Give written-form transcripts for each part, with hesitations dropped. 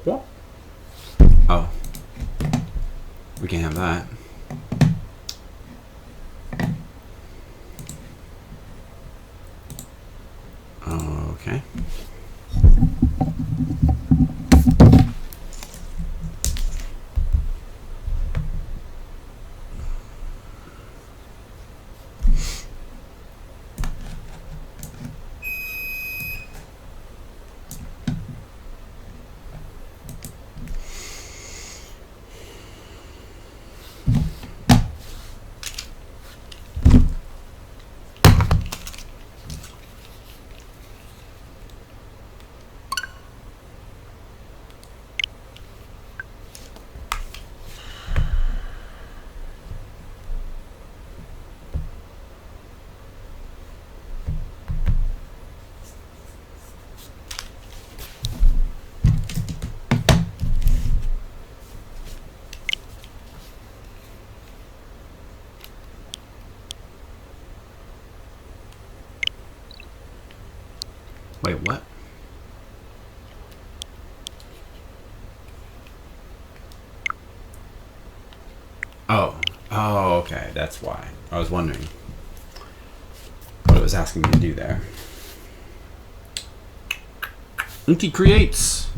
Oh. We can't have that. Okay. Wait, what? Oh. Oh, okay. That's why. I was wondering what it was asking me to do there. Inti Creates.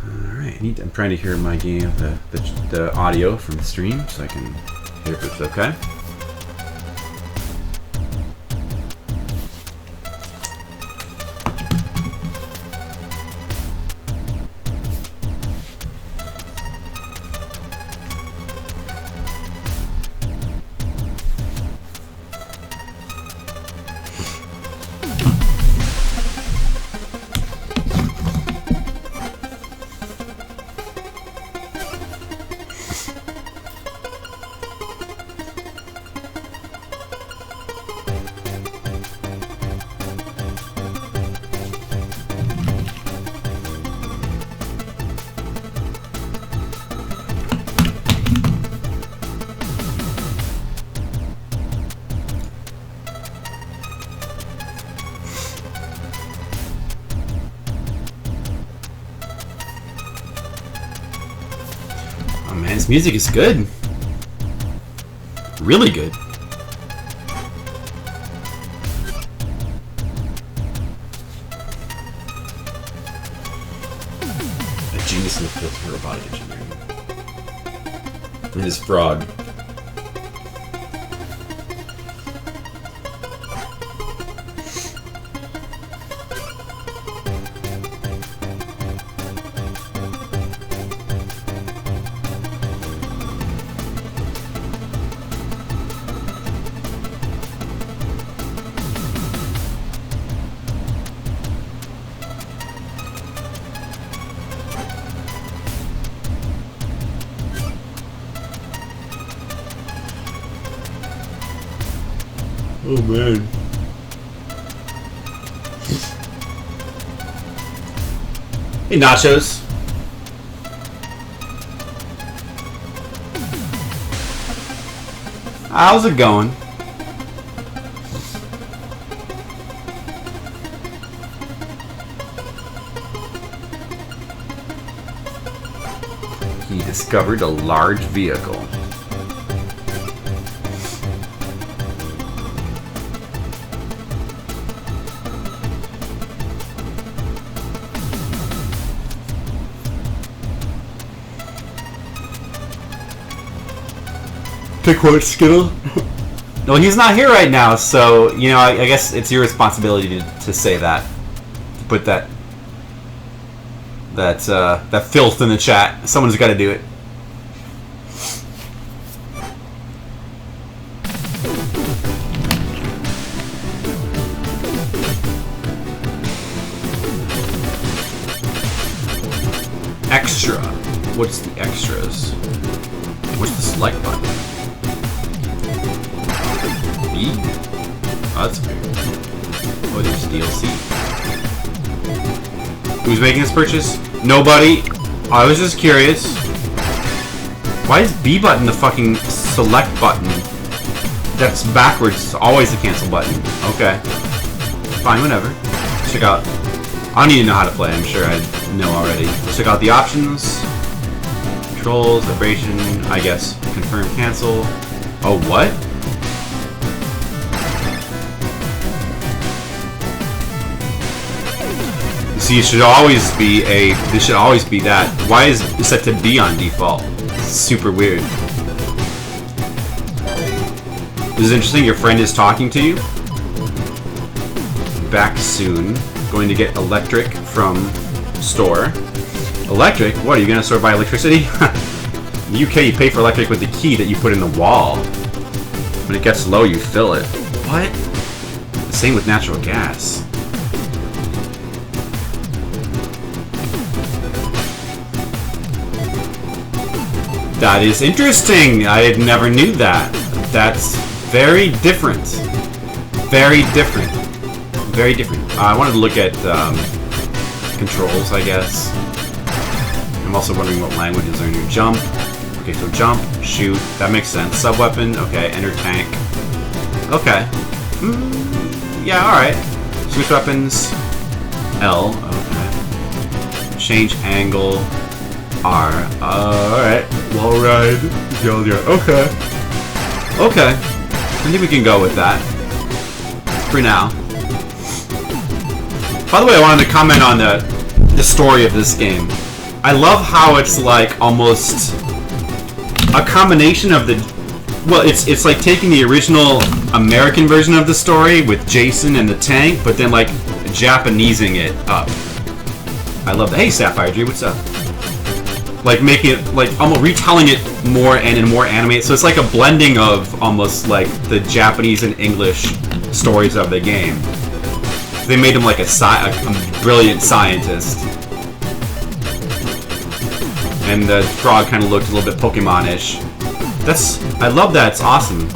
Alright, I'm trying to hear my game, the audio from the stream so I can hear if it's okay. This music is good. Really good. A genius in the field of robotic engineering. And his frog. Oh man. Hey Nachos. How's it going? He discovered a large vehicle. Pick what, Skittle? No, he's not here right now, so, you know, I guess it's your responsibility to say that. To put that filth in the chat. Someone's got to do it. Extra. What's the extras? What's the select button? B? Oh, that's weird. Oh, there's DLC. Who's making this purchase? Nobody. I was just curious. Why is B button the fucking select button? That's backwards. It's always the cancel button. Okay. Fine, whatever. Check out. I don't need to know how to play, I'm sure I know already. Let's check out the options. Controls, vibration, I guess. Confirm, cancel. Oh, what? See, it should always be this should always be that. Why is it set to B on default? It's super weird. This is interesting, your friend is talking to you. Back soon. Going to get electric from store. Electric? What, are you gonna sort by electricity? In the UK, you pay for electric with the key that you put in the wall. When it gets low, you fill it. What? The same with natural gas. That is interesting. I never knew that. That's very different. Very different. Very different. I wanted to look at controls, I guess. I'm also wondering what languages are in your jump. Okay, so jump, shoot, that makes sense. Sub-weapon, okay, enter tank. Okay. Yeah, alright. Switch weapons. L, okay. Change angle. R. Alright. Wall ride. Okay. Okay. I think we can go with that. For now. By the way, I wanted to comment on the story of this game. I love how it's like almost a combination of the... Well, it's like taking the original American version of the story with Jason and the tank, but then like Japanesing it up. I love that. Hey, Sapphire Dream, what's up? Like making it, like almost retelling it more and in more animated. So it's like a blending of almost like the Japanese and English stories of the game. They made him like a brilliant scientist. And the frog kind of looked a little bit Pokemon-ish. I love that, it's awesome.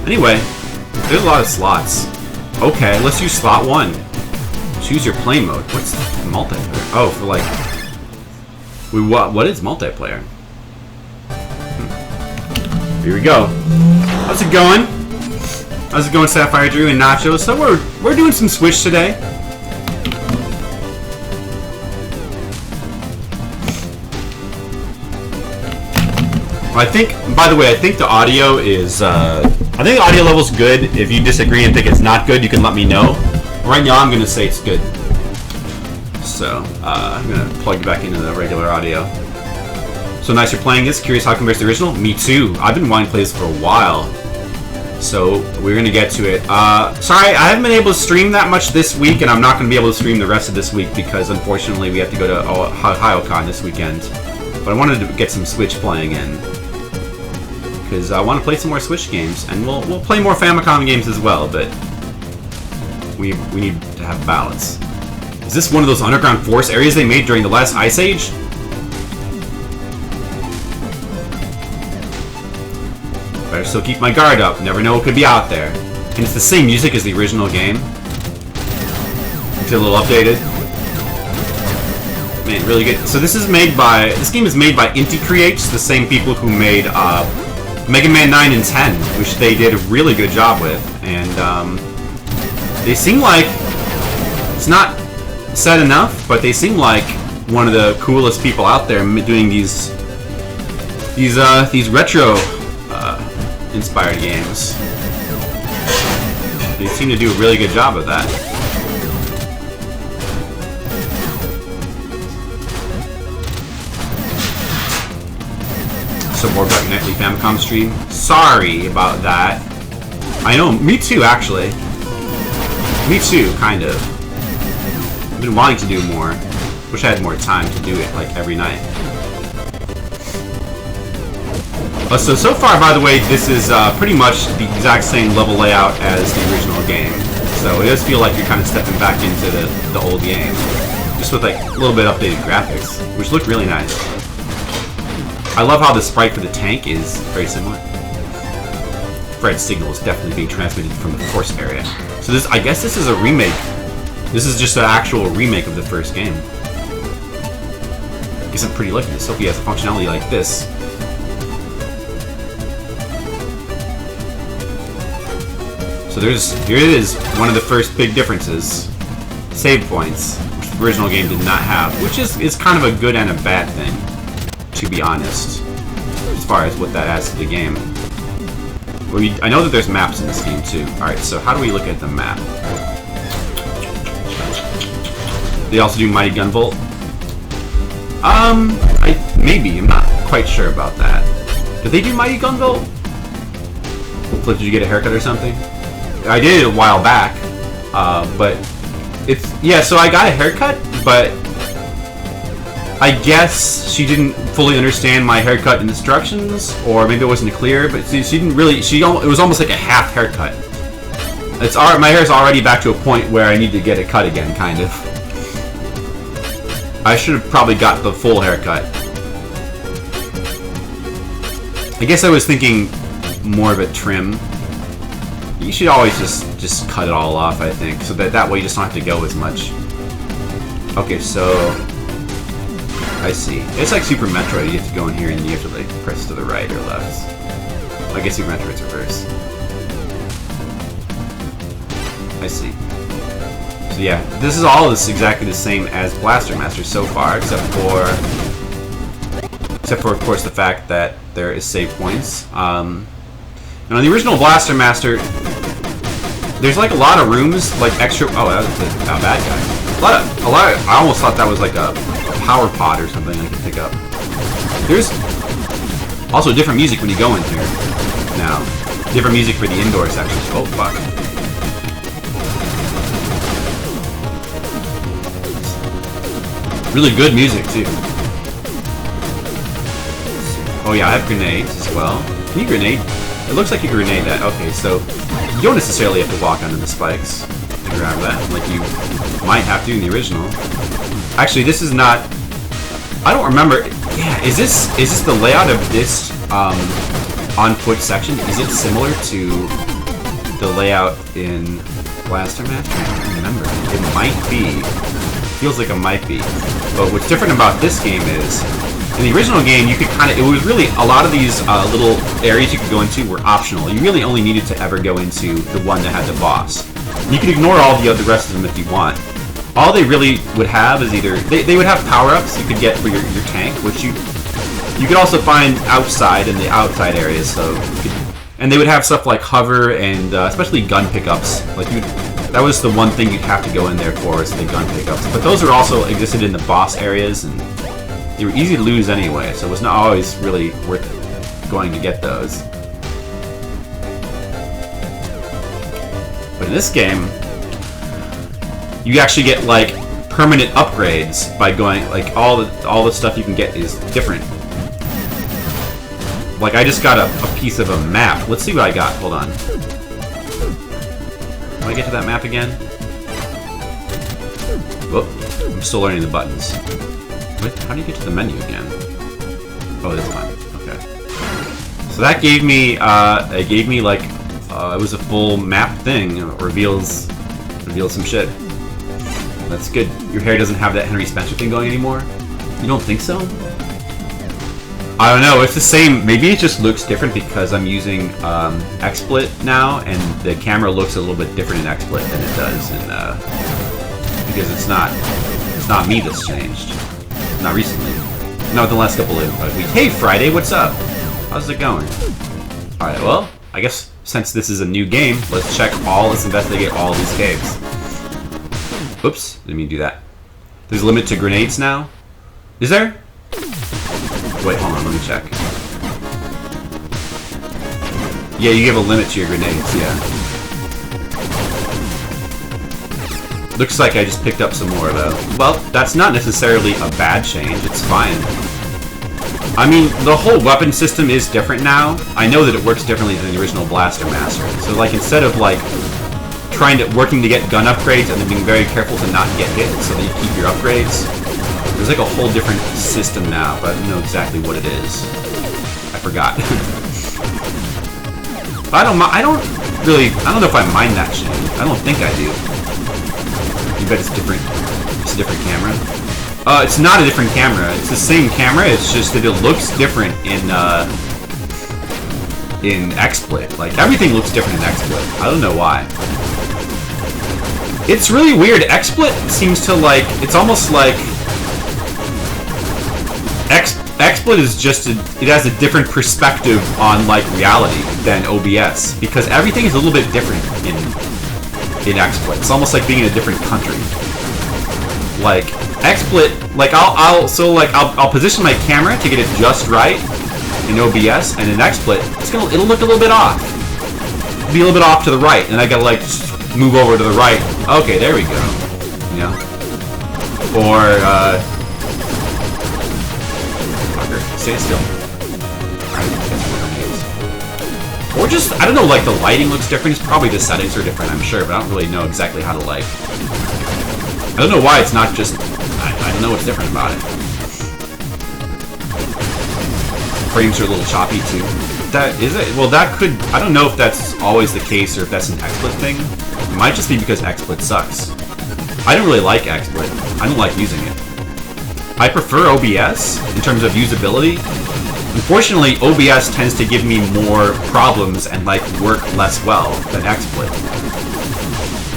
Anyway, there's a lot of slots. Okay, let's use slot 1. Choose your play mode. What's multiplayer? Oh, for like... What is multiplayer? Here we go. How's it going? How's it going, Sapphire Drew and Nacho? So we're doing some Switch today. I think, by the way, I think the audio is, I think the audio level's good. If you disagree and think it's not good, you can let me know. Right now, I'm going to say it's good. So, I'm going to plug you back into the regular audio. So nice you're playing this. Curious how it compares to the original? Me too. I've been wanting to play this for a while. So, we're going to get to it. Sorry, I haven't been able to stream that much this week, and I'm not going to be able to stream the rest of this week because, unfortunately, we have to go to HyoCon this weekend. But I wanted to get some Switch playing in. Because I want to play some more Switch games, and we'll play more Famicom games as well, but we need to have balance. Is this one of those underground forest areas they made during the last Ice Age? Better still keep my guard up, never know what could be out there. And it's the same music as the original game. It's a little updated. Man, really good. So this game is made by Inti Creates, the same people who made Mega Man 9 and 10, which they did a really good job with, and they seem like, it's not said enough, but they seem like one of the coolest people out there doing these retro inspired games. They seem to do a really good job of that. More about nightly Famicom stream. Sorry about that. I know, me too, actually. Me too, kind of. I've been wanting to do more. Wish I had more time to do it, like, every night. So far, by the way, this is pretty much the exact same level layout as the original game. So it does feel like you're kind of stepping back into the old game. Just with, like, a little bit updated graphics, which look really nice. I love how the sprite for the tank is very similar. Fred's signal is definitely being transmitted from the forest area. So this, I guess this is a remake. This is just an actual remake of the first game. I guess I'm pretty lucky that Sophie has a functionality like this. So here it is, one of the first big differences. save points, which the original game did not have, which is kind of a good and a bad thing, to be honest, as far as what that adds to the game. I know that there's maps in this game too. Alright, so how do we look at the map? They also do Mighty Gunvolt? Maybe. I'm not quite sure about that. Did they do Mighty Gunvolt? Did you get a haircut or something? I did it a while back, but it's... Yeah, so I got a haircut, but I guess she didn't fully understand my haircut instructions, or maybe it wasn't clear, but she didn't really... It was almost like a half haircut. My hair's already back to a point where I need to get it cut again, kind of. I should have probably got the full haircut. I guess I was thinking more of a trim. You should always just cut it all off, I think, so that way you just don't have to go as much. Okay, so I see. It's like Super Metroid. You have to go in here and you have to like press to the right or left. I guess Super Metroid's reverse. I see. So yeah, this is all exactly the same as Blaster Master so far, except for of course the fact that there is save points. And on the original Blaster Master, there's like a lot of rooms, like extra. Oh, that was a bad guy. A lot of. I almost thought that was like a power pod or something I could pick up. There's also different music when you go in here. Now, different music for the indoor sections. Oh fuck. Really good music too. Oh yeah, I have grenades as well. Can you grenade? It looks like you grenade that. Okay, so you don't necessarily have to walk under the spikes to grab that, like you might have to in the original. Actually, this is not. I don't remember. Yeah, is this the layout of this on foot section? Is it similar to the layout in Blaster Master? I don't remember. It might be. Feels like it might be. But what's different about this game is, in the original game, you could it was really, a lot of these little areas you could go into were optional. You really only needed to ever go into the one that had the boss. You could ignore all the rest of them if you want. All they really would have is either, they would have power-ups you could get for your tank, which you could also find outside in the outside areas, so and they would have stuff like hover and especially gun pickups. Like that was the one thing you'd have to go in there for, is the gun pickups. But those are also existed in the boss areas, and they were easy to lose anyway, so it was not always really worth going to get those. But in this game, you actually get like permanent upgrades by going, like all the stuff you can get is different. Like I just got a piece of a map. Let's see what I got. Hold on. Do I get to that map again? Whoop. I'm still learning the buttons. Wait, how do you get to the menu again? Oh, this time. Okay. So that gave me, like, it was a full map thing. It reveals some shit. That's good. Your hair doesn't have that Henry Spencer thing going anymore? You don't think so? I don't know, it's the same. Maybe it just looks different because I'm using XSplit now, and the camera looks a little bit different in XSplit than it does in, because it's not me that's changed. Not recently. Not the last couple of weeks. Hey Friday, what's up? How's it going? Alright, well, I guess since this is a new game, let's investigate all these caves. Oops, didn't mean to do that. There's a limit to grenades now? Is there? Wait, hold on, let me check. Yeah, you give a limit to your grenades, yeah. Looks like I just picked up some more, though. Well, that's not necessarily a bad change, it's fine. I mean, the whole weapon system is different now. I know that it works differently than the original Blaster Master. So, like, instead of, like, working to get gun upgrades and then being very careful to not get hit so that you keep your upgrades, there's like a whole different system now, but I don't know exactly what it is. I forgot. I don't know if I mind that change. I don't think I do. You bet it's different. It's a different camera. It's not a different camera. It's the same camera. It's just that it looks different in XSplit. Like everything looks different in XSplit. I don't know why. It's really weird. XSplit seems to like, it's almost like XSplit is just it has a different perspective on like reality than OBS because everything is a little bit different in XSplit. It's almost like being in a different country. Like XSplit, like I'll position my camera to get it just right in OBS, and in XSplit, it'll look a little bit off. It'll be a little bit off to the right, and I gotta like move over to the right. Okay, there we go. You know, or fucker, stay still. Or just, I don't know, like the lighting looks different. It's probably the settings are different, I'm sure, but I don't really know exactly how to light. I don't know why it's not just, I don't know what's different about it. Frames are a little choppy too. That is it. Well, that could, I don't know if that's always the case or if that's an XSplit thing. It might just be because XSplit sucks. I don't really like XSplit. I don't like using it. I prefer OBS in terms of usability. Unfortunately, OBS tends to give me more problems and like work less well than XSplit.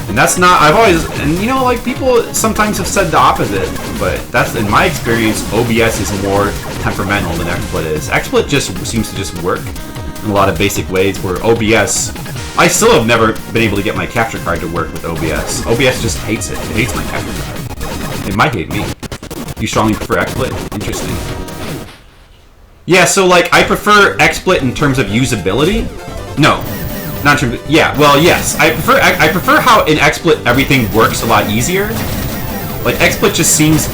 And that's not, I've always, and you know, like people sometimes have said the opposite, but that's, in my experience, OBS is more temperamental than XSplit is. XSplit just seems to just work in a lot of basic ways, where OBS, I still have never been able to get my capture card to work with OBS. OBS just hates it. It hates my capture card. It might hate me. You strongly prefer XSplit? Interesting. Yeah, so like, I prefer XSplit in terms of usability. No. Not true. Yeah, well, yes. I prefer how in XSplit everything works a lot easier. Like, XSplit just seems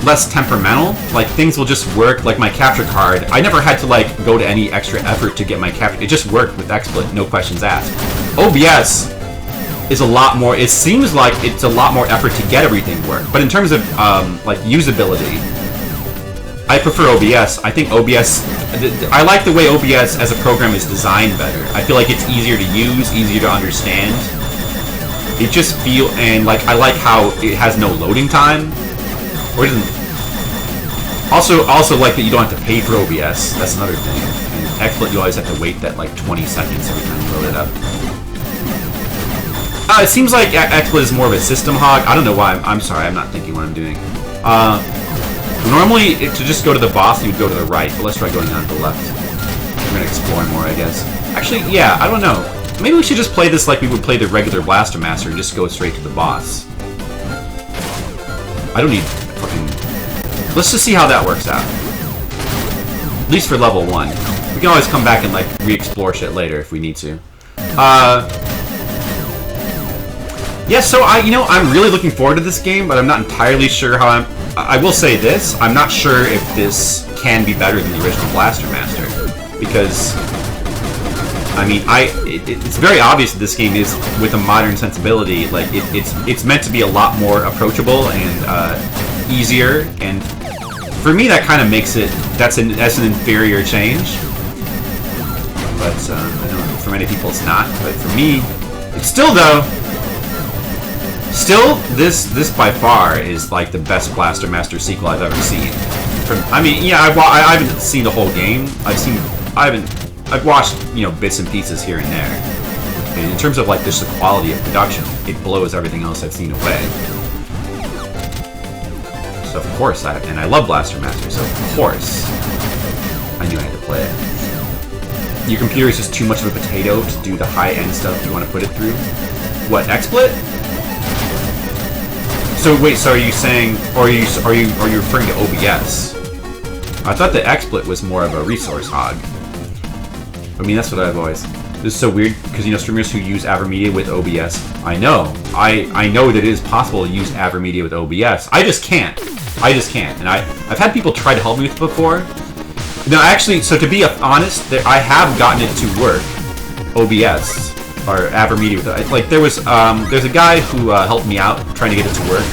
less temperamental. Like, things will just work. Like, my capture card, I never had to, like, go to any extra effort to get my capture. It just worked with XSplit, no questions asked. OBS is a lot more, it seems like it's a lot more effort to get everything work. But in terms of, like, usability, I prefer OBS. I think OBS, I like the way OBS as a program is designed better. I feel like it's easier to use, easier to understand. It just and like, I like how it has no loading time. Or it doesn't. Also like that you don't have to pay for OBS. That's another thing. In XSplit, you always have to wait that like 20 seconds every time you load it up. It seems like XSplit is more of a system hog. I don't know why. I'm sorry, I'm not thinking what I'm doing. Normally, to just go to the boss, you'd go to the right, but let's try going on to the left. We're gonna explore more, I guess. Actually, yeah, I don't know. Maybe we should just play this like we would play the regular Blaster Master and just go straight to the boss. I don't need fucking... Let's just see how that works out. At least for level 1. We can always come back and, like, re-explore shit later if we need to. Yeah, so I'm really looking forward to this game, but I'm not entirely sure how I will say this, I'm not sure if this can be better than the original Blaster Master, because, I mean, it's very obvious that this game is, with a modern sensibility, like, it's meant to be a lot more approachable and easier, and for me that kind of makes it, that's an inferior change, but I know for many people it's not, but for me, it's still though, this by far is like the best Blaster Master sequel I've ever seen. I mean, yeah, I haven't seen the whole game. I've watched, you know, bits and pieces here and there. And in terms of like just the quality of production, it blows everything else I've seen away. So of course, and I love Blaster Master, so of course, I knew I had to play it. Your computer is just too much of a potato to do the high-end stuff you want to put it through. What, XSplit? So wait, so are you saying, or are you referring to OBS? I thought the XSplit was more of a resource hog. I mean, that's what I've always. This is so weird because, you know, streamers who use AverMedia with OBS. I know, I know that it is possible to use AverMedia with OBS. I just can't. And I've had people try to help me with it before. No, actually, so to be honest, I have gotten it to work. OBS. Or AverMedia with it. Like there's a guy who helped me out trying to get it to work,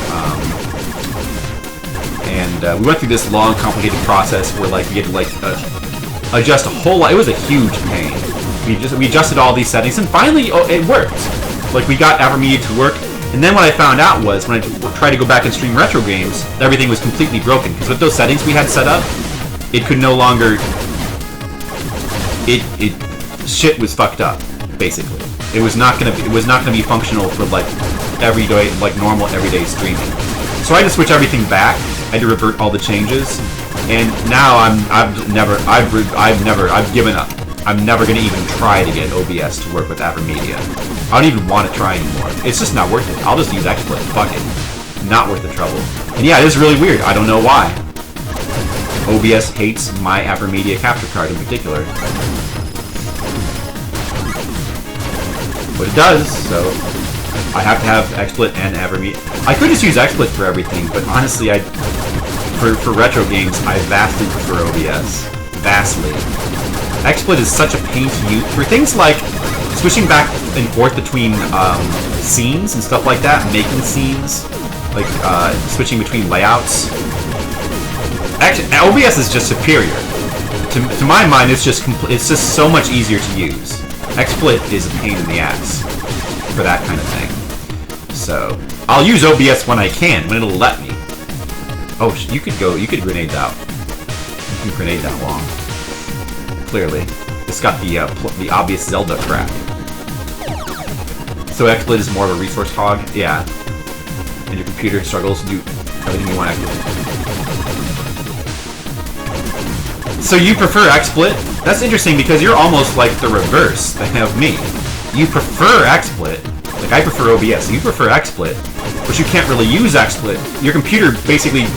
and we went through this long, complicated process where like we had to like adjust a whole lot. It was a huge pain. We adjusted all these settings, and finally, it worked. Like we got AverMedia to work, and then what I found out was when I tried to go back and stream retro games, everything was completely broken because with those settings we had set up, it could no longer. Shit was fucked up, basically. It was not gonna be functional for like everyday, like normal everyday streaming. So I had to switch everything back. I had to revert all the changes, and now I've given up. I'm never gonna even try to get OBS to work with AverMedia. I don't even want to try anymore. It's just not worth it. I'll just use XSplit. Fuck it. Not worth the trouble. And yeah, it is really weird. I don't know why. OBS hates my AverMedia capture card in particular. But it does, so I have to have XSplit and AverMedia. I could just use XSplit for everything, but honestly, for retro games, I vastly prefer OBS. Vastly. XSplit is such a pain to use. For things like switching back and forth between scenes and stuff like that, making scenes, like switching between layouts. Actually, OBS is just superior. To my mind, it's just so much easier to use. XSplit is a pain in the ass for that kind of thing. So I'll use OBS when I can, when it'll let me. Oh, you could grenade that. You can grenade that long. Clearly, it's got the obvious Zelda crap. So XSplit is more of a resource hog, yeah. And your computer struggles to do everything you want to. So you prefer XSplit? That's interesting because you're almost like the reverse of me. You prefer XSplit. Like I prefer OBS. You prefer XSplit, but you can't really use XSplit. Your computer basically,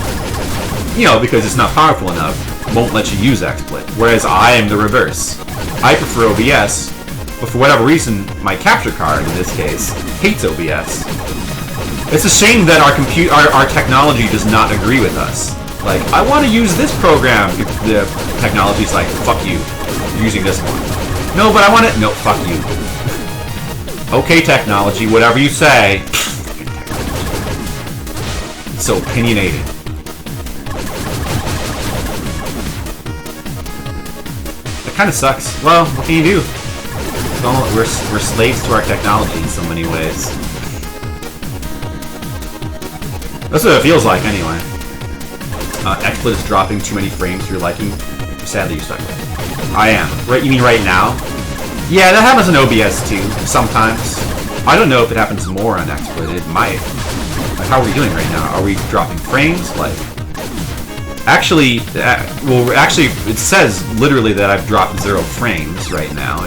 you know, because it's not powerful enough, won't let you use XSplit. Whereas I am the reverse. I prefer OBS, but for whatever reason, my capture card in this case hates OBS. It's a shame that our technology does not agree with us. Like, I want to use this program. The technology's like, fuck you. You're using this one. No, but I want it. No, fuck you. Okay, technology, whatever you say. So opinionated. That kind of sucks. Well, what can you do? Well, we're slaves to our technology in so many ways. That's what it feels like, anyway. XSplit is dropping too many frames for your liking. Sadly, you're stuck with it. I am. Right? You mean right now? Yeah, that happens in OBS too, sometimes. I don't know if it happens more on XSplit. It might. Like, how are we doing right now? Are we dropping frames? Like, actually, it says literally that I've dropped 0 frames right now.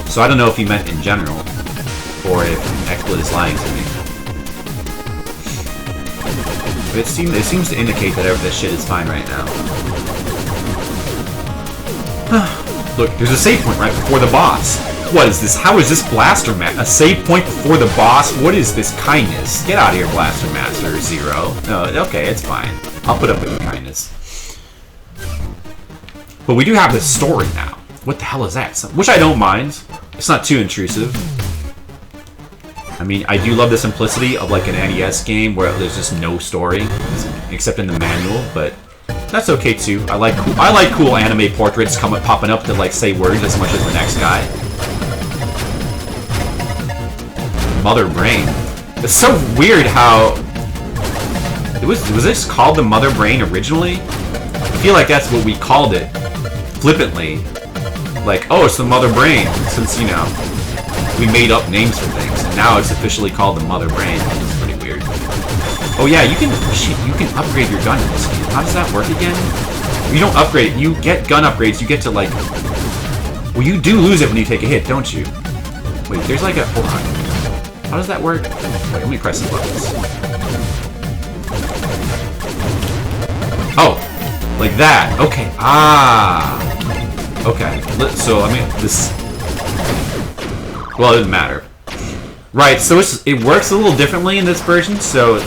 So I don't know if you meant in general, or if XSplit is lying to me. But it seems to indicate that this shit is fine right now. Look, there's a save point right before the boss. What is this? How is this Blaster Master? A save point before the boss? What is this kindness? Get out of here, Blaster Master Zero. No, okay, it's fine. I'll put up with your kindness. But we do have this story now. What the hell is that? Which I don't mind. It's not too intrusive. I mean, I do love the simplicity of like an NES game where there's just no story, except in the manual, but that's okay too. I like cool anime portraits popping up that like say words as much as the next guy. Mother Brain. It's so weird how was this called the Mother Brain originally? I feel like that's what we called it flippantly. Like, oh, it's the Mother Brain, since, you know, we made up names for things, and now it's officially called the Mother Brain. It's pretty weird. Oh yeah, you can upgrade your gun in this game. How does that work again? You don't upgrade it. You get gun upgrades. You get to like, well, you do lose it when you take a hit, don't you? Wait, there's like a, hold on. How does that work? Wait, let me press the buttons. Oh, like that. Okay. Ah. Okay. So I mean this. Well, it doesn't matter. Right, so it works a little differently in this version. So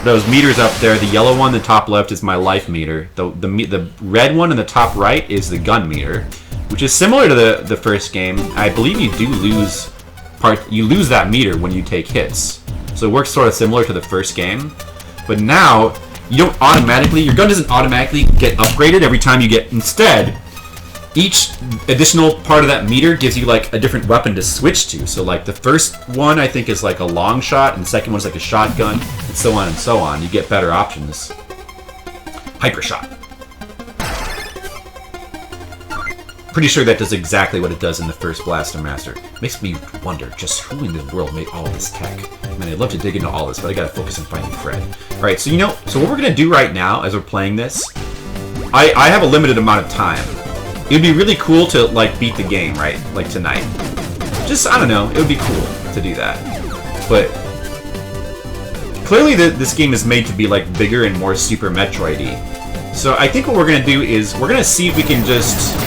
those meters up there, the yellow one, the top left, is my life meter. The red one in the top right is the gun meter, which is similar to the first game. I believe you do lose that meter when you take hits. So it works sort of similar to the first game. But now you don't automatically, your gun doesn't automatically get upgraded every time you get. Instead, each additional part of that meter gives you like a different weapon to switch to. So like the first one I think is like a long shot, and the second one's like a shotgun, and so on and so on. You get better options. Hyper shot. Pretty sure that does exactly what it does in the first Blaster Master. Makes me wonder just who in the world made all this tech. I mean, I'd love to dig into all this, but I gotta focus on finding Fred. Alright, so so what we're gonna do right now as we're playing this, I have a limited amount of time. It would be really cool to, like, beat the game, right? Like, tonight. Just, I don't know, it would be cool to do that. But clearly this game is made to be, like, bigger and more Super Metroid-y. So I think what we're gonna do is, we're gonna see if we can just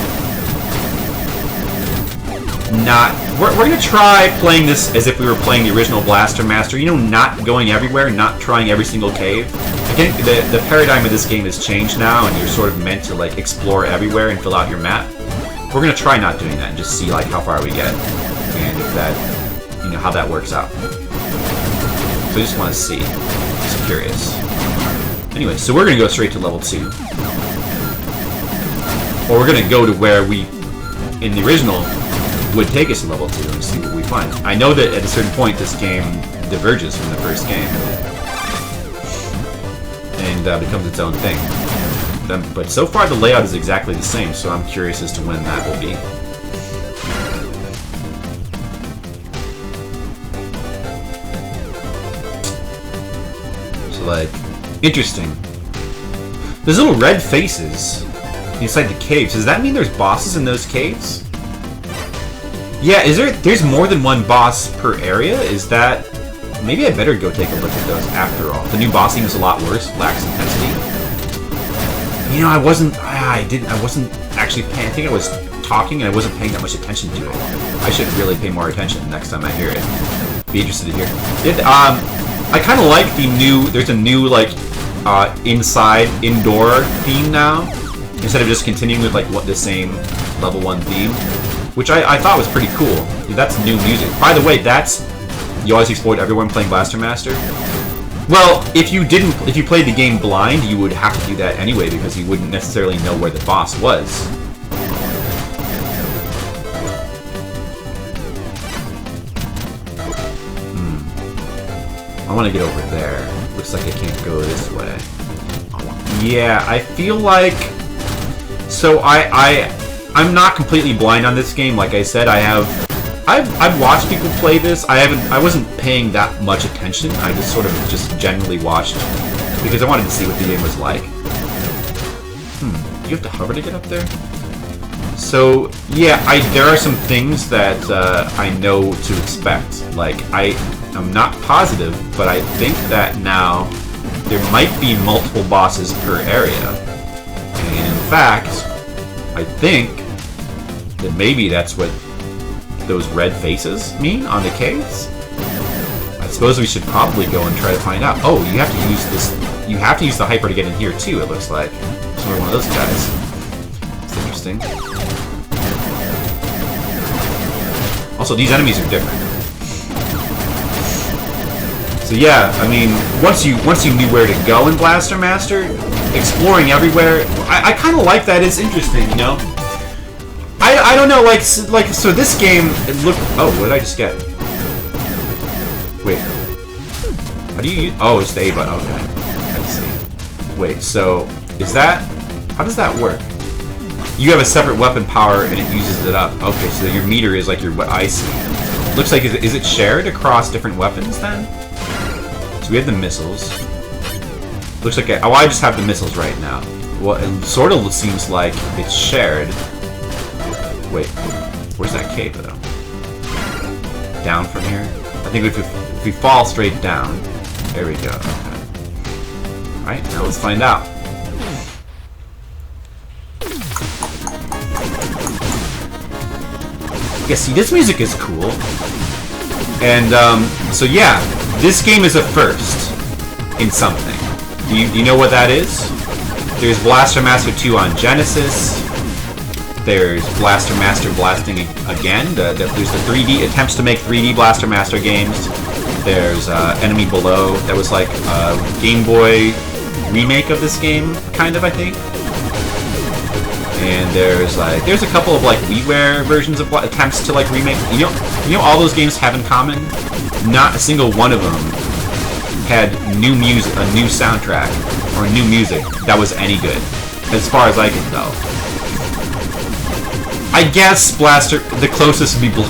we're gonna try playing this as if we were playing the original Blaster Master, you know, not going everywhere, not trying every single cave. I think the paradigm of this game has changed now, and you're sort of meant to, like, explore everywhere and fill out your map. We're gonna try not doing that and just see, like, how far we get, and if that, you know, how that works out. So I just want to see. Just curious. Anyway, so we're gonna go straight to level 2. Or we're gonna go to where we, in the original, would take us to level 2 and see what we find. I know that at a certain point this game diverges from the first game and becomes its own thing. But so far the layout is exactly the same, so I'm curious as to when that will be. So, like, interesting. There's little red faces inside the caves. Does that mean there's bosses in those caves? Yeah, there's more than one boss per area? Is that... Maybe I better go take a look at those after all. The new boss seems a lot worse, lacks intensity. You know, I wasn't actually paying... I think I was talking and I wasn't paying that much attention to it. I should really pay more attention next time I hear it. Be interested to hear. I kind of like the new... There's a new, like, indoor theme now. Instead of just continuing with, like, the same level 1 theme. Which I thought was pretty cool. That's new music. By the way, that's... You always exploit everyone playing Blaster Master? Well, if you played the game blind, you would have to do that anyway, because you wouldn't necessarily know where the boss was. I want to get over there. Looks like I can't go this way. Yeah, I feel like... So I'm not completely blind on this game. Like I said, I've watched people play this. I wasn't paying that much attention. I just sort of generally watched because I wanted to see what the game was like. You have to hover to get up there? So yeah, there are some things that I know to expect. Like I'm not positive, but I think that now there might be multiple bosses per area. And in fact, I think that maybe that's what those red faces mean on the caves. I suppose we should probably go and try to find out. Oh, you have to use this. You have to use the hyper to get in here too. It looks like. So we're one of those guys. It's interesting. Also, these enemies are different. So yeah, I mean, once you knew where to go in Blaster Master, exploring everywhere, I kind of like that. It's interesting, you know. I don't know, like so this game, it looked... Oh, what did I just get? Wait. How do you use... Oh, it's the A button. Okay. I see. Wait, so... Is that... How does that work? You have a separate weapon power and it uses it up. Okay, so your meter is like your... What I see. Looks like... Is it shared across different weapons, then? So we have the missiles. Looks like... Oh, I just have the missiles right now. Well, it sort of seems like it's shared. Wait, where's that cave though? Down from here? I think if we fall straight down, there we go. Okay. Alright, now let's find out. Yeah, see, this music is cool. And, so yeah, this game is a first in something. Do you know what that is? There's Blaster Master 2 on Genesis. There's Blaster Master blasting again. There's the 3D attempts to make 3D Blaster Master games. There's Enemy Below. That was like a Game Boy remake of this game, kind of, I think. And there's a couple of like WiiWare versions of attempts to like remake. You know, all those games have in common. Not a single one of them had new music, a new soundtrack, or new music that was any good, as far as I can tell. I guess Blaster, the closest would be,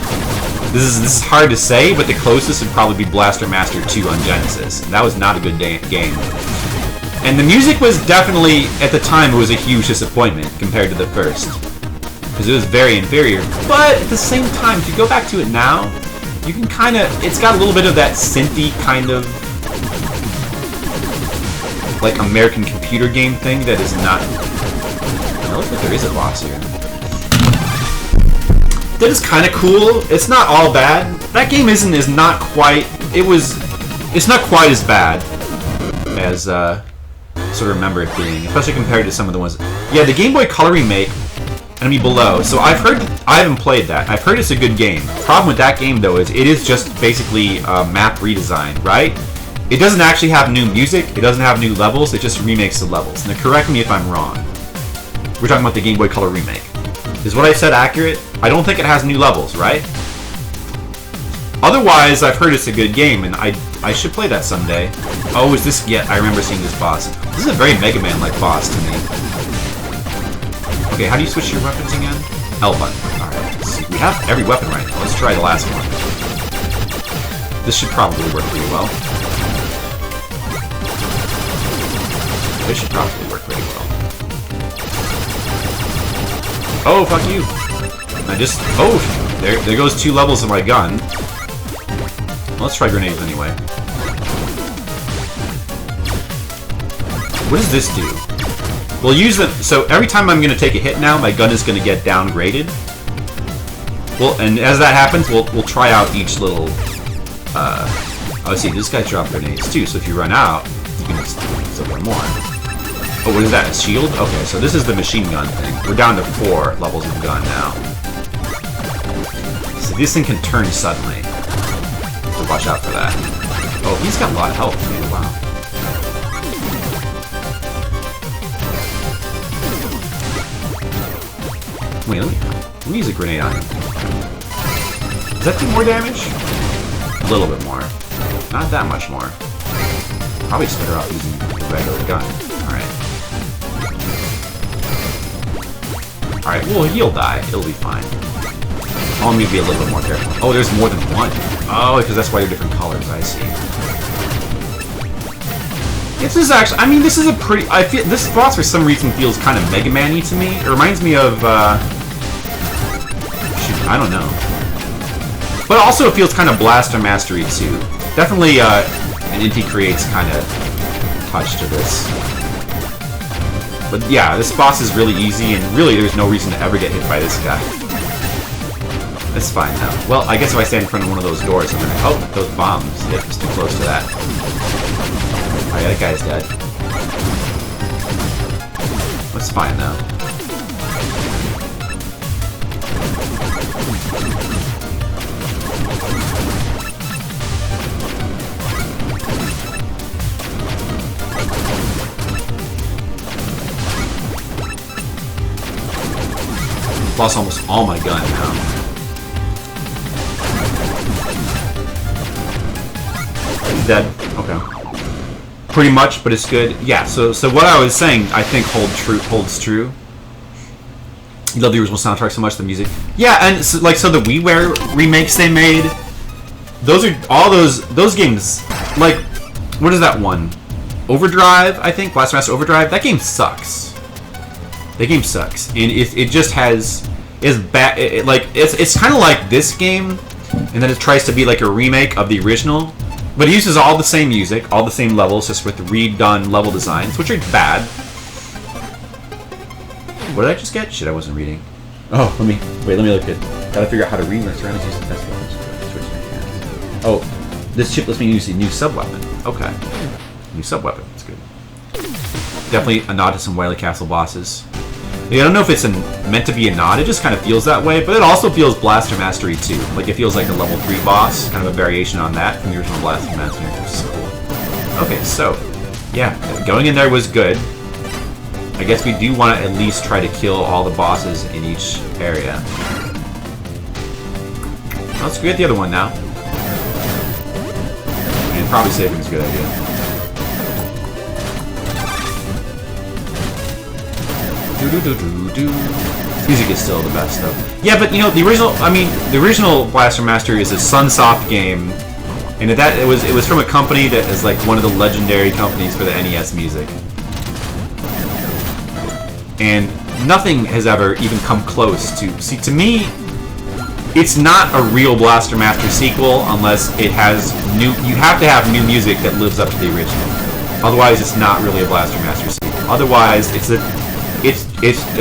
this is hard to say, but the closest would probably be Blaster Master 2 on Genesis. And that was not a good game. And the music was definitely, at the time, it was a huge disappointment compared to the first. Because it was very inferior. But at the same time, if you go back to it now, you can kind of, it's got a little bit of that synthy kind of, like, American computer game thing that is not, it looks like there is a boss here. That is kind of cool. It's not all bad. That game is not quite, it's not quite as bad as, sort of remember it being, especially compared to some of the ones. Yeah, the Game Boy Color remake, Enemy Below. So I haven't played that. I've heard it's a good game. The problem with that game though is it is just basically a map redesign, right? It doesn't actually have new music. It doesn't have new levels. It just remakes the levels. Now correct me if I'm wrong. We're talking about the Game Boy Color remake. Is what I said accurate? I don't think it has new levels, right? Otherwise, I've heard it's a good game, and I should play that someday. Oh, is this... Yeah, I remember seeing this boss. This is a very Mega Man-like boss to me. Okay, how do you switch your weapons again? L button. Alright, let's see. We have every weapon right now. Let's try the last one. This should probably work pretty well. This should probably work pretty well. Oh, fuck you! I just... Oh! There goes 2 levels of my gun. Let's try grenades anyway. What does this do? We'll use the... So every time I'm going to take a hit now, my gun is going to get downgraded. Well, and as that happens, we'll try out each little... oh, see, this guy dropped grenades too, so if you run out, you can just still one more. Oh, what is that? A shield? Okay, so this is the machine gun thing. We're down to 4 levels of gun now. So this thing can turn suddenly. So watch out for that. Oh, he's got a lot of health, man. Wow. Wait, let me use a grenade on him. Does that do more damage? A little bit more. Not that much more. Probably just better off using the regular gun. Alright. Alright, well, he'll die. It'll be fine. I'll need to be a little bit more careful. Oh, there's more than one. Oh, because that's why they're different colors. I see. This is actually... I mean, this is a pretty... I feel this boss for some reason feels kind of Mega Man-y to me. It reminds me of... shoot, I don't know. But also it feels kind of Blaster Mastery too. Definitely an Inti Creates kind of touch to this. But yeah, this boss is really easy, and really there's no reason to ever get hit by this guy. That's fine now. Well, I guess if I stand in front of one of those doors, I'm gonna... Oh, those bombs. Yep, it's too close to that. Alright, that guy's dead. That's fine though. Lost almost all my gun now. He's dead. Okay. Pretty much, but it's good. Yeah. So what I was saying, I think holds true. You love the original soundtrack so much, the music. Yeah, and so, like, so the WiiWare remakes they made, those are all those games. Like, what is that one? Overdrive, I think. Blaster Master Overdrive. That game sucks. The game sucks, and it just has is bad. It's kind of like this game, and then it tries to be like a remake of the original, but it uses all the same music, all the same levels, just with redone level designs, which are bad. What did I just get? Shit, I wasn't reading. Oh, let me look at. Gotta figure out how to read this around. Use the best weapons. Oh, this chip lets me use the new sub weapon. Okay, new sub weapon. That's good. Definitely a nod to some Wily Castle bosses. Yeah, I don't know if it's meant to be a nod, it just kind of feels that way, but it also feels Blaster Mastery too. Like, it feels like a level 3 boss, kind of a variation on that from the original Blaster Mastery, which is cool. Okay, so, yeah, going in there was good. I guess we do want to at least try to kill all the bosses in each area. Let's get the other one now. And probably saving is a good idea. Do do do do do. Music is still the best, though. Yeah, but you know, the original Blaster Master is a Sunsoft game, and it was from a company that is like one of the legendary companies for the NES music. And nothing has ever even come close to... See, to me, it's not a real Blaster Master sequel unless it has new... You have to have new music that lives up to the original. Otherwise, it's not really a Blaster Master sequel. Otherwise, it's a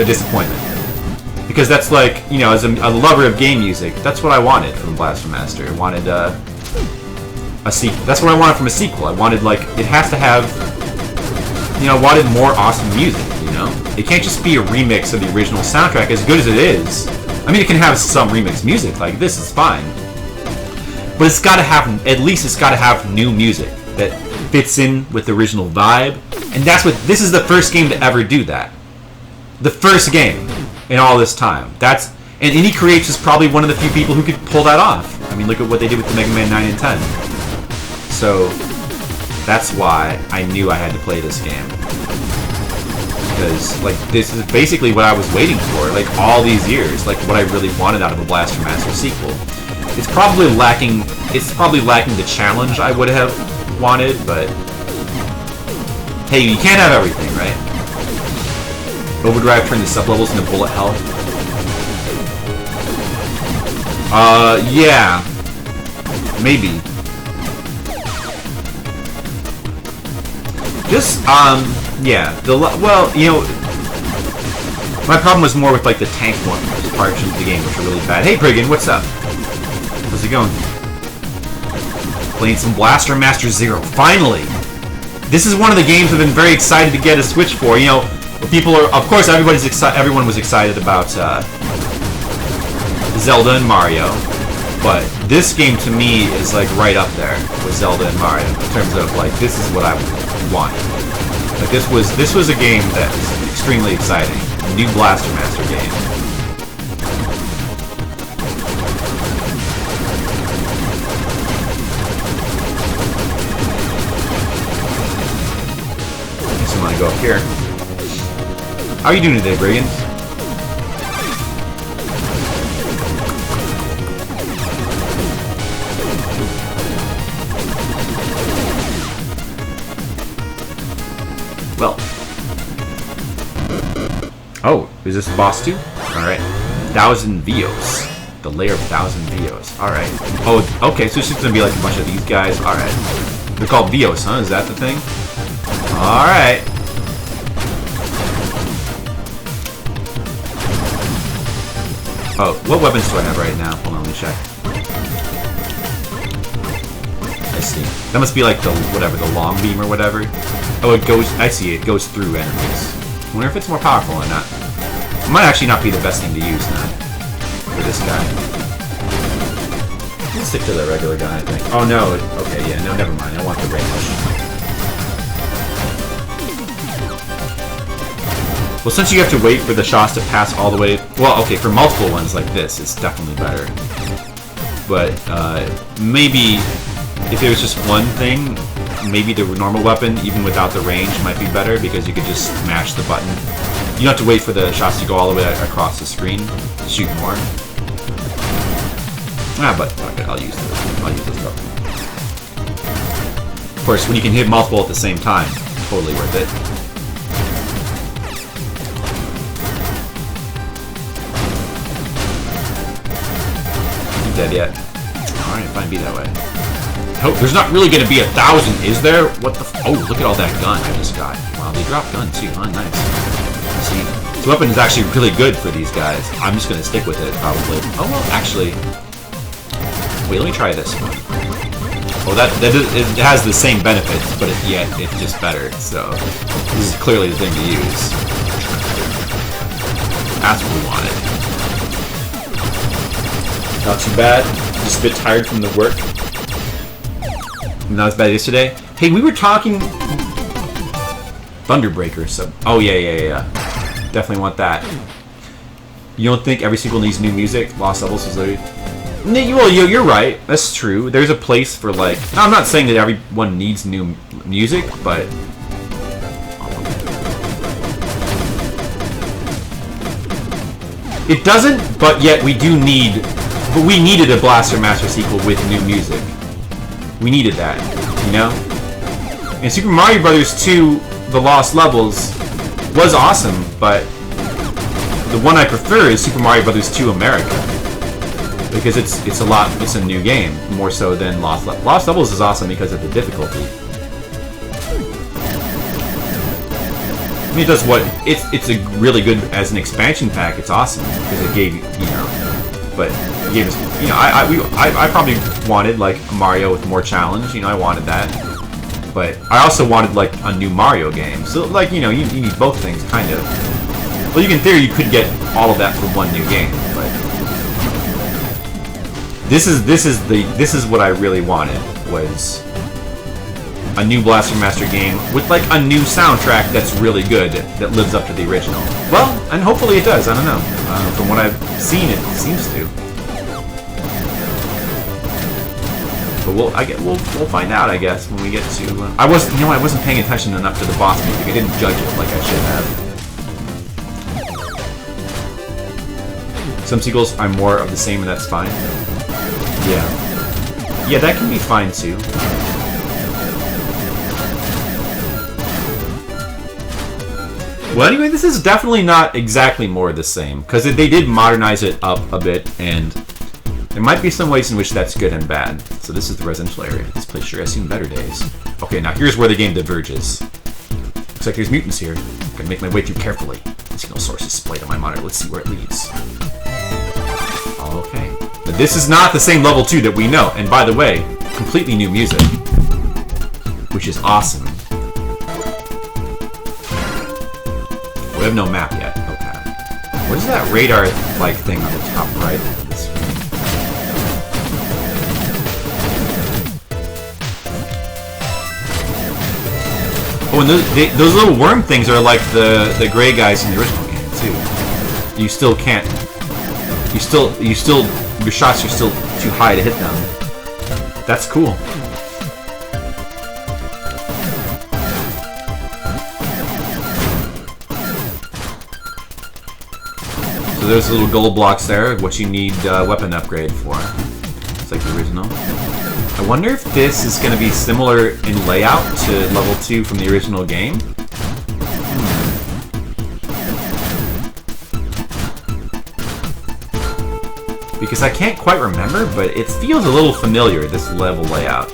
disappointment. Because that's like, you know, as a lover of game music, that's what I wanted from Blaster Master. I wanted a sequel. That's what I wanted from a sequel. I wanted, like, it has to have... You know, I wanted more awesome music, you know? It can't just be a remix of the original soundtrack, as good as it is. I mean, it can have some remix music, like this is fine. But it's gotta have, at least it's gotta have new music that fits in with the original vibe. And that's what, this is the first game to ever do that. The first game in all this time. And Inti Creates is probably one of the few people who could pull that off. I mean, look at what they did with the Mega Man 9 and 10. So, that's why I knew I had to play this game. Because, like, this is basically what I was waiting for, like, all these years. Like, what I really wanted out of a Blaster Master sequel. It's probably lacking the challenge I would have wanted, but... Hey, you can't have everything, right? Overdrive turned the sub-levels into bullet hell. Yeah. Maybe. Just, yeah. Well, you know, my problem was more with, like, the tank portions of the game, which are really bad. Hey, Priggin, what's up? How's it going? Playing some Blaster Master Zero. Finally! This is one of the games I've been very excited to get a Switch for. You know, people are, of course, everyone was excited about, Zelda and Mario. But this game, to me, is, like, right up there with Zelda and Mario. In terms of, like, this is what I want. Like, this was a game that was extremely exciting. A new Blaster Master game. So I'm gonna go up here. How are you doing today, Brigand? Well. Oh, is this the boss too? Alright. 1,000 Vios. The layer of 1,000 Vios. Alright. Oh, okay, so it's just gonna be like a bunch of these guys. Alright. They're called Vios, huh? Is that the thing? Alright. Oh, what weapons do I have right now? Hold on, let me check. I see. That must be like the, whatever, the long beam or whatever. Oh, it goes, I see, it goes through enemies. I wonder if it's more powerful or not. It might actually not be the best thing to use now. For this guy. Let's stick to the regular guy, I think. Oh no, okay, yeah, no, never mind. I want the range. Well, since you have to wait for the shots to pass all the way... Well, okay, for multiple ones like this, it's definitely better. But, maybe... If there was just one thing, maybe the normal weapon, even without the range, might be better, because you could just smash the button. You don't have to wait for the shots to go all the way across the screen to shoot more. Ah, but fuck it, I'll use this weapon. Of course, when you can hit multiple at the same time, totally worth it. Dead yet? Alright, fine, be that way. Oh, there's not really gonna be 1,000, is there? What the oh, look at all that gun I just got. Wow, they dropped gun too, huh? Nice. See, this weapon is actually really good for these guys. I'm just gonna stick with it, probably. Oh, well, actually... Wait, let me try this one. Oh, it has the same benefits, but yet it's just better, so... This is clearly the thing to use. That's what we wanted. Not too bad. Just a bit tired from the work. Not as bad yesterday. Hey, we were talking... Thunderbreaker, so... Oh, yeah. Definitely want that. You don't think every sequel needs new music? Lost Levels is like... Well, you're right. That's true. There's a place for, like... I'm not saying that everyone needs new music, but... It doesn't, but yet we do need... But we needed a Blaster Master sequel with new music. We needed that, you know? And Super Mario Bros. 2, The Lost Levels, was awesome, but the one I prefer is Super Mario Bros. 2 America. Because it's a new game, more so than Lost Levels. Lost Levels is awesome because of the difficulty. I mean, it does what... It's a really good... As an expansion pack, it's awesome. Because it gave, you know... But it gave us... You know, I probably wanted, like, a Mario with more challenge. You know, I wanted that. But I also wanted, like, a new Mario game. So, like, you know, you need both things, kind of. Well, in theory, you could get all of that for one new game, but... This is what I really wanted, was... a new Blaster Master game with, like, a new soundtrack that's really good, that lives up to the original. Well, and hopefully it does, I don't know. From what I've seen, it seems to. But we'll find out, I guess, when we get to... I wasn't paying attention enough to the boss music. I didn't judge it like I should have. Some sequels are more of the same, and that's fine. Yeah. Yeah, that can be fine, too. Well, anyway, this is definitely not exactly more the same, because they did modernize it up a bit, and there might be some ways in which that's good and bad. So this is the residential area. This place sure has seen better days. Okay, now here's where the game diverges. Looks like there's mutants here. I'm gonna make my way through carefully. The signal source is displayed on my monitor. Let's see where it leads. Okay. But this is not the same level 2 that we know. And by the way, completely new music. Which is awesome. We have no map yet. Okay. What is that radar-like thing on the top right of the screen? Oh, and those little worm things are like the gray guys in the original game too. You still can't. Your shots are still too high to hit them. That's cool. So there's little gold blocks there, what you need weapon upgrade for. It's like the original. I wonder if this is going to be similar in layout to level 2 from the original game. Because I can't quite remember, but it feels a little familiar, this level layout.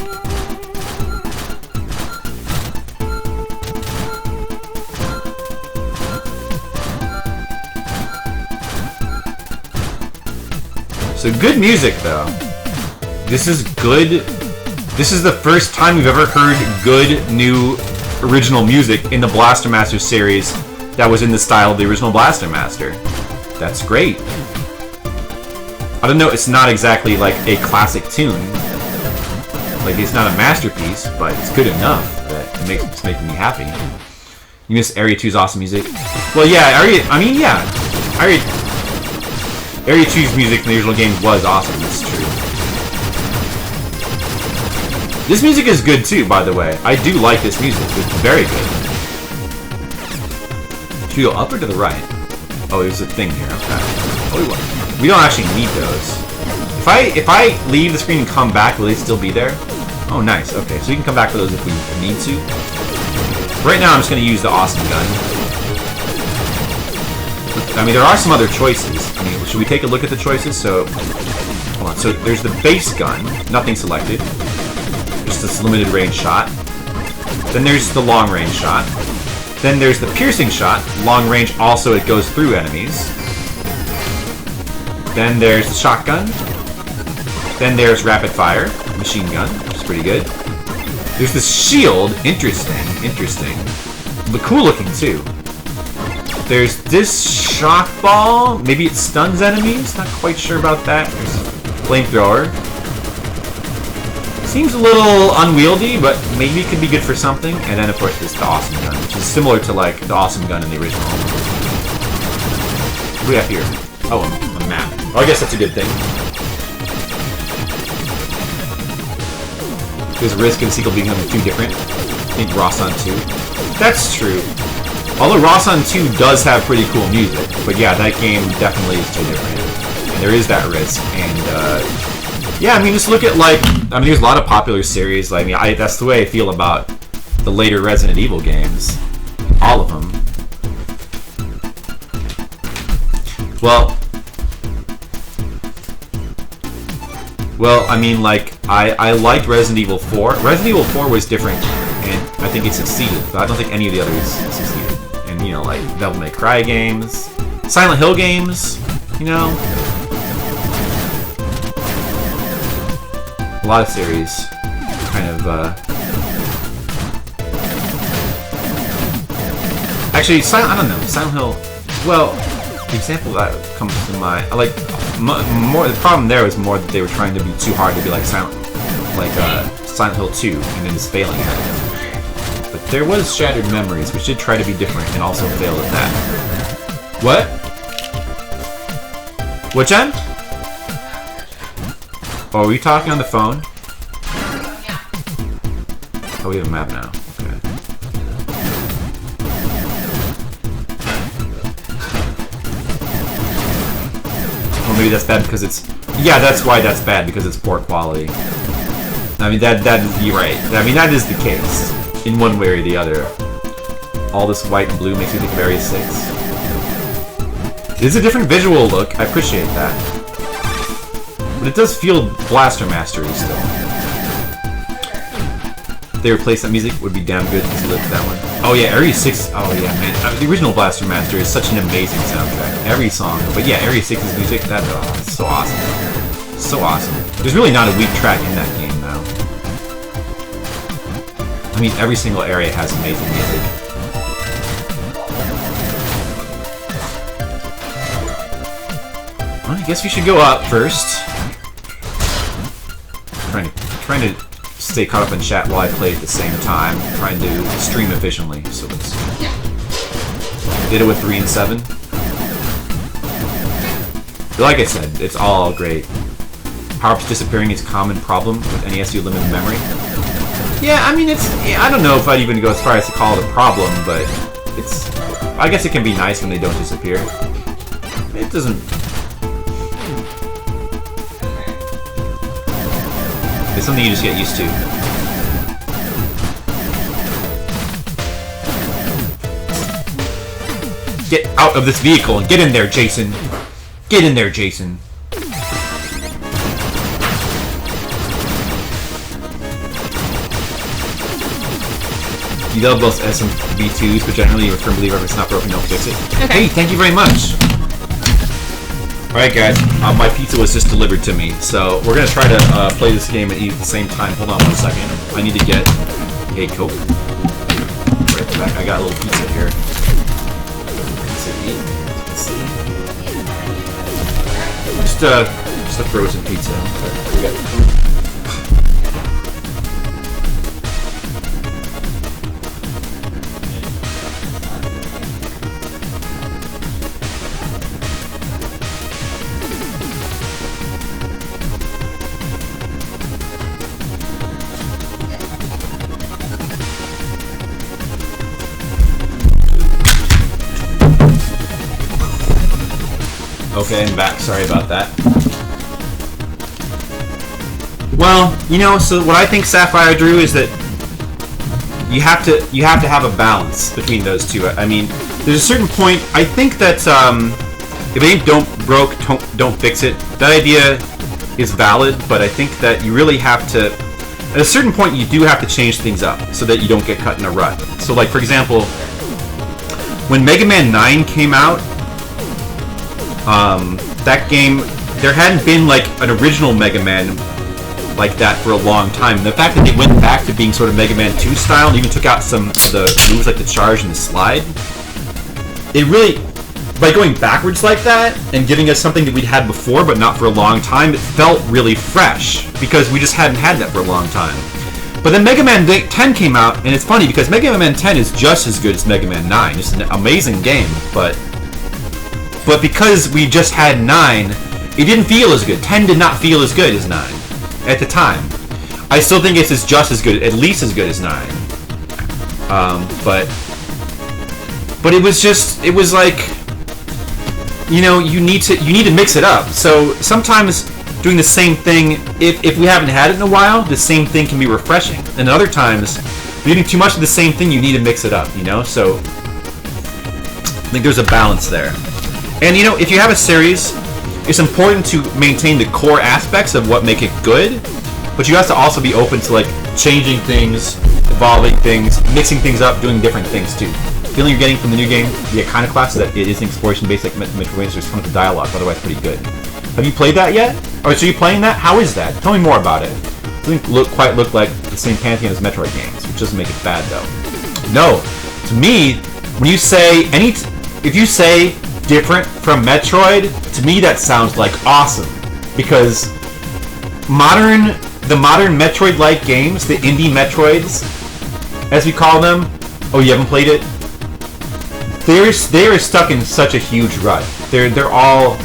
So good music, though. This is good. This is the first time we've ever heard good, new, original music in the Blaster Master series that was in the style of the original Blaster Master. That's great. I don't know, it's not exactly like a classic tune. Like, it's not a masterpiece, but it's good enough that it's making me happy. You miss Area 2's awesome music? Well, yeah, Area 2's music from the original game was awesome, that's true. This music is good too, by the way. I do like this music. It's very good. Should we go up or to the right? Oh, there's a thing here. Okay. Oh, we don't actually need those. If I leave the screen and come back, will they still be there? Oh, nice. Okay, so we can come back for those if we need to. Right now, I'm just going to use the awesome gun. I mean, there are some other choices. I mean, should we take a look at the choices? So, hold on. So there's the base gun, nothing selected. Just this limited range shot. Then there's the long range shot. Then there's the piercing shot. Long range also, it goes through enemies. Then there's the shotgun. Then there's rapid fire, machine gun, which is pretty good. There's the shield, interesting. But cool looking too. There's this shock ball, maybe it stuns enemies, not quite sure about that. There's flamethrower. Seems a little unwieldy, but maybe it could be good for something. And then of course there's the awesome gun, which is similar to like the awesome gun in the original. What do we have here? Oh, a map. Oh, I guess that's a good thing. There's risk and sequel becoming too different. I think Ross on 2. That's true. Although Rasan 2 does have pretty cool music, but yeah, that game definitely is too different. And there is that risk, and yeah, I mean, just look at like, I mean, there's a lot of popular series. Like, I mean, that's the way I feel about the later Resident Evil games, all of them. Well, I mean, like, I liked Resident Evil 4. Resident Evil 4 was different, and I think it succeeded, but I don't think any of the others succeeded. And, you know, like, Devil May Cry games, Silent Hill games, you know? A lot of series, kind of, Actually, I don't know, Silent Hill, well, the example that comes to mind, like, more, the problem there was more that they were trying to be too hard to be like Silent Hill 2, and then just failing at it. But there was Shattered Memories, which did try to be different, and also failed at that. What? What, Jen? Oh, are we talking on the phone? Oh, we have a map now. Okay. Well, maybe that's bad because it's... Yeah, that's why that's bad, because it's poor quality. I mean, you're right. I mean, that is the case. In one way or the other. All this white and blue makes me think of Area 6. It's a different visual look. I appreciate that. But it does feel Blaster Master-y still. If they replace that music, it would be damn good because you looked at that one. Oh yeah, Area 6. Oh yeah, man. The original Blaster Master is such an amazing soundtrack. Every song. But yeah, Area 6's music, that's so awesome. So awesome. There's really not a weak track in that game now. I mean, every single area has amazing music. Well, I guess we should go up first. Trying to stay caught up in chat while I play at the same time. Trying to stream efficiently. So let's... Did it with 3 and 7. But like I said, it's all great. Power-ups disappearing is a common problem with NES limited memory. Yeah, I mean, I don't know if I'd even go as far as to call it a problem, but it's... I guess it can be nice when they don't disappear. It doesn't... It's something you just get used to. Get out of this vehicle and get in there, Jason! Get in there, Jason! You love both S and V2s, but generally you're a firm believer if it's not broken, don't fix it. Okay. Hey, thank you very much! Alright guys, my pizza was just delivered to me, so we're gonna try to play this game and eat at the same time. Hold on 1 second. I need to get a Coke. Right back. I got a little pizza here. Let's see. Just a frozen pizza. We got Okay, I'm back. Sorry about that. Well, you know, so what I think, Sapphire Drew, is that you have to have a balance between those two. I mean, there's a certain point. I think that if it ain't broke, don't fix it. That idea is valid, but I think that you really have to. At a certain point, you do have to change things up so that you don't get cut in a rut. So, like for example, when Mega Man 9 came out. That game, there hadn't been like an original Mega Man like that for a long time. And the fact that they went back to being sort of Mega Man 2 style and even took out some of the moves like the charge and the slide, it really, by going backwards like that and giving us something that we'd had before but not for a long time, it felt really fresh because we just hadn't had that for a long time. But then Mega Man 10 came out, and it's funny because Mega Man 10 is just as good as Mega Man 9. It's an amazing game, but because we just had 9, it didn't feel as good. 10 did not feel as good as 9 at the time. I still think it's just as good, at least as good as 9. But But it was like, you know, you need to mix it up. So sometimes doing the same thing, if we haven't had it in a while, the same thing can be refreshing. And other times, if you're eating too much of the same thing, you need to mix it up, you know? So I think there's a balance there. And you know, if you have a series, it's important to maintain the core aspects of what make it good, but you have to also be open to like changing things, evolving things, mixing things up, doing different things too. The feeling you're getting from the new game, the Iconoclast, is that it is an exploration-based like Metroid. There's tons of dialogue, otherwise pretty good. Have you played that yet? Or so you playing that? How is that? Tell me more about it. It doesn't quite look like the same pantheon as Metroid games, which doesn't make it bad though. No, to me, when you say if you say different from Metroid, to me that sounds like awesome, because the modern Metroid-like games, the indie Metroids, as we call them. Oh, you haven't played it? They're stuck in such a huge rut. They're all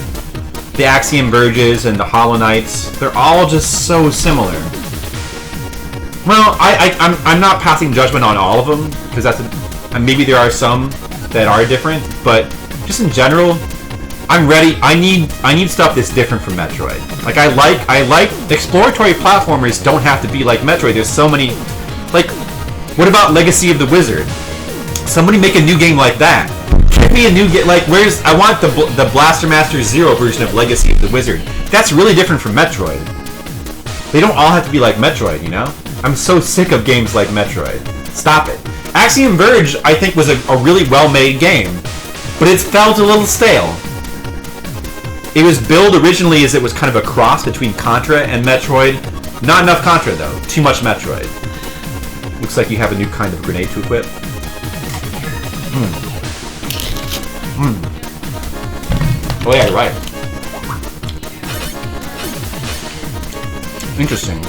the Axiom Verges and the Hollow Knights. They're all just so similar. Well, I'm not passing judgment on all of them, because maybe there are some that are different, but just in general, I'm ready. I need stuff that's different from Metroid. Like I like exploratory platformers don't have to be like Metroid. There's so many. Like, what about Legacy of the Wizard? Somebody make a new game like that. Give me a new game. Like, I want the Blaster Master Zero version of Legacy of the Wizard. That's really different from Metroid. They don't all have to be like Metroid, you know? I'm so sick of games like Metroid. Stop it. Axiom Verge, I think, was a really well-made game, but it felt a little stale. It was billed originally as it was kind of a cross between Contra and Metroid. Not enough Contra, though. Too much Metroid. Looks like you have a new kind of grenade to equip. Oh yeah, you're right. Interesting.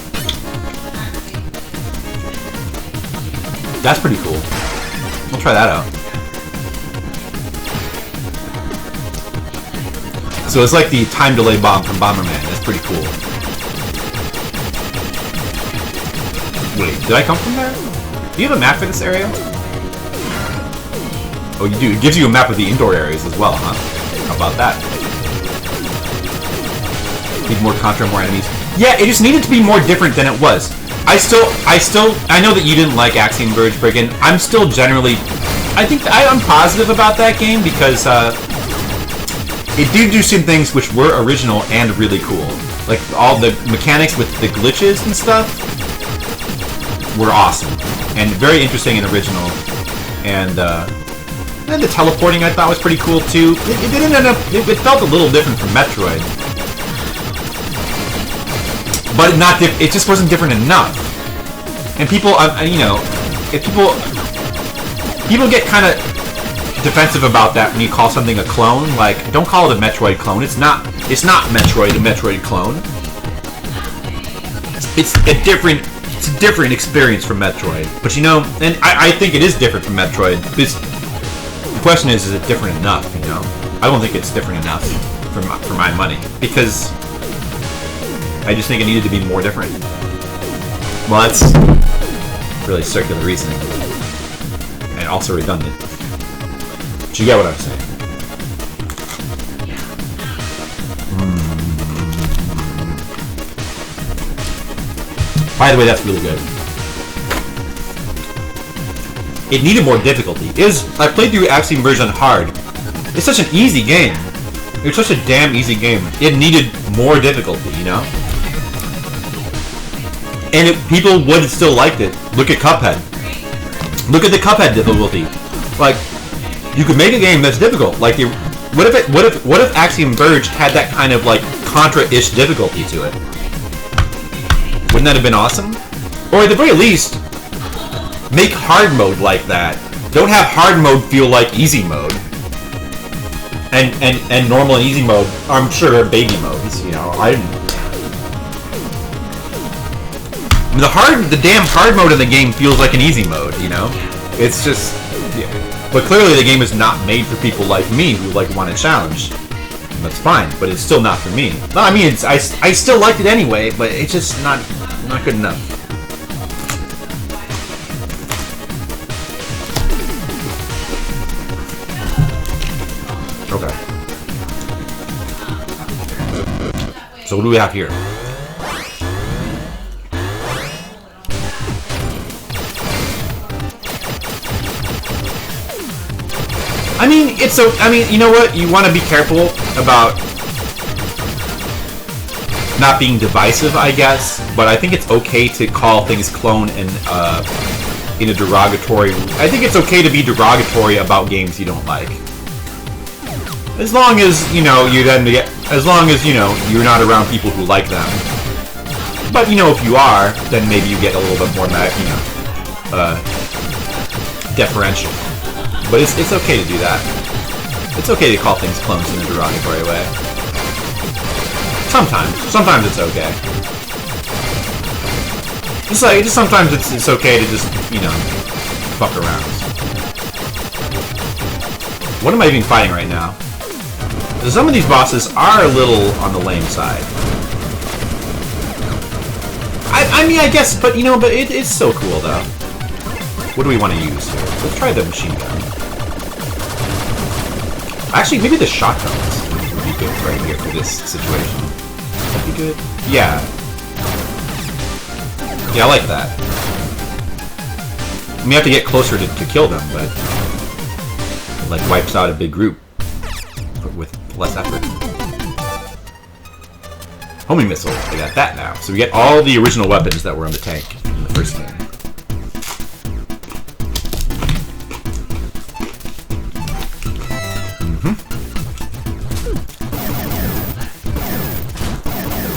That's pretty cool. We'll try that out. So it's like the time delay bomb from Bomberman. That's pretty cool. Wait, did I come from there? Do you have a map for this area? Oh, you do. It gives you a map of the indoor areas as well, huh? How about that? Need more Contra, more enemies. Yeah, it just needed to be more different than it was. I know that you didn't like Axiom Verge, Brigand. I'm still generally, I'm positive about that game because it did do some things which were original and really cool. Like all the mechanics with the glitches and stuff were awesome and very interesting and original. And the teleporting I thought was pretty cool too. It didn't end up. It felt a little different from Metroid. But it just wasn't different enough. And people, you know, if people get kind of defensive about that when you call something a clone. Like, don't call it a Metroid clone. It's not Metroid, a Metroid clone. It's a different experience from Metroid. But you know, and I think it is different from Metroid. The question is it different enough? You know, I don't think it's different enough for my money because I just think it needed to be more different. Well, that's really circular reasoning. And also redundant. But you get what I'm saying. By the way, that's really good. It needed more difficulty. I played through Axiom Verge on hard. It's such an easy game. It's such a damn easy game. It needed more difficulty, you know? And people would have still liked it. Look at Cuphead. Look at the Cuphead difficulty. Like, you could make a game that's difficult. Like, what if Axiom Verge had that kind of like Contra-ish difficulty to it? Wouldn't that have been awesome? Or at the very least, make hard mode like that. Don't have hard mode feel like easy mode. And normal and easy mode, I'm sure, are baby modes. You know, the damn hard mode in the game feels like an easy mode, you know? It's just, yeah. But clearly the game is not made for people like me who like want a challenge. And that's fine, but it's still not for me. No, I mean, I still liked it anyway, but it's just not good enough. So what do we have here? I mean, it's so. I mean, you know what? You want to be careful about not being divisive, I guess. But I think it's okay to call things clone and in a derogatory. I think it's okay to be derogatory about games you don't like, as long as you know you then get. As long as you know you're not around people who like them. But you know, if you are, then maybe you get a little bit more, deferential. But it's okay to do that. It's okay to call things clones in a derogatory way. Sometimes it's okay. Just sometimes it's okay to just fuck around. What am I even fighting right now? Some of these bosses are a little on the lame side. I mean, I guess, but it's so cool though. What do we want to use here? Let's try the machine gun. Actually, maybe the shotguns would be good right here for this situation. That'd be good. Yeah. Yeah, I like that. We have to get closer to kill them, but it, like, wipes out a big group with less effort. Homing missile. I got that now. So we get all the original weapons that were on the tank in the first game.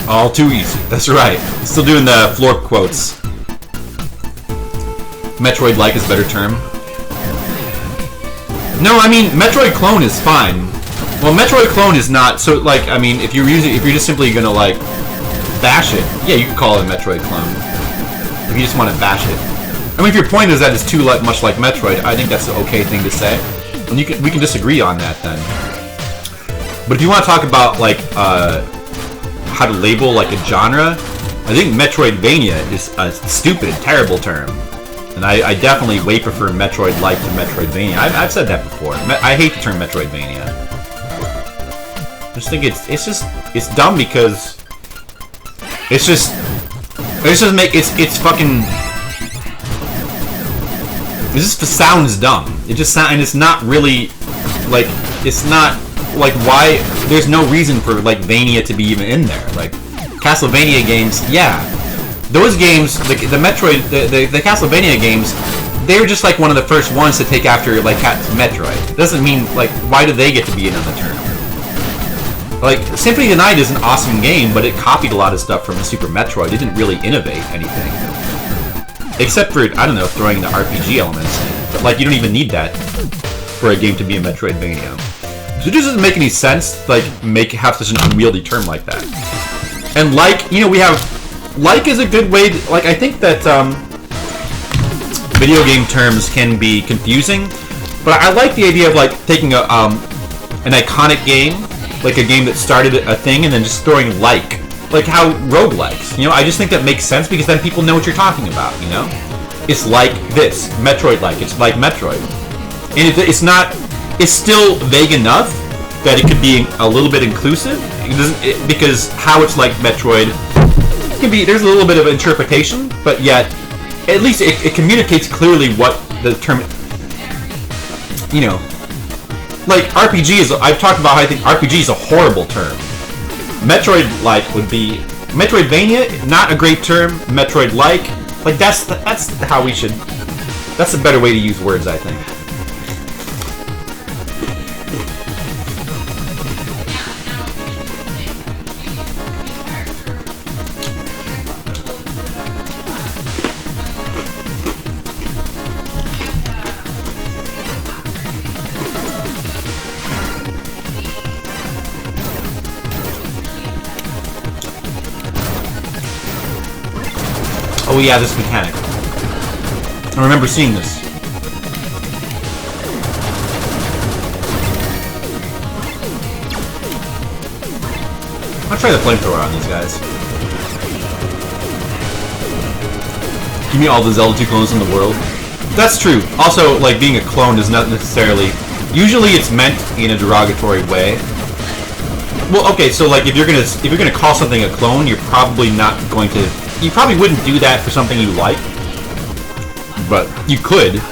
All too easy. That's right. Still doing the floor quotes. Metroid-like is a better term. No, I mean Metroid clone is fine. Well, Metroid clone is not so. Like, I mean, if you're just simply gonna like bash it, yeah, you can call it a Metroid clone. If you just want to bash it. I mean, if your point is that it's too much like Metroid, I think that's an okay thing to say. And we can disagree on that then. But if you want to talk about like how to label like a genre, I think Metroidvania is a stupid, terrible term. And I definitely way prefer Metroid-like to Metroidvania. I've said that before. I hate the term Metroidvania. I just think it's dumb because it's just sounds dumb. It just sounds, and it's not really like, it's not like, why, there's no reason for like Vania to be even in there. Like Castlevania games, yeah, those games, the Castlevania games, they were just like one of the first ones to take after like Metroid. Doesn't mean like, why do they get to be in on the term? Like Symphony of the Night is an awesome game, but it copied a lot of stuff from the Super Metroid. It didn't really innovate anything, except for, I don't know, throwing the RPG elements in. But like, you don't even need that for a game to be a Metroidvania. So it just doesn't make any sense, like, have such an unwieldy term like that. And like, we have, like is a good way to, like, I think that video game terms can be confusing, but I like the idea of like taking an iconic game, like a game that started a thing, and then just throwing like how roguelikes, I just think that makes sense because then people know what you're talking about, It's like this, Metroid-like, it's like Metroid. And it's still vague enough that it could be a little bit inclusive, because how it's like Metroid can be, there's a little bit of interpretation, but yet, at least it communicates clearly what the term, like RPG is, I've talked about how I think RPG is a horrible term. Metroid-like would be, Metroidvania, not a great term. Metroid-like, like that's how we should, that's a better way to use words, I think. Oh yeah, this mechanic. I remember seeing this. I'll try the flamethrower on these guys. Give me all the Zelda 2 clones in the world. That's true. Also, like, being a clone is not necessarily... Usually it's meant in a derogatory way. Well, okay, so like if you're gonna call something a clone, you're probably not going to. You probably wouldn't do that for something you like, but you could.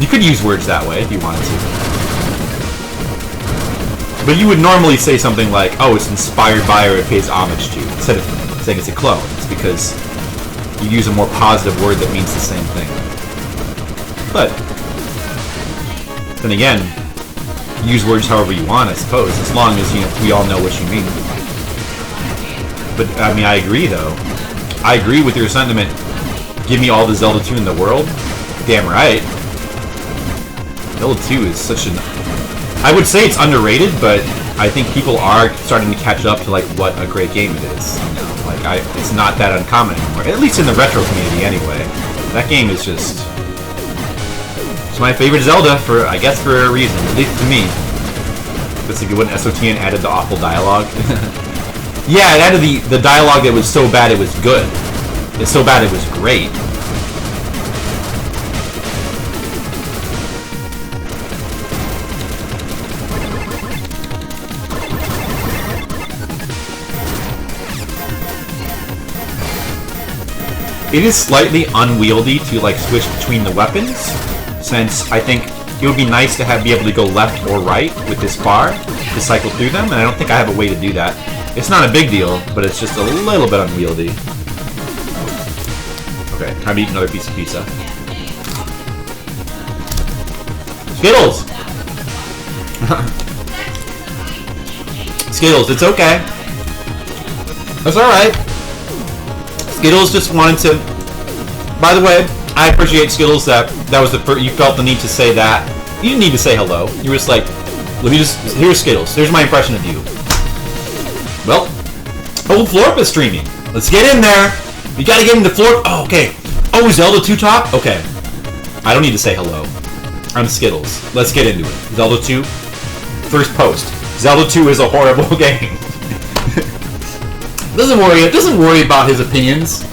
You could use words that way if you wanted to. But you would normally say something like, "Oh, it's inspired by or it pays homage to," instead of saying it's a clone. It's because you use a more positive word that means the same thing. But then again, use words however you want, I suppose, as long as we all know what you mean. But I mean, I agree though. I agree with your sentiment. Give me all the Zelda 2 in the world. Damn right. Zelda 2 is such an... I would say it's underrated, but I think people are starting to catch up to like what a great game it is. Like it's not that uncommon anymore. At least in the retro community, anyway. That game is just... It's my favorite Zelda for, I guess, for a reason. At least to me. It's like when SOTN added the awful dialogue. Yeah, it added the dialogue that was so bad it was good. It's so bad it was great. It is slightly unwieldy to like switch between the weapons, since I think it would be nice to be able to go left or right with this bar to cycle through them, and I don't think I have a way to do that. It's not a big deal, but it's just a little bit unwieldy. Okay, time to eat another piece of pizza. Skittles! Skittles, it's okay. That's alright. Skittles just wanted to... By the way, I appreciate Skittles that was the first... You felt the need to say that. You didn't need to say hello. You were just like, let me just... Here's Skittles. Here's my impression of you. Well, old Florp is streaming. Let's get in there. You gotta get into Florp. Oh, okay. Oh, Zelda 2 talk? Okay. I don't need to say hello. I'm Skittles. Let's get into it. Zelda 2. First post. Zelda 2 is a horrible game. Doesn't worry about his opinions.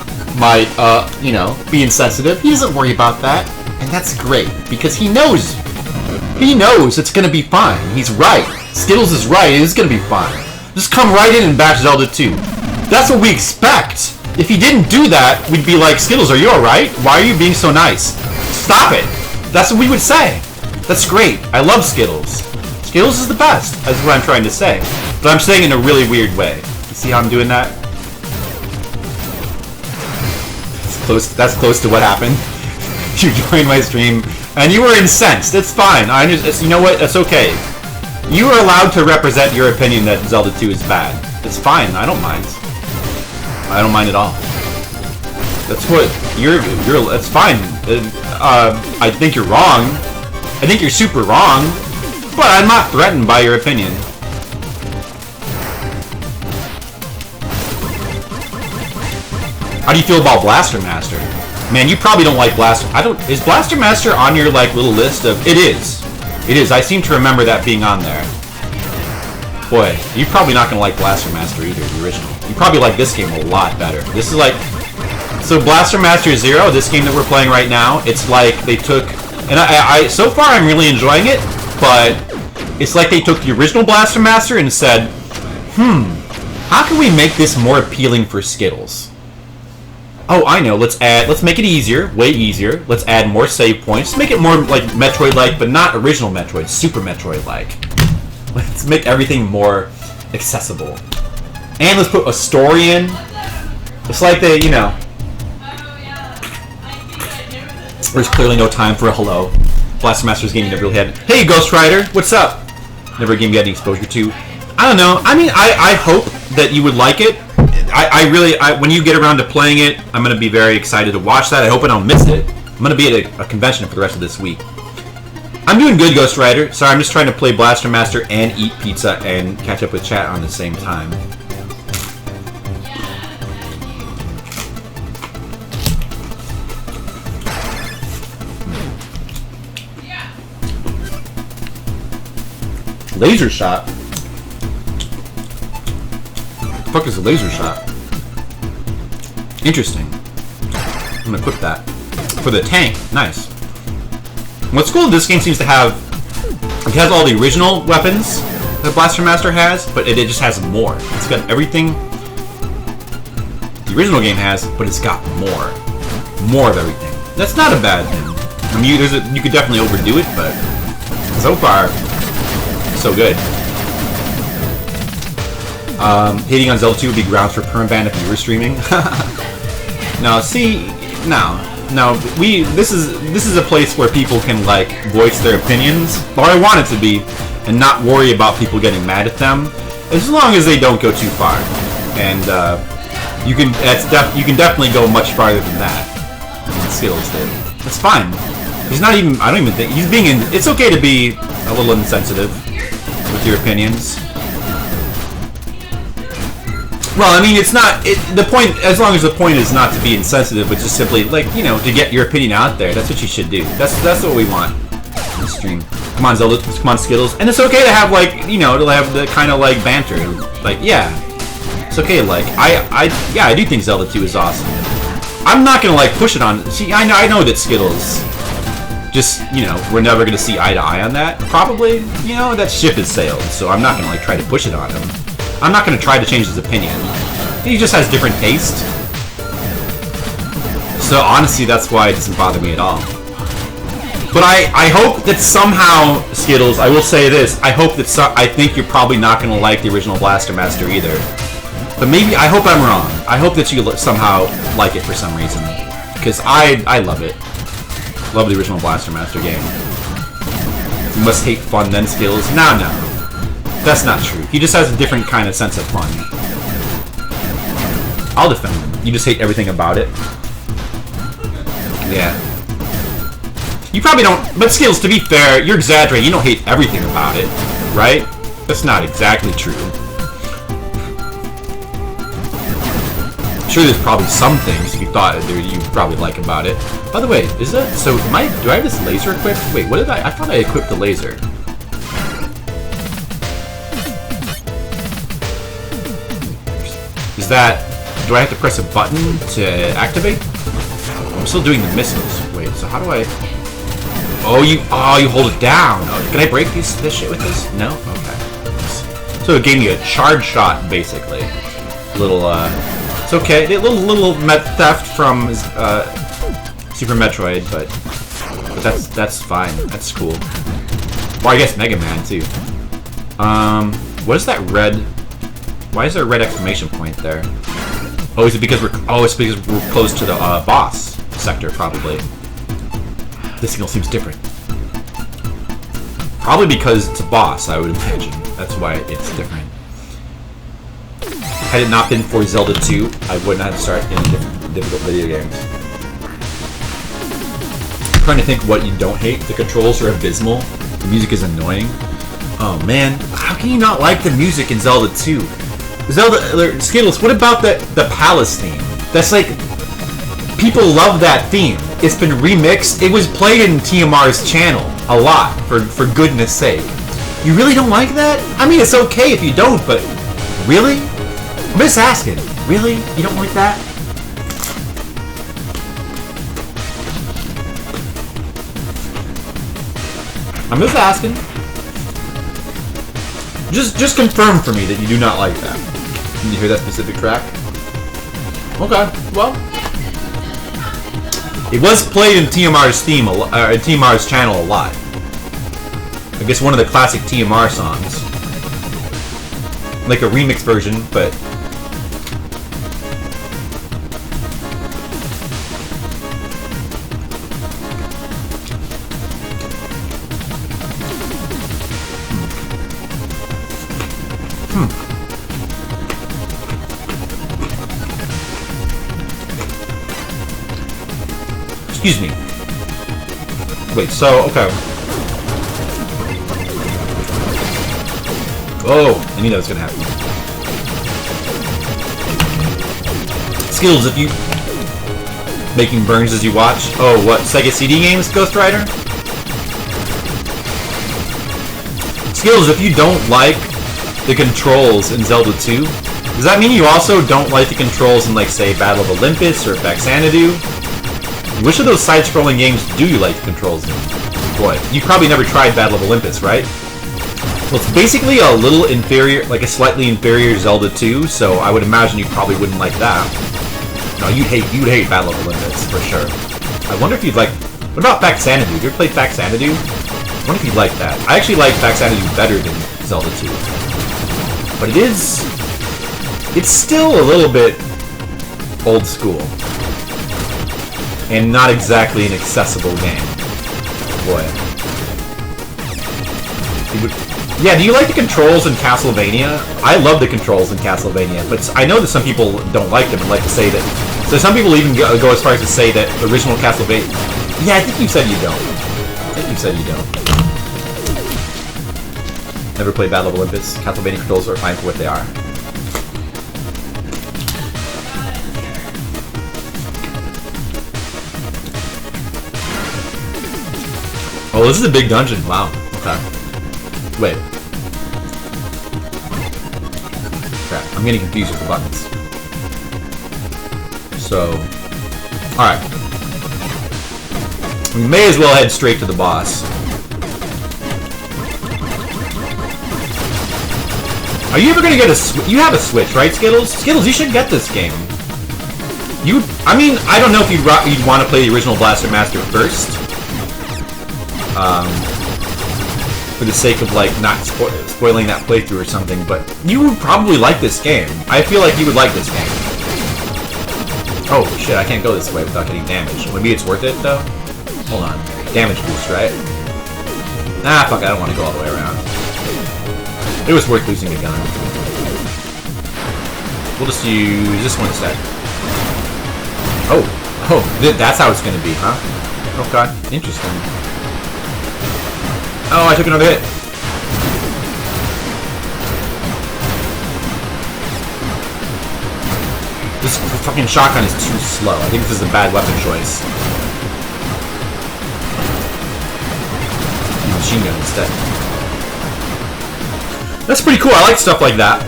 Being sensitive. He doesn't worry about that. And that's great. Because he knows. He knows it's gonna be fine. He's right. Skittles is right. It's gonna be fine. Just come right in and bash Zelda 2. That's what we expect. If he didn't do that, we'd be like, Skittles, are you alright? Why are you being so nice? Stop it. That's what we would say. That's great. I love Skittles. Skittles is the best. That's what I'm trying to say. But I'm saying it in a really weird way. You see how I'm doing that? That's close to what happened. You joined my stream, and you were incensed. It's fine. You know what? That's okay. You are allowed to represent your opinion that Zelda 2 is bad. It's fine. I don't mind. I don't mind at all. That's what that's fine. I think you're wrong. I think you're super wrong. But I'm not threatened by your opinion. How do you feel about Blaster Master? Man, you probably don't like Blaster. Is Blaster Master on your like little list of? It is. It is. I seem to remember that being on there. Boy, you're probably not gonna like Blaster Master either, the original. You probably like this game a lot better. This is like... So Blaster Master Zero, this game that we're playing right now, it's like they took... And so far I'm really enjoying it, but it's like they took the original Blaster Master and said, how can we make this more appealing for Skittles? Oh, I know, let's make it easier, way easier. Let's add more save points. Let's make it more like Metroid-like, but not original Metroid, Super Metroid-like. Let's make everything more accessible. And let's put a story in. It's like they, there's clearly no time for a hello. Blaster Master's game you never really had. Hey, Ghost Rider, what's up? Never a game you had any exposure to. I don't know. I mean, I hope that you would like it. When you get around to playing it, I'm going to be very excited to watch that. I hope I don't miss it. I'm going to be at a convention for the rest of this week. I'm doing good, Ghost Rider. Sorry, I'm just trying to play Blaster Master and eat pizza and catch up with chat on the same time. Laser shot? What the fuck is a laser shot? Interesting. I'm gonna equip that. For the tank. Nice. What's cool, this game seems to have... It has all the original weapons, that Blaster Master has, but it just has more. It's got everything the original game has, but it's got more. More of everything. That's not a bad thing. I mean, you could definitely overdo it, but so far, so good. Hating on Zelda 2 would be grounds for permaban if you were streaming. No, see, no. This is a place where people can like voice their opinions, or I want it to be, and not worry about people getting mad at them, as long as they don't go too far. And you can definitely go much farther than that. Skills did. That's fine. He's not even. I don't even think he's being. It's okay to be a little insensitive with your opinions. Well, I mean, it's not the point. As long as the point is not to be insensitive, but just simply like to get your opinion out there. That's what you should do. That's what we want in the stream. Come on, Zelda. Come on, Skittles. And it's okay to have like to have the kind of like banter. Like it's okay. Like I do think Zelda 2 is awesome. I'm not gonna like push it on. See, I know that Skittles. Just we're never gonna see eye to eye on that. Probably, that ship has sailed. So I'm not gonna like try to push it on him. I'm not going to try to change his opinion. He just has different taste. So honestly, that's why it doesn't bother me at all. But I hope that somehow, Skittles, I will say this, I hope that I think you're probably not going to like the original Blaster Master either. But maybe, I hope I'm wrong. I hope that you somehow like it for some reason. Because I love it. Love the original Blaster Master game. You must hate fun then, Skittles. No. That's not true. He just has a different kind of sense of fun. I'll defend him. You just hate everything about it. Yeah. You probably don't... But Skittles, to be fair, you're exaggerating. You don't hate everything about it, right? That's not exactly true. I'm sure there's probably some things you thought you probably like about it. By the way, is that... So, do I have this laser equipped? Wait, what did I thought I equipped the laser. Is that... Do I have to press a button to activate? I'm still doing the missiles. Wait, so how do I... Oh, you hold it down. Oh, can I break this shit with this? No? Okay. So it gave me a charge shot, basically. It's okay. A little theft from Super Metroid, but that's fine. That's cool. Well, I guess Mega Man, too. What is that red... Why is there a red exclamation point there? Oh, is it because we're... Oh, it's because we're close to the boss sector, probably. This signal seems different. Probably because it's a boss, I would imagine. That's why it's different. Had it not been for Zelda 2, I wouldn't have started any difficult video games. I'm trying to think what you don't hate. The controls are abysmal. The music is annoying. Oh man, how can you not like the music in Zelda 2? Skittles, what about the Palace theme? That's like, people love that theme. It's been remixed. It was played in TMR's channel a lot, for goodness sake. You really don't like that? I mean, it's okay if you don't, but really? I'm just asking. Really? You don't like that? I'm just asking. Just confirm for me that you do not like that. Can you hear that specific track? Okay, well. It was played in TMR's theme, TMR's channel a lot. I guess one of the classic TMR songs. Like a remix version, but... Excuse me. Wait, so, okay. Oh, I knew that was gonna happen. Skills, if you... Making burns as you watch. Oh, what? Sega CD games, Ghost Rider? Skills, if you don't like the controls in Zelda 2, does that mean you also don't like the controls in, like, say, Battle of Olympus or Xanadu? Which of those side-scrolling games do you like the controls in? Boy, you probably never tried Battle of Olympus, right? Well, it's basically a little inferior, like a slightly inferior Zelda 2, so I would imagine you probably wouldn't like that. No, you'd hate Battle of Olympus, for sure. I wonder if you'd like... What about Faxanadu? Have you ever played Faxanadu? I wonder if you'd like that. I actually like Faxanadu better than Zelda 2. But it is... It's still a little bit old school. And not exactly an accessible game. Boy. Yeah, do you like the controls in Castlevania? I love the controls in Castlevania, but I know that some people don't like them and like to say that... So some people even go as far as to say that the original Castlevania... Yeah, I think you said you don't. I think you said you don't. Never played Battle of Olympus. Castlevania controls are fine for what they are. Oh, this is a big dungeon. Wow. Okay. Wait. Crap, I'm getting confused with the buttons. So... Alright. We may as well head straight to the boss. Are you ever gonna get a Switch? You have a Switch, right, Skittles? Skittles, you should get this game. I mean, I don't know if you'd want to play the original Blaster Master first. For the sake of, like, not spoiling that playthrough or something, but you would probably like this game. I feel like you would like this game. Oh, shit, I can't go this way without getting damaged. Maybe it's worth it, though? Hold on. Damage boost, right? Ah, fuck, I don't want to go all the way around. It was worth losing a gun. We'll just use this one instead. Oh, that's how it's gonna be, huh? Okay, interesting. Oh, I took another hit. This fucking shotgun is too slow. I think this is a bad weapon choice. Machine gun instead. That's pretty cool. I like stuff like that.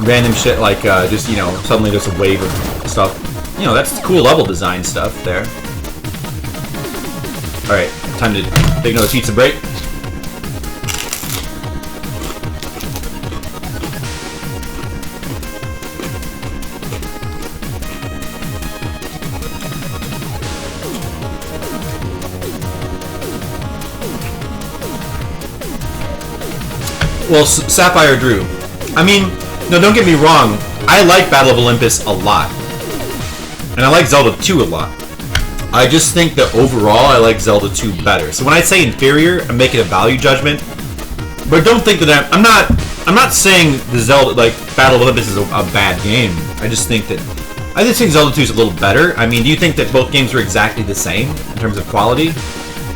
Random shit like just, you know, suddenly there's a wave of stuff. You know, that's cool level design stuff there. Alright, time to take another pizza break. Well, Sapphire Drew. I mean, no, don't get me wrong. I like Battle of Olympus a lot. And I like Zelda 2 a lot. I just think that overall, I like Zelda 2 better. So when I say inferior, I'm making a value judgment. But don't think that I'm not saying the Zelda, like, Battle of Olympus is a bad game. I just think Zelda 2 is a little better. I mean, do you think that both games are exactly the same in terms of quality?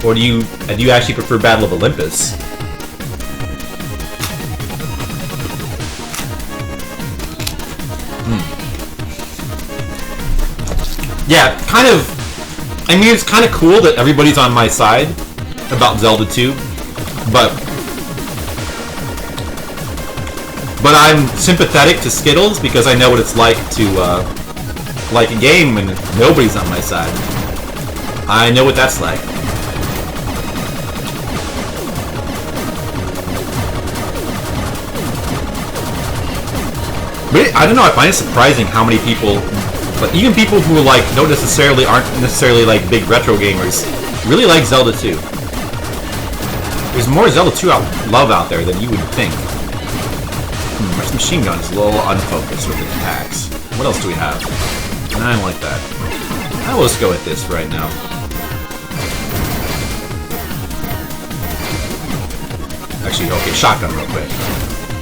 Or do you actually prefer Battle of Olympus? Yeah, kind of... I mean, it's kind of cool that everybody's on my side about Zelda 2, but I'm sympathetic to Skittles because I know what it's like to like a game when nobody's on my side. I know what that's like. But I don't know, I find it surprising how many people... But even people who like aren't necessarily like big retro gamers really like Zelda 2. There's more Zelda 2 love out there than you would think. This machine gun is a little unfocused with its attacks. What else do we have? I don't like that. I'll just go with this right now. Actually, okay, shotgun real quick.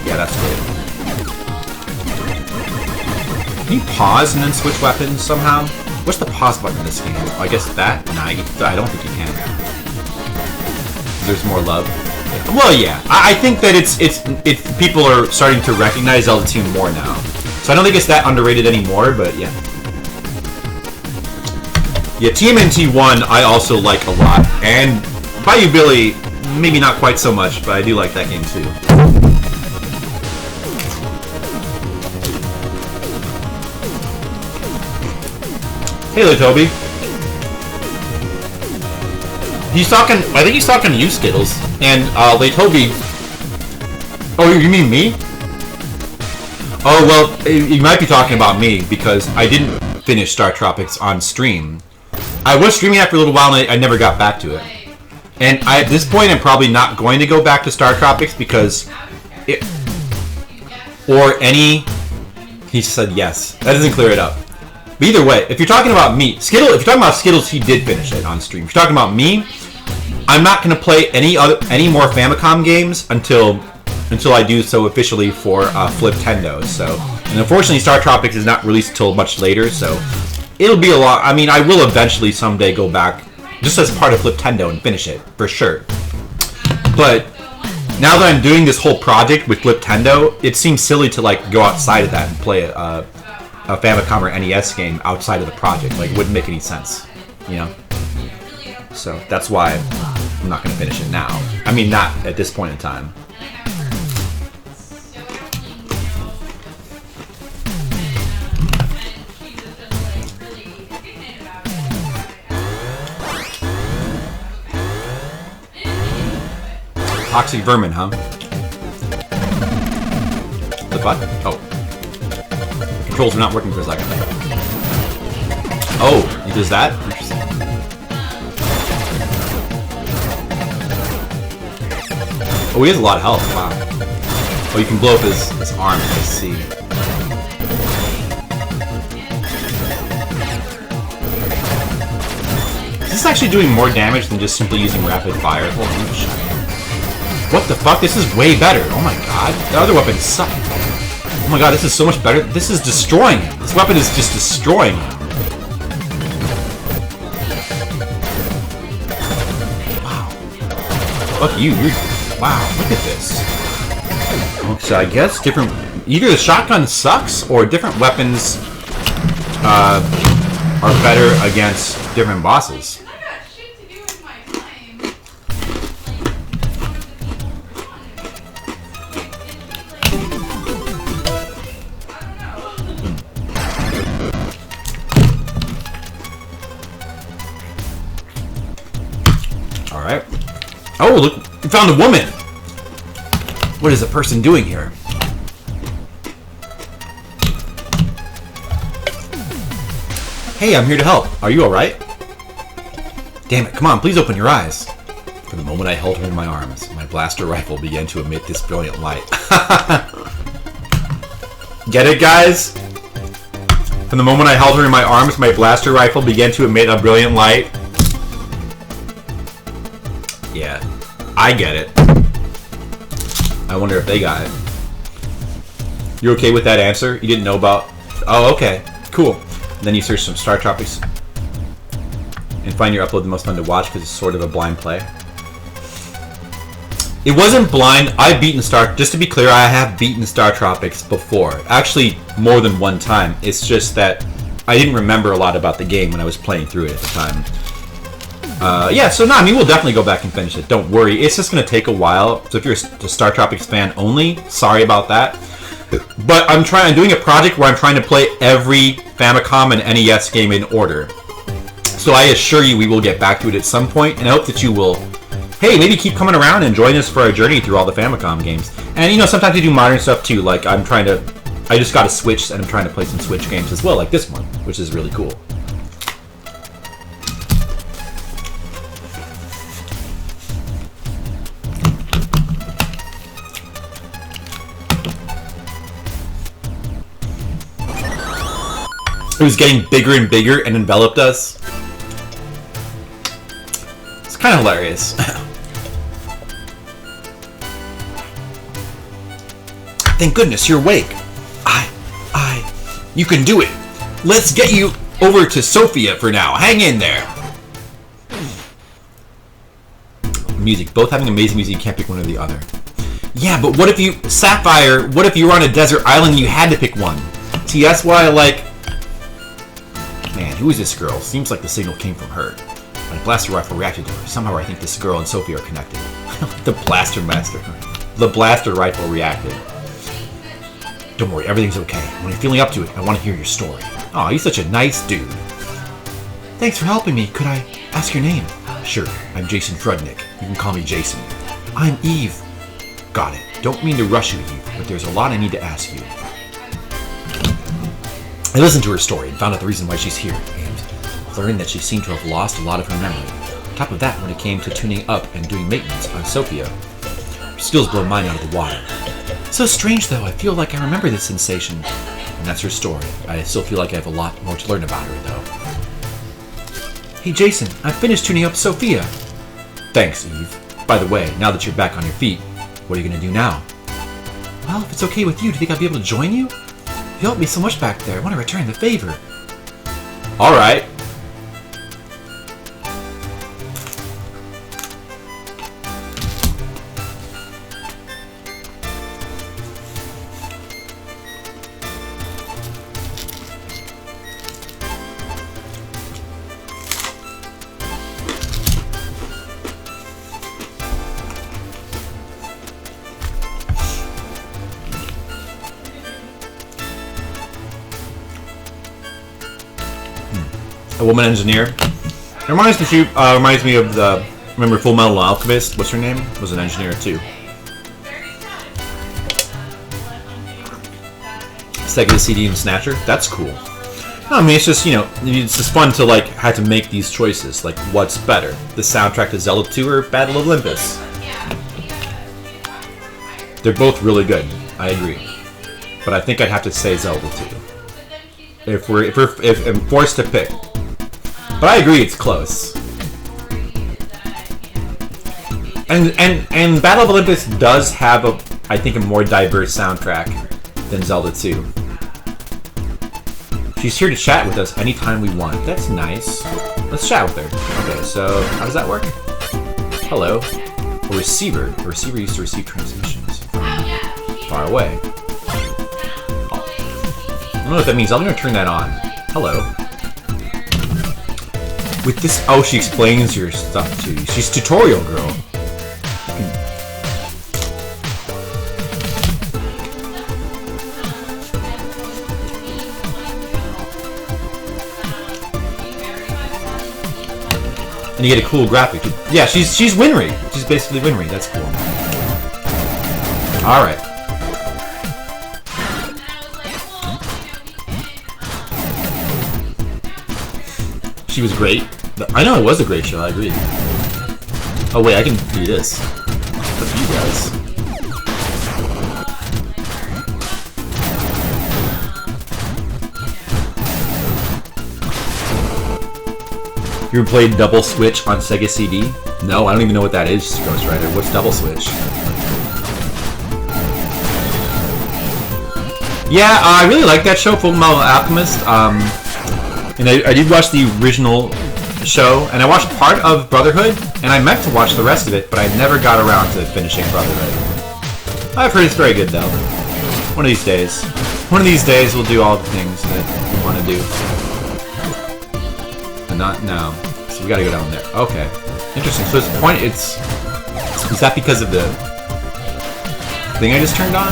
Yeah, that's good. Can you pause and then switch weapons somehow? What's the pause button in this game? Oh, I guess that? Nah, I don't think you can. There's more love. Well, yeah. I think that it's people are starting to recognize Zelda 2 more now. So I don't think it's that underrated anymore, but yeah. Yeah, TMNT 1 I also like a lot. And Bayou Billy, maybe not quite so much, but I do like that game too. Hey, Toby. I think he's talking to you, Skittles. And Toby, Oh, you mean me? Oh, well, you might be talking about me because I didn't finish Star Tropics on stream. I was streaming after a little while and I never got back to it. And at this point, I'm probably not going to go back to Star Tropics because it... Or any... He said yes. That doesn't clear it up. But either way, if you're talking about me... if you're talking about Skittles, he did finish it on stream. If you're talking about me, I'm not going to play any more Famicom games until I do so officially for Fliptendo. So, and unfortunately, Star Tropics is not released until much later, so it'll be a lot. I mean, I will eventually someday go back just as part of Fliptendo and finish it for sure. But now that I'm doing this whole project with Fliptendo, it seems silly to like go outside of that and play a Famicom or NES game outside of the project. Like, it wouldn't make any sense, you know. So that's why I'm not going to finish it now. I mean, not at this point in time. Toxic vermin, huh? The butt? Oh. Controls are not working for a second. Oh, he does that? Interesting. Oh, he has a lot of health. Wow. Oh, you can blow up his arm. I see. Is this actually doing more damage than just simply using rapid fire? Holy shit. What the fuck? This is way better. Oh my god. The other weapons suck. Oh my god, this is so much better. This is destroying him. This weapon is just destroying him. Wow. Fuck you. Wow, look at this. So I guess different... Either the shotgun sucks, or different weapons are better against different bosses. Alright. Oh, look! We found a woman! What is a person doing here? Hey, I'm here to help. Are you alright? Damn it, come on, please open your eyes. From the moment I held her in my arms, my blaster rifle began to emit this brilliant light. Get it, guys? From the moment I held her in my arms, my blaster rifle began to emit a brilliant light. Yeah, I get it. I wonder if they got it. You okay with that answer? You didn't know about... Oh, okay. Cool. And then you search some Star Tropics and find your upload the most fun to watch because it's sort of a blind play. It wasn't blind. I've beaten Star... Just to be clear, I have beaten Star Tropics before. Actually, more than one time. It's just that I didn't remember a lot about the game when I was playing through it at the time. Yeah, so no, I mean, we'll definitely go back and finish it. Don't worry. It's just going to take a while. So if you're a Star Tropics fan only, sorry about that. But I'm doing a project where I'm trying to play every Famicom and NES game in order. So I assure you we will get back to it at some point, and I hope that you will, hey, maybe keep coming around and join us for our journey through all the Famicom games. And, you know, sometimes we do modern stuff too. Like, I just got a Switch, and I'm trying to play some Switch games as well, like this one, which is really cool. It was getting bigger and bigger and enveloped us. It's kind of hilarious. Thank goodness you're awake. You can do it. Let's get you over to Sophia for now. Hang in there. Music. Both having amazing music. You can't pick one or the other. Yeah, but what if you... Sapphire, what if you were on a desert island and you had to pick one? See, that's why I like... Man, who is this girl? Seems like the signal came from her. My blaster rifle reacted to her. Somehow I think this girl and Sophie are connected. The Blaster Master. The blaster rifle reacted. Don't worry, everything's okay. When you're feeling up to it, I want to hear your story. Aw, he's such a nice dude. Thanks for helping me. Could I ask your name? Sure, I'm Jason Frudnick. You can call me Jason. I'm Eve. Got it. Don't mean to rush you, Eve, but there's a lot I need to ask you. I listened to her story and found out the reason why she's here, and learned that she seemed to have lost a lot of her memory. On top of that, when it came to tuning up and doing maintenance on Sophia, her skills blow mine out of the water. So strange, though. I feel like I remember this sensation. And that's her story. I still feel like I have a lot more to learn about her, though. Hey, Jason, I finished tuning up Sophia. Thanks, Eve. By the way, now that you're back on your feet, what are you going to do now? Well, if it's okay with you, do you think I'll be able to join you? You helped me so much back there. I want to return the favor. Alright. A woman engineer. It reminds me of the, remember Full Metal Alchemist? What's her name? Was an engineer too. Sega CD and Snatcher. That's cool. No, I mean, it's just, you know, it's just fun to like have to make these choices. Like, what's better, the soundtrack to Zelda 2 or Battle of Olympus? They're both really good. I agree, but I think I'd have to say Zelda 2 if I'm forced to pick. But I agree, it's close. And Battle of Olympus does have I think a more diverse soundtrack than Zelda 2. She's here to chat with us anytime we want. That's nice. Let's chat with her. Okay, so how does that work? Hello. A receiver. A receiver used to receive transmissions from far away. I don't know what that means. I'm gonna turn that on. Hello. With this, oh, she explains your stuff to you. She's tutorial girl. And you get a cool graphic. Yeah, she's Winry. She's basically Winry. That's cool. All right. She was great. I know it was a great show, I agree. Oh wait, I can do this. Fuck you guys. You ever played Double Switch on Sega CD? No, I don't even know what that is, Ghost Rider. What's Double Switch? Yeah, I really like that show, Full Metal Alchemist. And I did watch the original show, and I watched part of Brotherhood, and I meant to watch the rest of it, but I never got around to finishing Brotherhood. I've heard it's very good, though. One of these days. One of these days we'll do all the things that we want to do. But not now. So we gotta go down there. Okay. Interesting. So it's point, is that because of the thing I just turned on?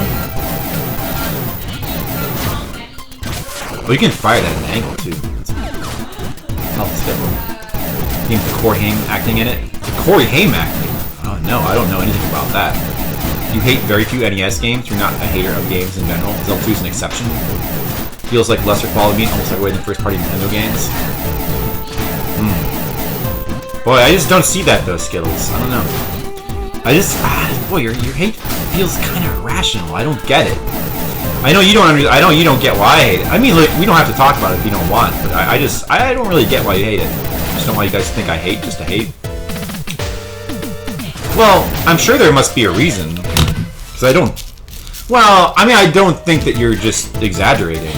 Well, you can fire that at an angle, too. You think the Corey Haim acting in it? The Corey Haim acting? Oh no, I don't know anything about that. You hate very few NES games? You're not a hater of games in general? Zelda 2 is an exception? Feels like lesser quality means almost like away than first-party Nintendo games? Boy, I just don't see that though, Skittles. I don't know. I just, boy, your hate feels kind of irrational. I don't get it. I know you don't get why I hate it. I mean, look, we don't have to talk about it if you don't want, but I don't really get why you hate it. I just don't know why you guys think I hate just to hate. Well, I'm sure there must be a reason. Because I don't... Well, I mean, I don't think that you're just exaggerating.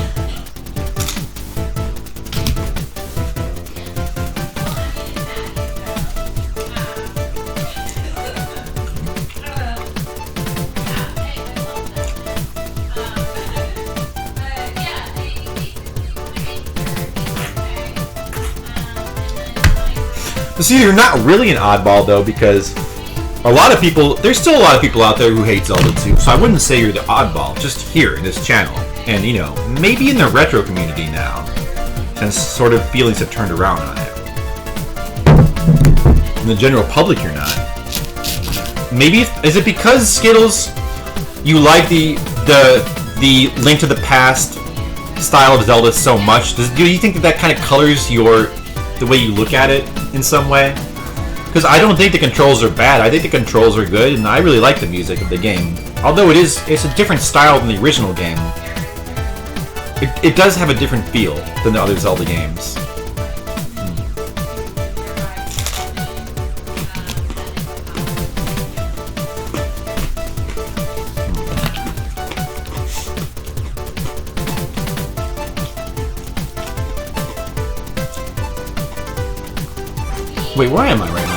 But see, you're not really an oddball, though, because a lot of people... There's still a lot of people out there who hate Zelda 2, so I wouldn't say you're the oddball, just here in this channel. And, you know, maybe in the retro community now, since sort of feelings have turned around on it. In the general public, you're not. Maybe... Is it because Skittles... you like the Link to the Past style of Zelda so much. Do you think that kind of colors the way you look at it in some way? Because I don't think the controls are bad. I think the controls are good, and I really like the music of the game. Although it's a different style than the original game. It does have a different feel than the other Zelda games. Wait, where am I right now?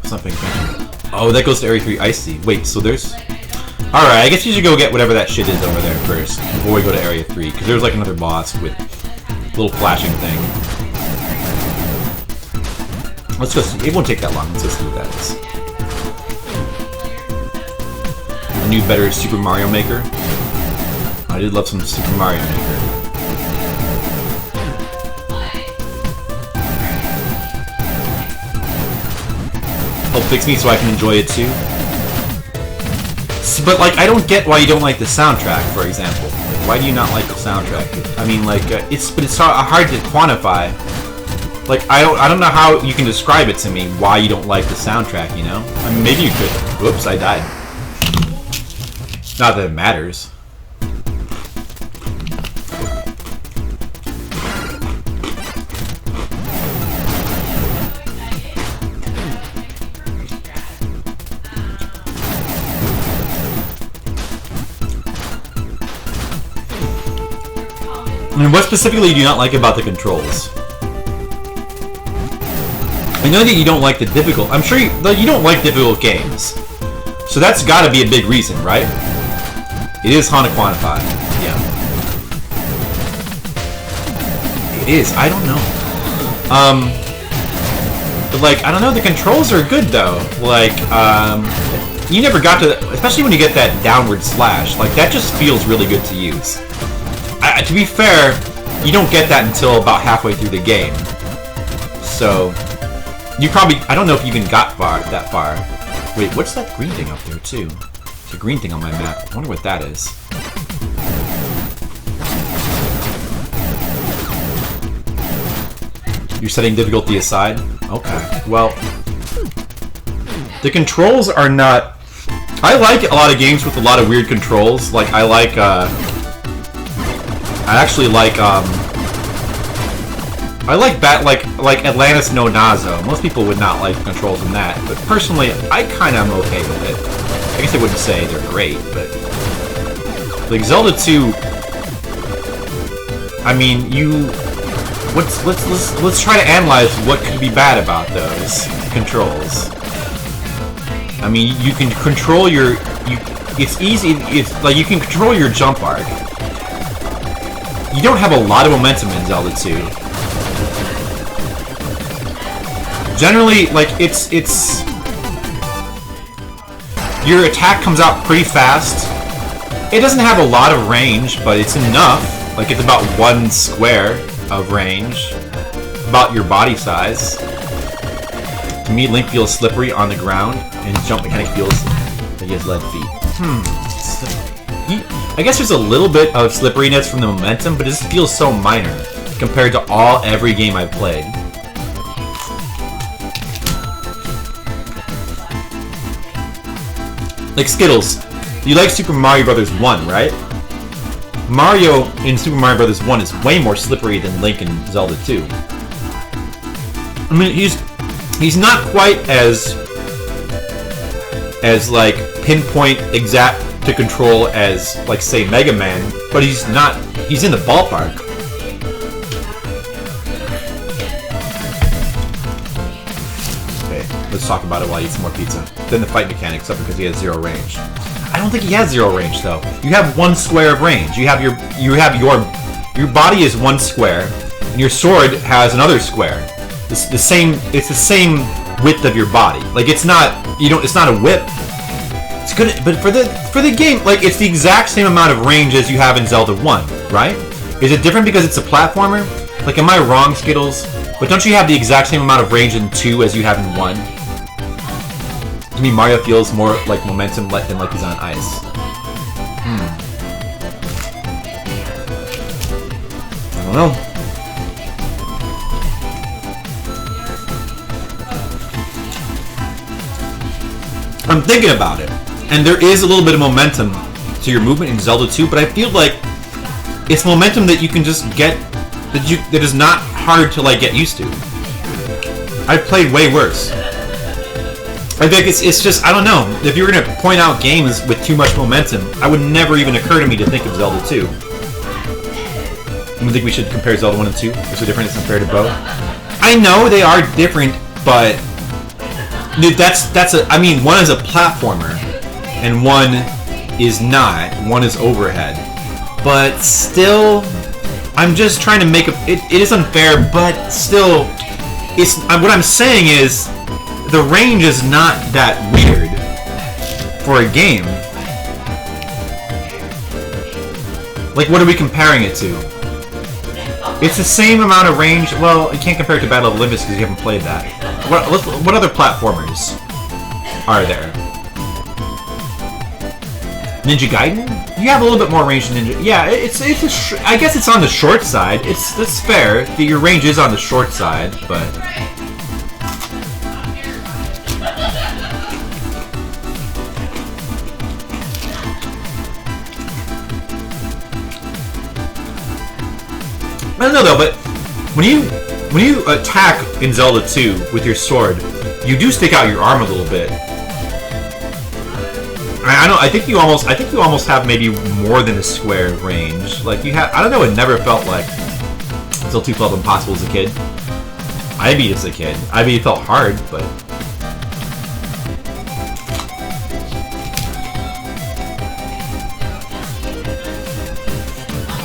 Something. Oh, that goes to Area 3. I see. Wait, so there's... Alright, I guess you should go get whatever that shit is over there first, before we go to Area 3, because there's like another boss with a little flashing thing. Let's go see. It won't take that long. Let's just see what that is. A new, better Super Mario Maker. I did love some Super Mario Maker. Help fix me so I can enjoy it too. But like, I don't get why you don't like the soundtrack, for example. Like, why do you not like the soundtrack? I mean, like, it's hard to quantify. Like, I don't know how you can describe it to me why you don't like the soundtrack. You know? I mean, maybe you could. Whoops, I died. Not that it matters. I mean, what specifically do you not like about the controls? I know that you don't like the difficult... I'm sure you don't like difficult games. So that's gotta be a big reason, right? It is hard to quantify. Yeah. It is. I don't know. But like, I don't know, the controls are good though. Like, you never got to... Especially when you get that downward slash. Like, that just feels really good to use. To be fair, you don't get that until about halfway through the game. So, you probably... I don't know if you even got that far. Wait, what's that green thing up there, too? It's a green thing on my map. I wonder what that is. You're setting difficulty aside? Okay. Well, the controls are not... I like a lot of games with a lot of weird controls. Like, I like, I actually like, I like Atlantis No Nazo. Most people would not like the controls in that, but personally, I kind of am okay with it. I guess I wouldn't say they're great, but... Like, Zelda 2... I mean, let's try to analyze what could be bad about those controls. I mean, you can control your... It's easy, it's like, you can control your jump arc. You don't have a lot of momentum in Zelda 2. Generally, like, it's... Your attack comes out pretty fast. It doesn't have a lot of range, but it's enough. Like, it's about 1 square of range. About your body size. To me, Link feels slippery on the ground, and his jump mechanic feels like he has lead feet. I guess there's a little bit of slipperiness from the momentum, but it just feels so minor compared to every game I've played. Like Skittles, you like Super Mario Bros. 1, right? Mario in Super Mario Bros. 1 is way more slippery than Link in Zelda 2. I mean, he's not quite as like pinpoint exact to control as, like, say, Mega Man, but he's in the ballpark. Okay, let's talk about it while I eat some more pizza. Then the fight mechanics up because he has 0 range. I don't think he has 0 range though. You have 1 square of range. You have your body is 1 square, and your sword has another square. It's the same width of your body. Like, it's not a whip. It's good, but for the game, like, it's the exact same amount of range as you have in Zelda 1, right? Is it different because it's a platformer? Like, am I wrong, Skittles? But don't you have the exact same amount of range in 2 as you have in 1? To me, Mario feels more like momentum than like he's on ice. I don't know. I'm thinking about it, and there is a little bit of momentum to your movement in Zelda 2, but I feel like it's momentum that you can just get, that is not hard to like get used to. I've played way worse. I think it's just, I don't know, if you were going to point out games with too much momentum, it would never even occur to me to think of Zelda 2. You think we should compare Zelda 1 and 2? What's the difference compared to both? I know they are different, but that's a, I mean, one is a platformer, and one is not. One is overhead. But still, I'm just trying to make it is unfair, but still, it's, what I'm saying is, the range is not that weird for a game. Like, what are we comparing it to? It's the same amount of range. Well, you can't compare it to Battle of Olympus because you haven't played that. What other platformers are there? Ninja Gaiden? You have a little bit more range than Ninja. Yeah, I guess it's on the short side. It's fair. Your range is on the short side, but. I don't know though, but when you attack in Zelda 2 with your sword, you do stick out your arm a little bit. I think you almost have maybe more than a square range. Like you have, I don't know. It never felt like Zelda 2 felt impossible as a kid. I beat as a kid. I mean, it felt hard, but.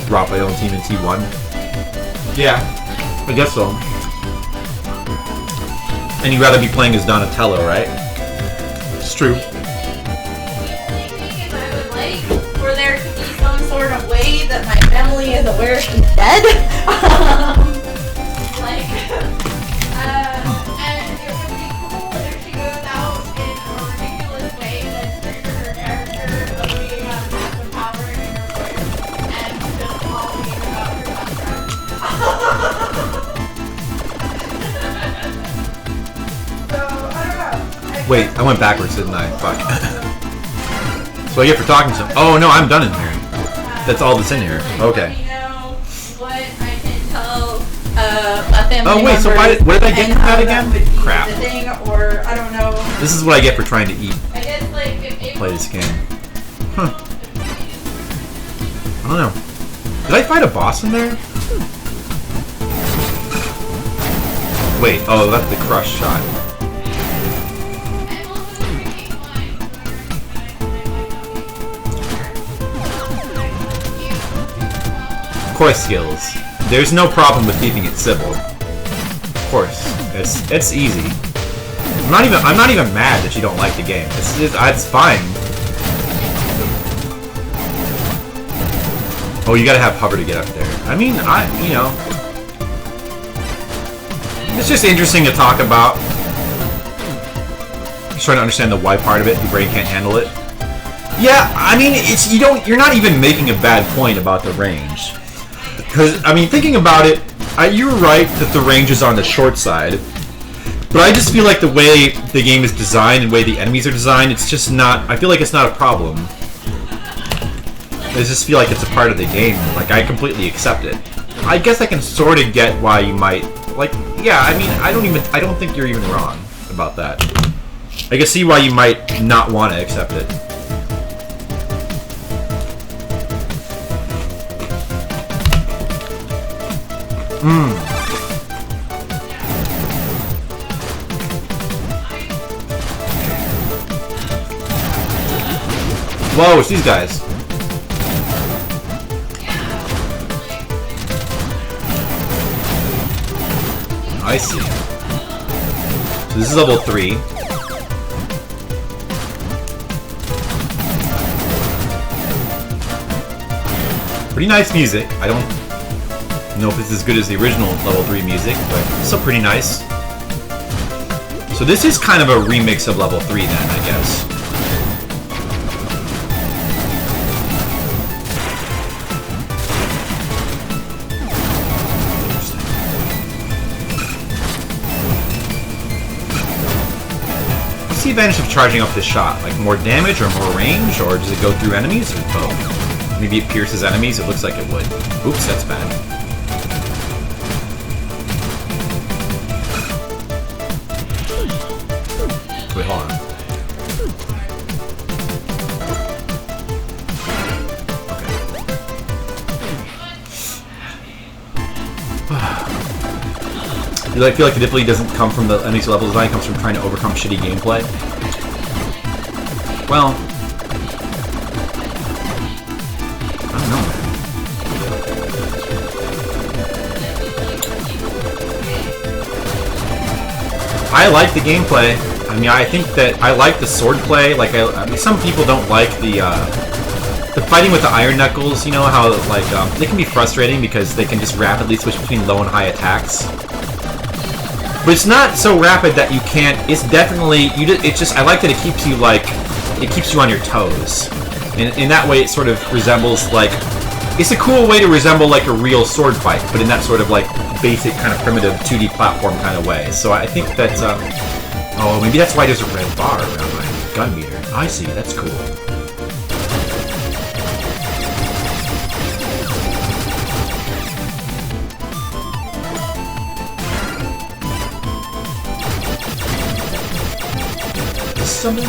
Raphael and Team in T1. Yeah, I guess so. And you'd rather be playing as Donatello, right? It's true. I would like for there to be some sort of way that my family is aware she's dead. And it would be cool if she goes out in a ridiculous way that's true to her character of being a massive power in her voice and just talking about her contract. Wait, I went backwards, didn't I? Fuck. So I get for talking to him. Oh no, I'm done in here. That's all that's in here. Okay. You know what I can tell a family Oh wait, so what did I get from that again? Crap. Thing, or I don't know. This is what I get for trying to eat. I guess like if Play this game. Huh. I don't know. Did I fight a boss in there? Wait, oh, that's the crush shot. Course skills. There's no problem with keeping it civil. Of course, it's easy. I'm not even mad that you don't like the game. It's fine. Oh, you gotta have hover to get up there. I mean, you know, it's just interesting to talk about. Just trying to understand the why part of it. Your brain can't handle it. Yeah, I mean, you're not even making a bad point about the range. Because, I mean, thinking about it, you were right that the range is on the short side. But I just feel like the way the game is designed and the way the enemies are designed, it's just not, I feel like it's not a problem. I just feel like it's a part of the game. Like, I completely accept it. I guess I can sort of get why you might, like, yeah, I mean, I don't think you're even wrong about that. I can see why you might not want to accept it. Whoa, it's these guys. I see. So this is level 3. Pretty nice music. I don't know if it's as good as the original level 3 music, but it's still pretty nice. So this is kind of a remix of level 3 then, I guess. What's the advantage of charging up this shot? Like more damage or more range, or does it go through enemies, or both? Maybe it pierces enemies, it looks like it would. Oops, that's bad. Wait, hold on. I feel like the difficulty doesn't come from the enemies level design, it comes from trying to overcome shitty gameplay. Well, I don't know, man. I like the gameplay. I mean, I think that I like the sword play. Like, I mean, some people don't like the fighting with the iron knuckles. You know how like they can be frustrating because they can just rapidly switch between low and high attacks. But it's not so rapid that you can't. It's definitely it's just. I like that it keeps you like it keeps you on your toes, and in that way it sort of resembles like it's a cool way to resemble like a real sword fight, but in that sort of like basic kind of primitive 2D platform kind of way. So I think that oh, maybe that's why there's a red bar around my gun meter. I see. That's cool. Something?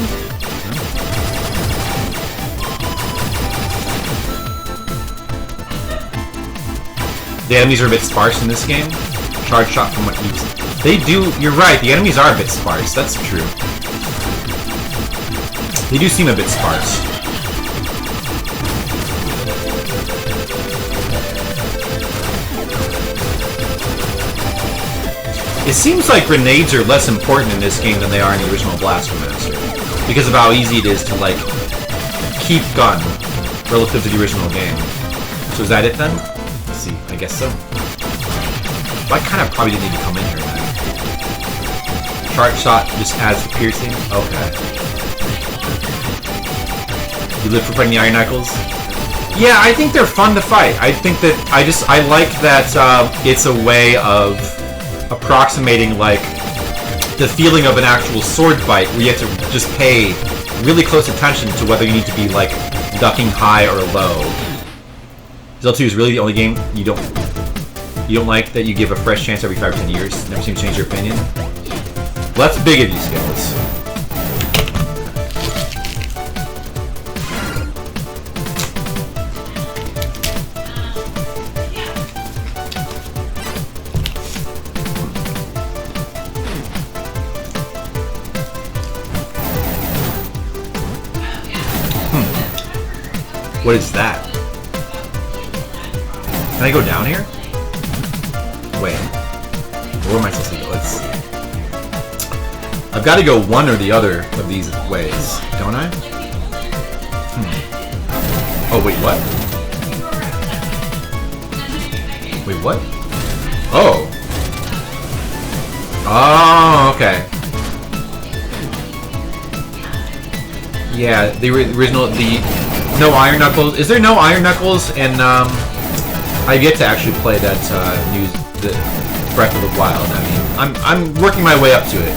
The enemies are a bit sparse in this game. Charge shot from what each. They do. You're right. The enemies are a bit sparse. That's true. They do seem a bit sparse. It seems like grenades are less important in this game than they are in the original Blaster Master, because of how easy it is to, like, keep gun relative to the original game. So is that it then? Let's see, I guess so. Well, I kind of probably didn't need to come in here then. Charge shot just adds the piercing? Okay. You live for fighting the Iron Knuckles? Yeah, I think they're fun to fight. I think that, I like that it's a way of approximating like the feeling of an actual sword fight where you have to just pay really close attention to whether you need to be like ducking high or low. Zell2 is really the only game you don't like that you give a fresh chance every 5 or 10 years. Never seem to change your opinion. Well, that's big of you, Skills. What is that? Can I go down here? Wait. Where am I supposed to go? Let's see. I've got to go one or the other of these ways, don't I? Oh, wait, what? Wait, what? Oh. Oh, okay. Yeah, the original, no Iron Knuckles. Is there no Iron Knuckles? And I've yet to actually play that the Breath of the Wild. I mean, I'm working my way up to it.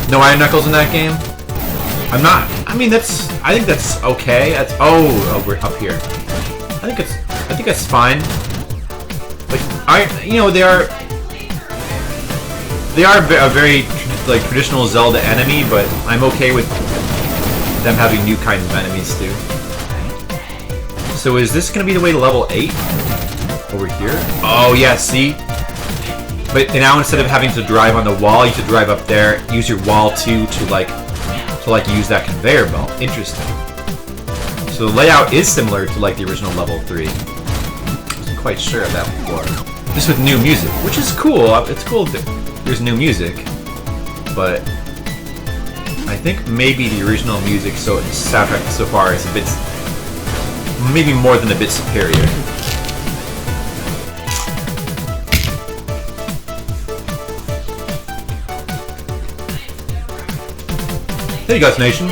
No Iron Knuckles in that game. I'm not. I mean, I think that's okay. That's we're up here. I think that's fine. Like they are a very like traditional Zelda enemy, but I'm okay with them having new kinds of enemies too. So is this going to be the way to level 8? Over here? Oh yeah, see? But now instead of having to drive on the wall, you should drive up there, use your wall too to use that conveyor belt. Interesting. So the layout is similar to like the original level 3. I wasn't quite sure of that before. Just with new music, which is cool. It's cool that there's new music, but I think maybe the original music soundtrack so far is a bit, maybe more than a bit superior. There you go, Nation.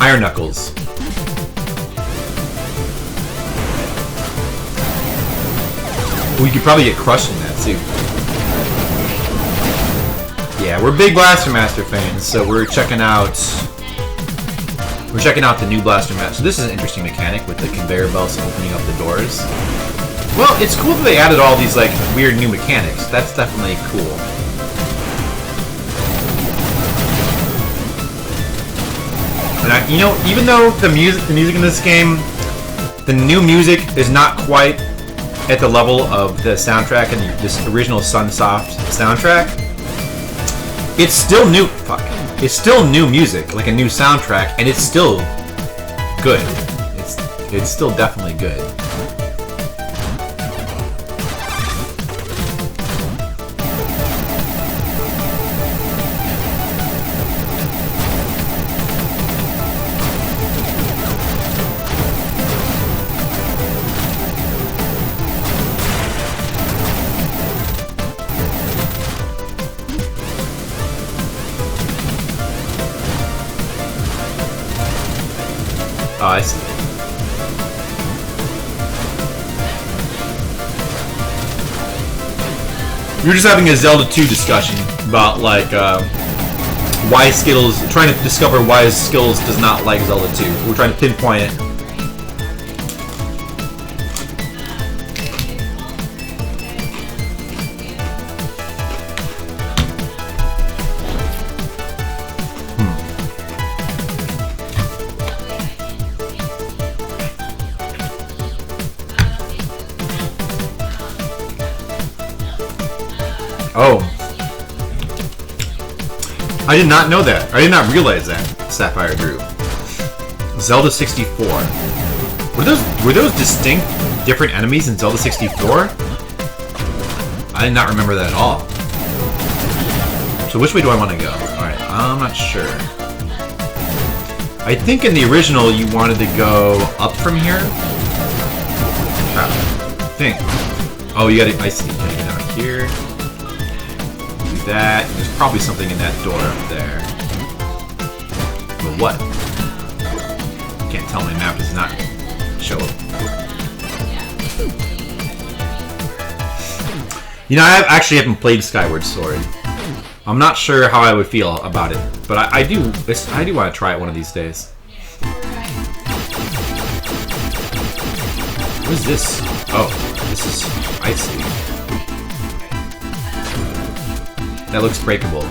Iron Knuckles. We could probably get crushed in that too. Yeah, we're big Blaster Master fans, so we're checking out the new Blaster Master. So this is an interesting mechanic with the conveyor belts opening up the doors. Well, it's cool that they added all these like weird new mechanics. That's definitely cool. And you know, even though the music in this game, the new music is not quite at the level of the soundtrack and this original Sunsoft soundtrack, it's still new. It's still new music, like a new soundtrack, and it's still good. It's still definitely good. Oh, I see. We were just having a Zelda 2 discussion about like why Skittles, trying to discover why Skittles does not like Zelda 2. We're trying to pinpoint it. Oh. I did not know that. I did not realize that, Sapphire Drew. Zelda 64. Were those distinct, different enemies in Zelda 64? I did not remember that at all. So which way do I want to go? Alright, I'm not sure. I think in the original you wanted to go up from here? I think. Oh, you gotta, I see. You gotta get down here. That. There's probably something in that door up there. But what? Can't tell, my map does not show up. You know, I actually haven't played Skyward Sword. I'm not sure how I would feel about it, but I do want to try it one of these days. What is this? Oh, this is icy. That looks breakable.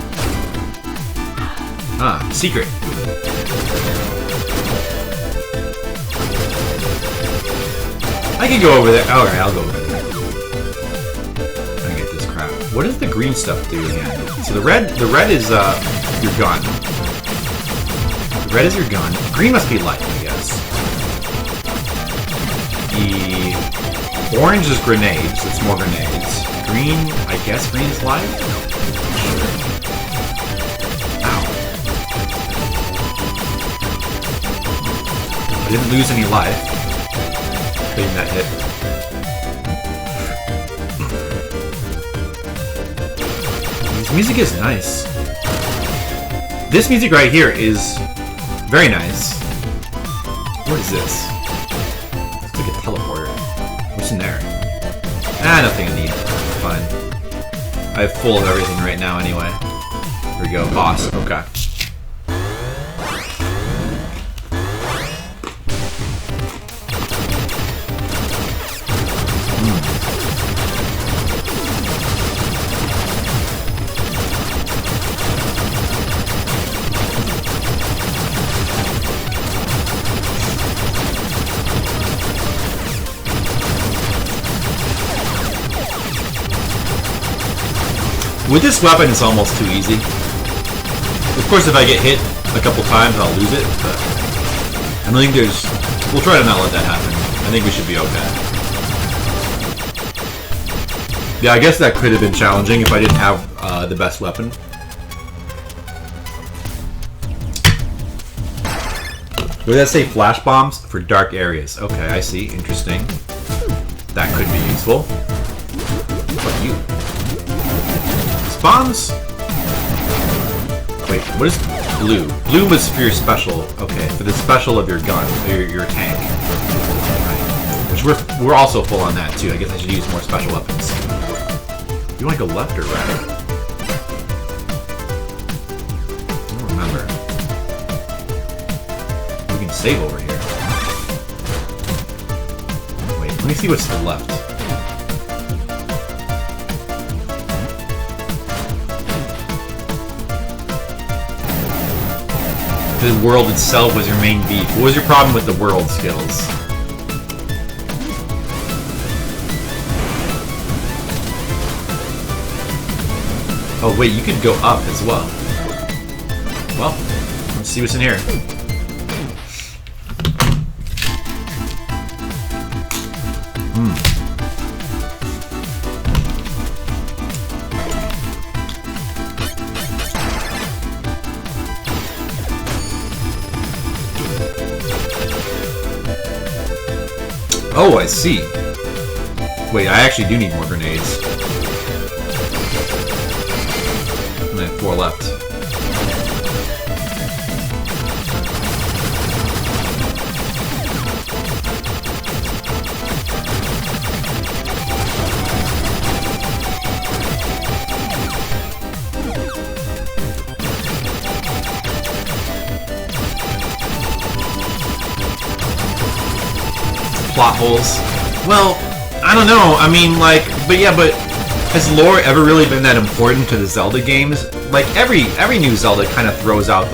Ah, secret. I can go over there. Alright, I'll go over there. I get this crap. What does the green stuff do again? So the red is your gun. The red is your gun. Green must be light, I guess. The orange is grenades. It's more grenades. Green, I guess green is light? I didn't lose any life. Taking that hit. This music is nice. This music right here is very nice. What is this? It's like a teleporter. What's in there? Ah, nothing I need. Fine. I have full of everything right now anyway. Here we go. Boss. Okay. With this weapon, it's almost too easy. Of course, if I get hit a couple times, I'll lose it, but I don't think there's... We'll try to not let that happen. I think we should be okay. Yeah, I guess that could have been challenging if I didn't have the best weapon. Would that say flash bombs for dark areas? Okay, I see. Interesting. That could be useful. What you? Bombs? Wait, what is blue? Blue was for your special. Okay, for the special of your gun, your tank. Right. Which we're also full on that too. I guess I should use more special weapons. You want to go left or right? I don't remember. We can save over here. Wait, let me see what's to the left. The world itself was your main beef. What was your problem with the world skills? Oh wait, you could go up as well. Well, let's see what's in here. Oh, I see. Wait, I actually do need more grenades. I have 4 left. Plot holes. Well, I don't know. I mean, like, but has lore ever really been that important to the Zelda games? Like, every new Zelda kind of throws out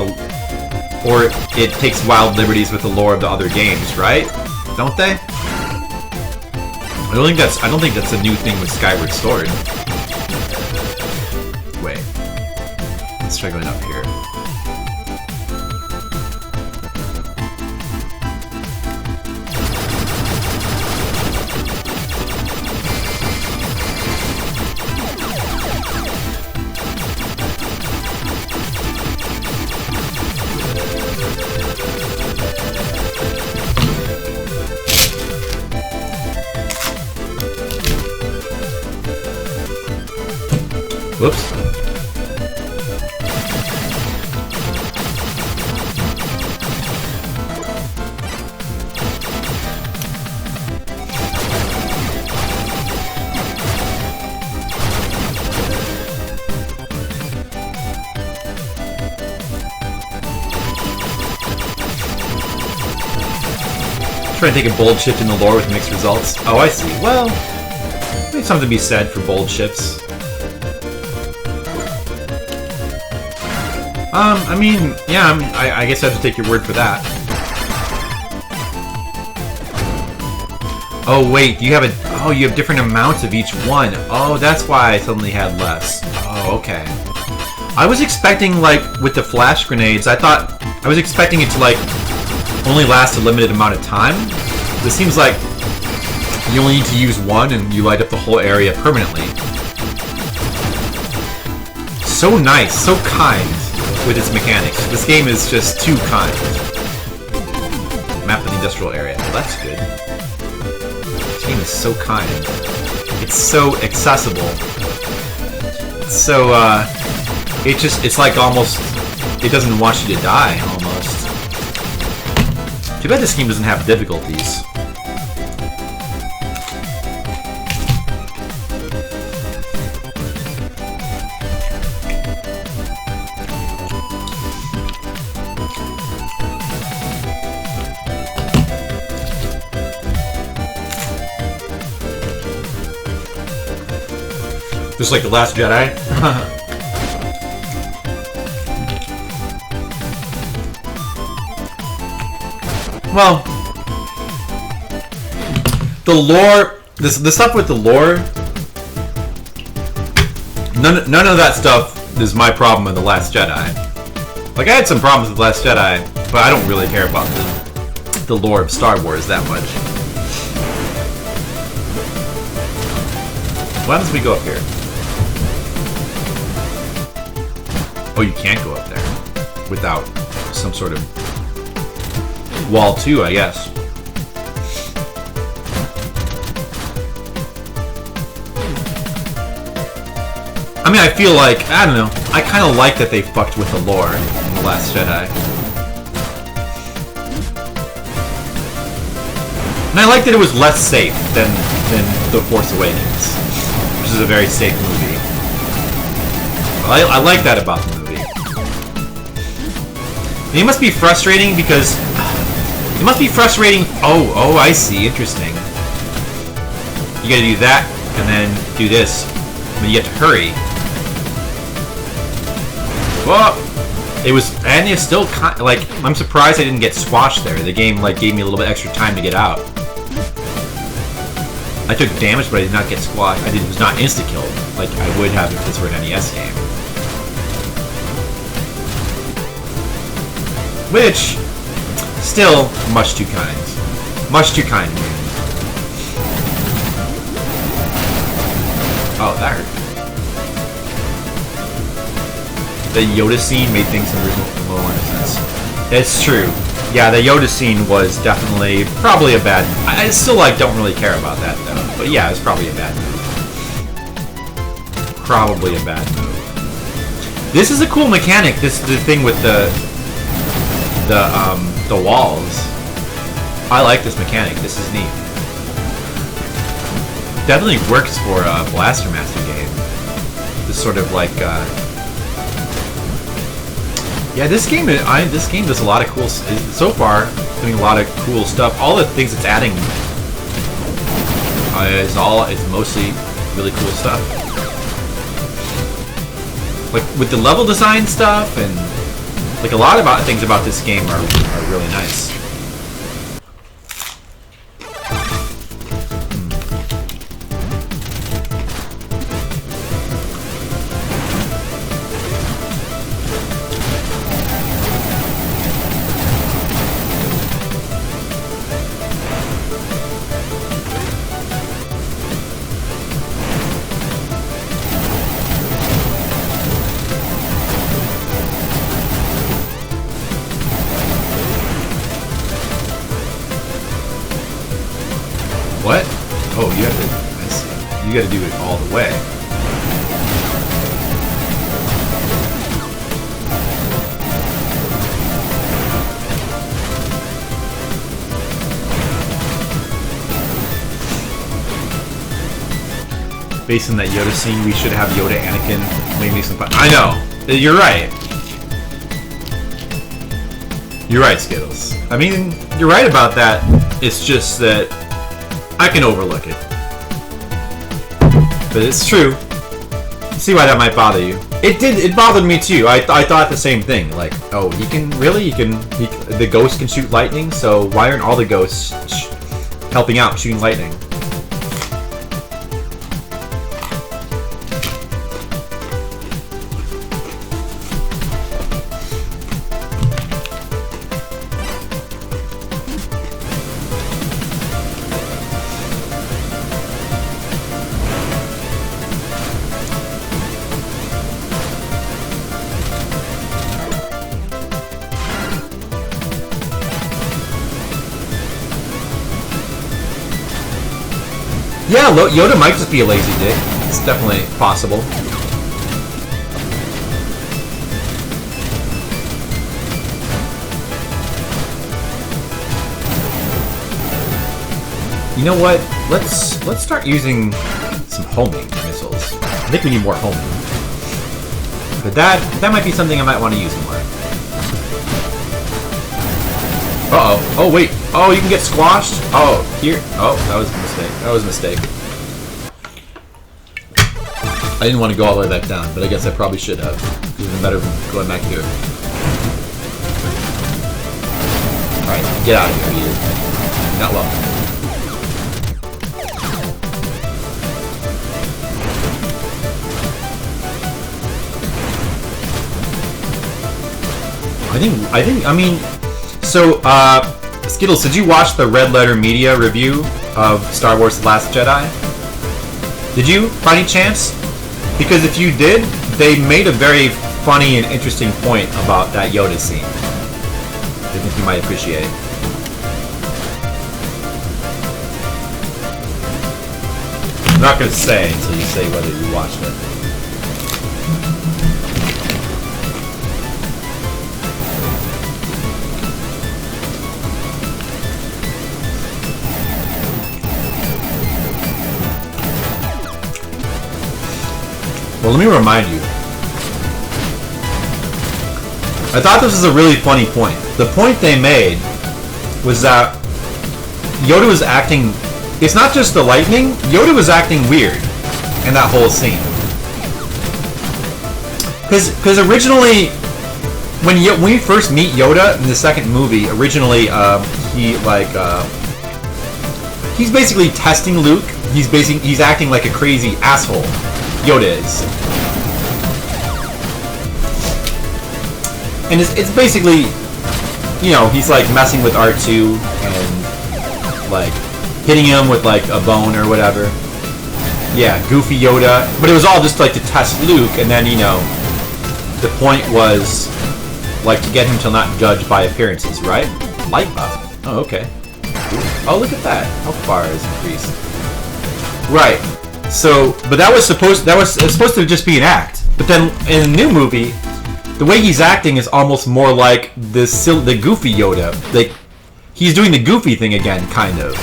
or it takes wild liberties with the lore of the other games, right? Don't they? I don't think that's a new thing with Skyward Sword. Wait. Let's try going up here. Whoops. Trying to take a bold shift in the lore with mixed results. Oh, I see. Well, there's something to be said for bold shifts. I mean, yeah, I guess I have to take your word for that. Oh wait, you have different amounts of each one. Oh, that's why I suddenly had less. Oh, okay. I was expecting, like, with the flash grenades, I was expecting it to, like, only last a limited amount of time. This seems like you only need to use one and you light up the whole area permanently. So nice, so kind with its mechanics. This game is just too kind. Map of the industrial area. Well, that's good. This game is so kind. It's so accessible. So, it's like almost, it doesn't want you to die, almost. Too bad this game doesn't have difficulties. Just like The Last Jedi. Well, the lore, the stuff with the lore, none of that stuff is my problem with The Last Jedi. Like, I had some problems with The Last Jedi, but I don't really care about the lore of Star Wars that much. What happens if we go up here? Oh, you can't go up there without some sort of wall too, I guess. I mean, I feel like, I don't know, I kind of like that they fucked with the lore in The Last Jedi. And I like that it was less safe than The Force Awakens, which is a very safe movie. I like that about the movie. And it must be frustrating because... It must be frustrating... Oh, I see. Interesting. You gotta do that, and then do this. I mean, you have to hurry. Well, it was... And it's still kind of... Like, I'm surprised I didn't get squashed there. The game, like, gave me a little bit extra time to get out. I took damage, but I did not get squashed. I was not insta-killed, like I would have if this were an NES game. Which, still, much too kind. Much too kind. Oh, that hurt. The Yoda scene made things in little innocence. It's true. Yeah, the Yoda scene was definitely, probably a bad... I still, like, don't really care about that, though. But yeah, it's probably a bad move. Probably a bad move. This is a cool mechanic, the thing with the walls. I like this mechanic, this is neat. Definitely works for a Blaster Master game. This sort of, like, yeah, this game does a lot of cool. So far, doing a lot of cool stuff. All the things it's adding is mostly really cool stuff. Like with the level design stuff and like a lot about things about this game are really nice. What? Oh, you have to... I see. You gotta do it all the way. Based on that Yoda scene, we should have Yoda Anakin maybe some fun. I know! You're right. You're right, Skittles. I mean, you're right about that. It's just that I can overlook it. But it's true. See why that might bother you. It bothered me too. I thought the same thing. Like, oh, the ghost can shoot lightning, so why aren't all the ghosts helping out shooting lightning? Yeah, Yoda might just be a lazy dick. It's definitely possible. You know what? Let's start using some homing missiles. I think we need more homing. But that might be something I might want to use more. Uh-oh. Oh, wait. Oh, you can get squashed? Oh, here. Oh, that was a mistake. That was a mistake. I didn't want to go all the way back down, but I guess I probably should have. It would have been better than going back here. Alright, get out of here, you. Not welcome. I mean, so, Skittles, did you watch the Red Letter Media review of Star Wars The Last Jedi? Did you, by any chance? Because if you did, they made a very funny and interesting point about that Yoda scene. I think you might appreciate. I'm not going to say until you say whether you watched it. Well, let me remind you. I thought this was a really funny point. The point they made was that Yoda was acting... It's not just the lightning. Yoda was acting weird in that whole scene. Because originally, when we first meet Yoda in the second movie, originally he's basically testing Luke. He's acting like a crazy asshole. Yoda is. And it's basically, you know, he's like messing with R2 and like hitting him with like a bone or whatever. Yeah, goofy Yoda. But it was all just like to test Luke, and then, you know, the point was like to get him to not judge by appearances, right? Light buff. Oh, okay. Oh, look at that. How far is increased? Right. So, but that was supposed to just be an act. But then in the new movie, the way he's acting is almost more like the goofy Yoda. Like, he's doing the goofy thing again, kind of.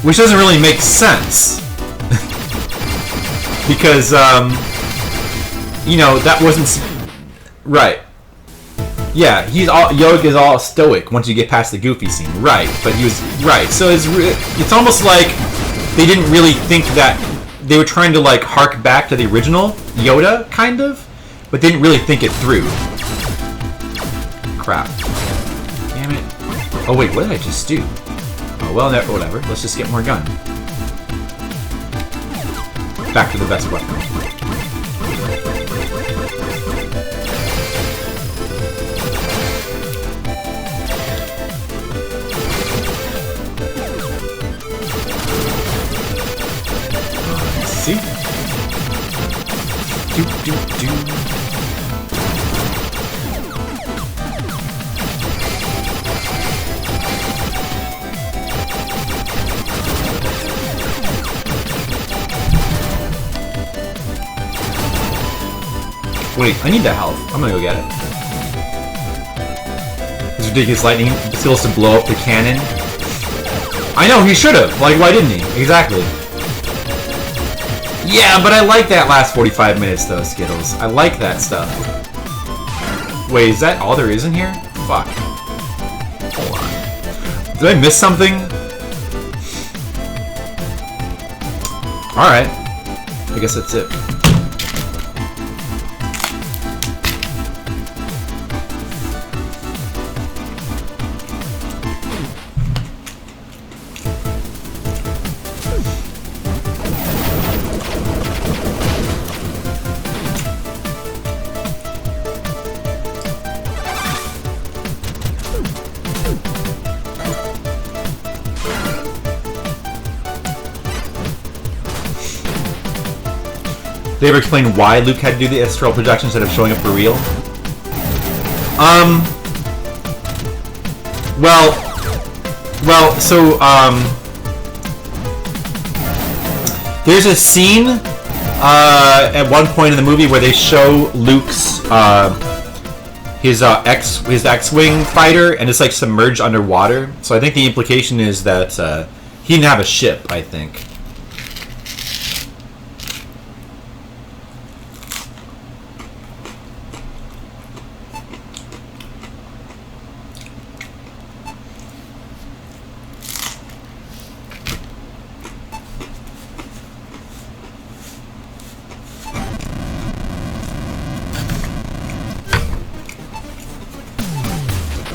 Which doesn't really make sense. Because, you know, that wasn't... Right. Yeah, Yoda is all stoic once you get past the goofy scene. Right, but he was... Right, so it's almost like they didn't really think that... They were trying to, like, hark back to the original Yoda, kind of, but didn't really think it through. Crap. Damn it. Oh, wait, what did I just do? Oh, well, whatever. Let's just get more gun. Back to the best weapon. See? Do. Wait, I need that health. I'm gonna go get it. This ridiculous lightning skills to blow up the cannon. I know, he should've. Like, why didn't he? Exactly. Yeah, but I like that last 45 minutes, though, Skittles. I like that stuff. Wait, is that all there is in here? Fuck. Hold on. Did I miss something? Alright. I guess that's it. They ever explain why Luke had to do the astral projection instead of showing up for real? So, there's a scene, at one point in the movie where they show Luke's, his X-Wing fighter, and it's like submerged underwater. So I think the implication is that, he didn't have a ship, I think.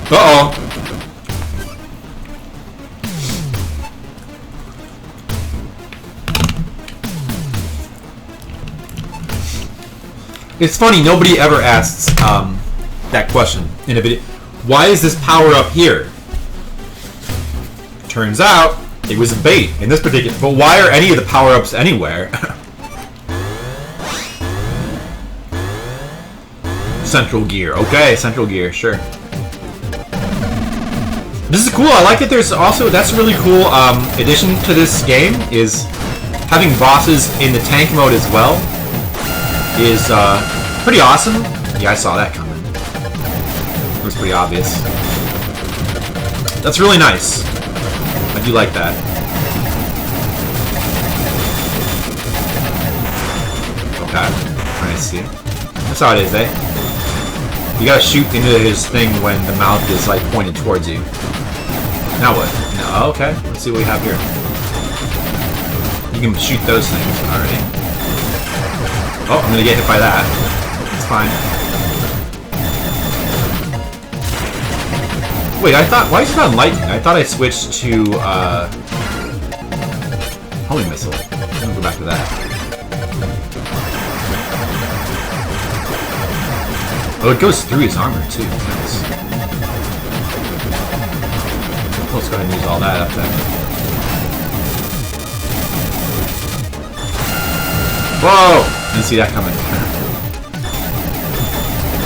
Uh-oh. It's funny, nobody ever asks that question in a video. Why is this power up here? Turns out, it was a bait in this particular... But why are any of the power-ups anywhere? Central gear. Okay, central gear, sure. This is cool. I like that there's also... That's a really cool addition to this game, is having bosses in the tank mode as well is pretty awesome. Yeah, I saw that coming. It was pretty obvious. That's really nice. I do like that. that. I see. That's how it is, eh? You gotta shoot into his thing when the mouth is like pointed towards you. Now what? No, okay. Let's see what we have here. You can shoot those things already. Oh, I'm gonna get hit by that. It's fine. Wait, I thought, why is it on lightning? I thought I switched to homing missile. I'm gonna go back to that. Oh, it goes through his armor too. Nice. Let's go ahead and use all that up there. Whoa! Didn't see that coming.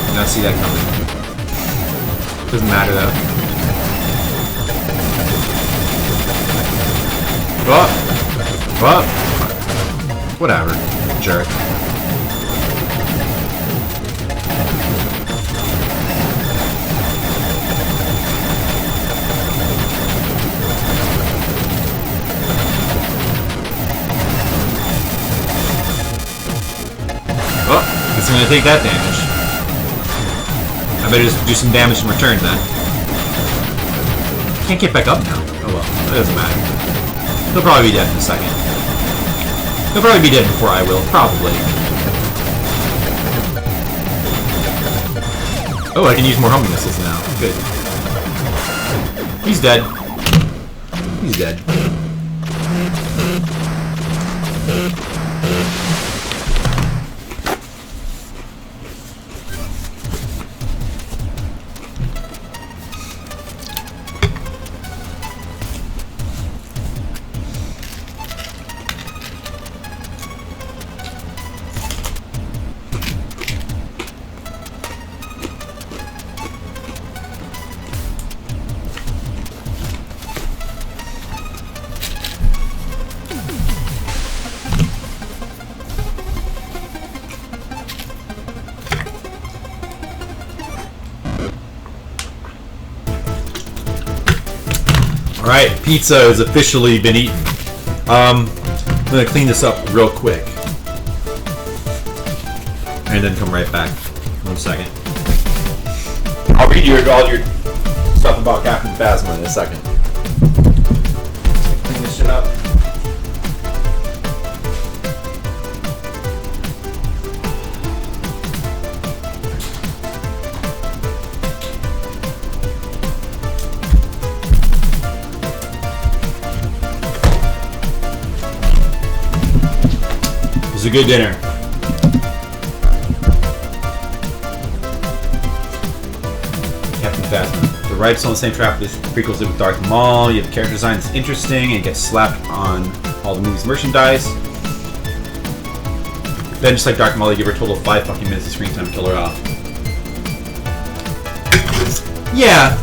Did not see that coming. Doesn't matter though. Whoa! Whoa! Whatever. Jerk. It's gonna take that damage. I better just do some damage in return then. Can't get back up now. Oh well, that doesn't matter. He'll probably be dead in a second. He'll probably be dead before I will, probably. Oh, I can use more homing missiles now. Good. He's dead. He's dead. Alright, pizza has officially been eaten. I'm gonna clean this up real quick. And then come right back. 1 second. I'll read you all your stuff about Captain Phasma in a second. Clean this shit up. It was a good dinner. Captain Phasma. The ride's on the same track with prequels did with Darth Maul. You have character design that's interesting and gets slapped on all the movie's merchandise. Then, just like Darth Maul, you give her a total of 5 fucking minutes of screen time to kill her off. Yeah.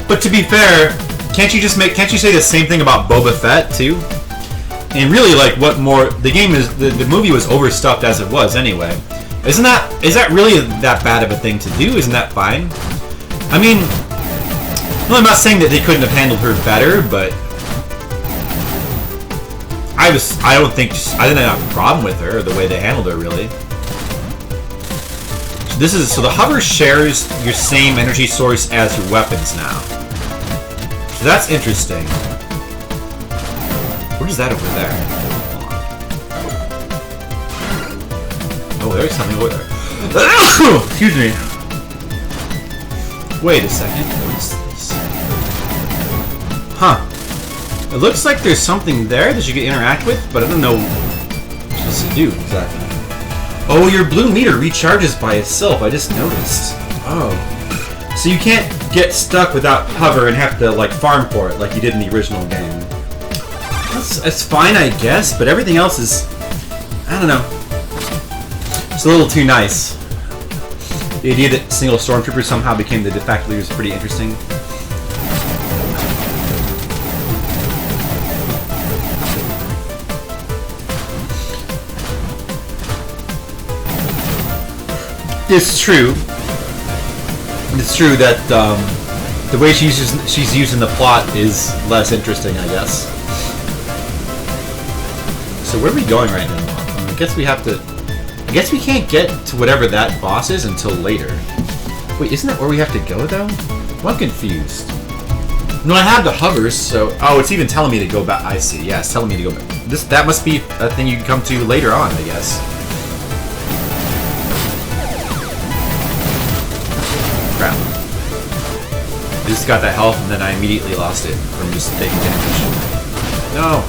But to be fair, can't you say the same thing about Boba Fett too? And really, like, what more? The movie was overstuffed as it was anyway. Is that really that bad of a thing to do? Isn't that fine? I mean, well, I'm not saying that they couldn't have handled her better, but I didn't have a problem with her or the way they handled her really. So the hover shares your same energy source as your weapons now. So that's interesting. What is that over there? Oh, there's something over there. Excuse me. Wait a second. What is this? Huh. It looks like there's something there that you can interact with, but I don't know what it's to do exactly. Oh, your blue meter recharges by itself. I just noticed. Oh. So you can't get stuck without hover and have to, like, farm for it like you did in the original game. It's fine, I guess, but everything else is, I don't know. It's a little too nice. The idea that single stormtroopers somehow became the de facto leader is pretty interesting. It's true. It's true that the way she's used in the plot is less interesting, I guess. So where are we going right now? I guess we have to... I guess we can't get to whatever that boss is until later. Wait, isn't that where we have to go, though? Well, I'm confused. No, I have the hovers, so... Oh, it's even telling me to go back. I see. Yeah, it's telling me to go back. That must be a thing you can come to later on, I guess. Crap. I just got that health, and then I immediately lost it from just taking damage. No!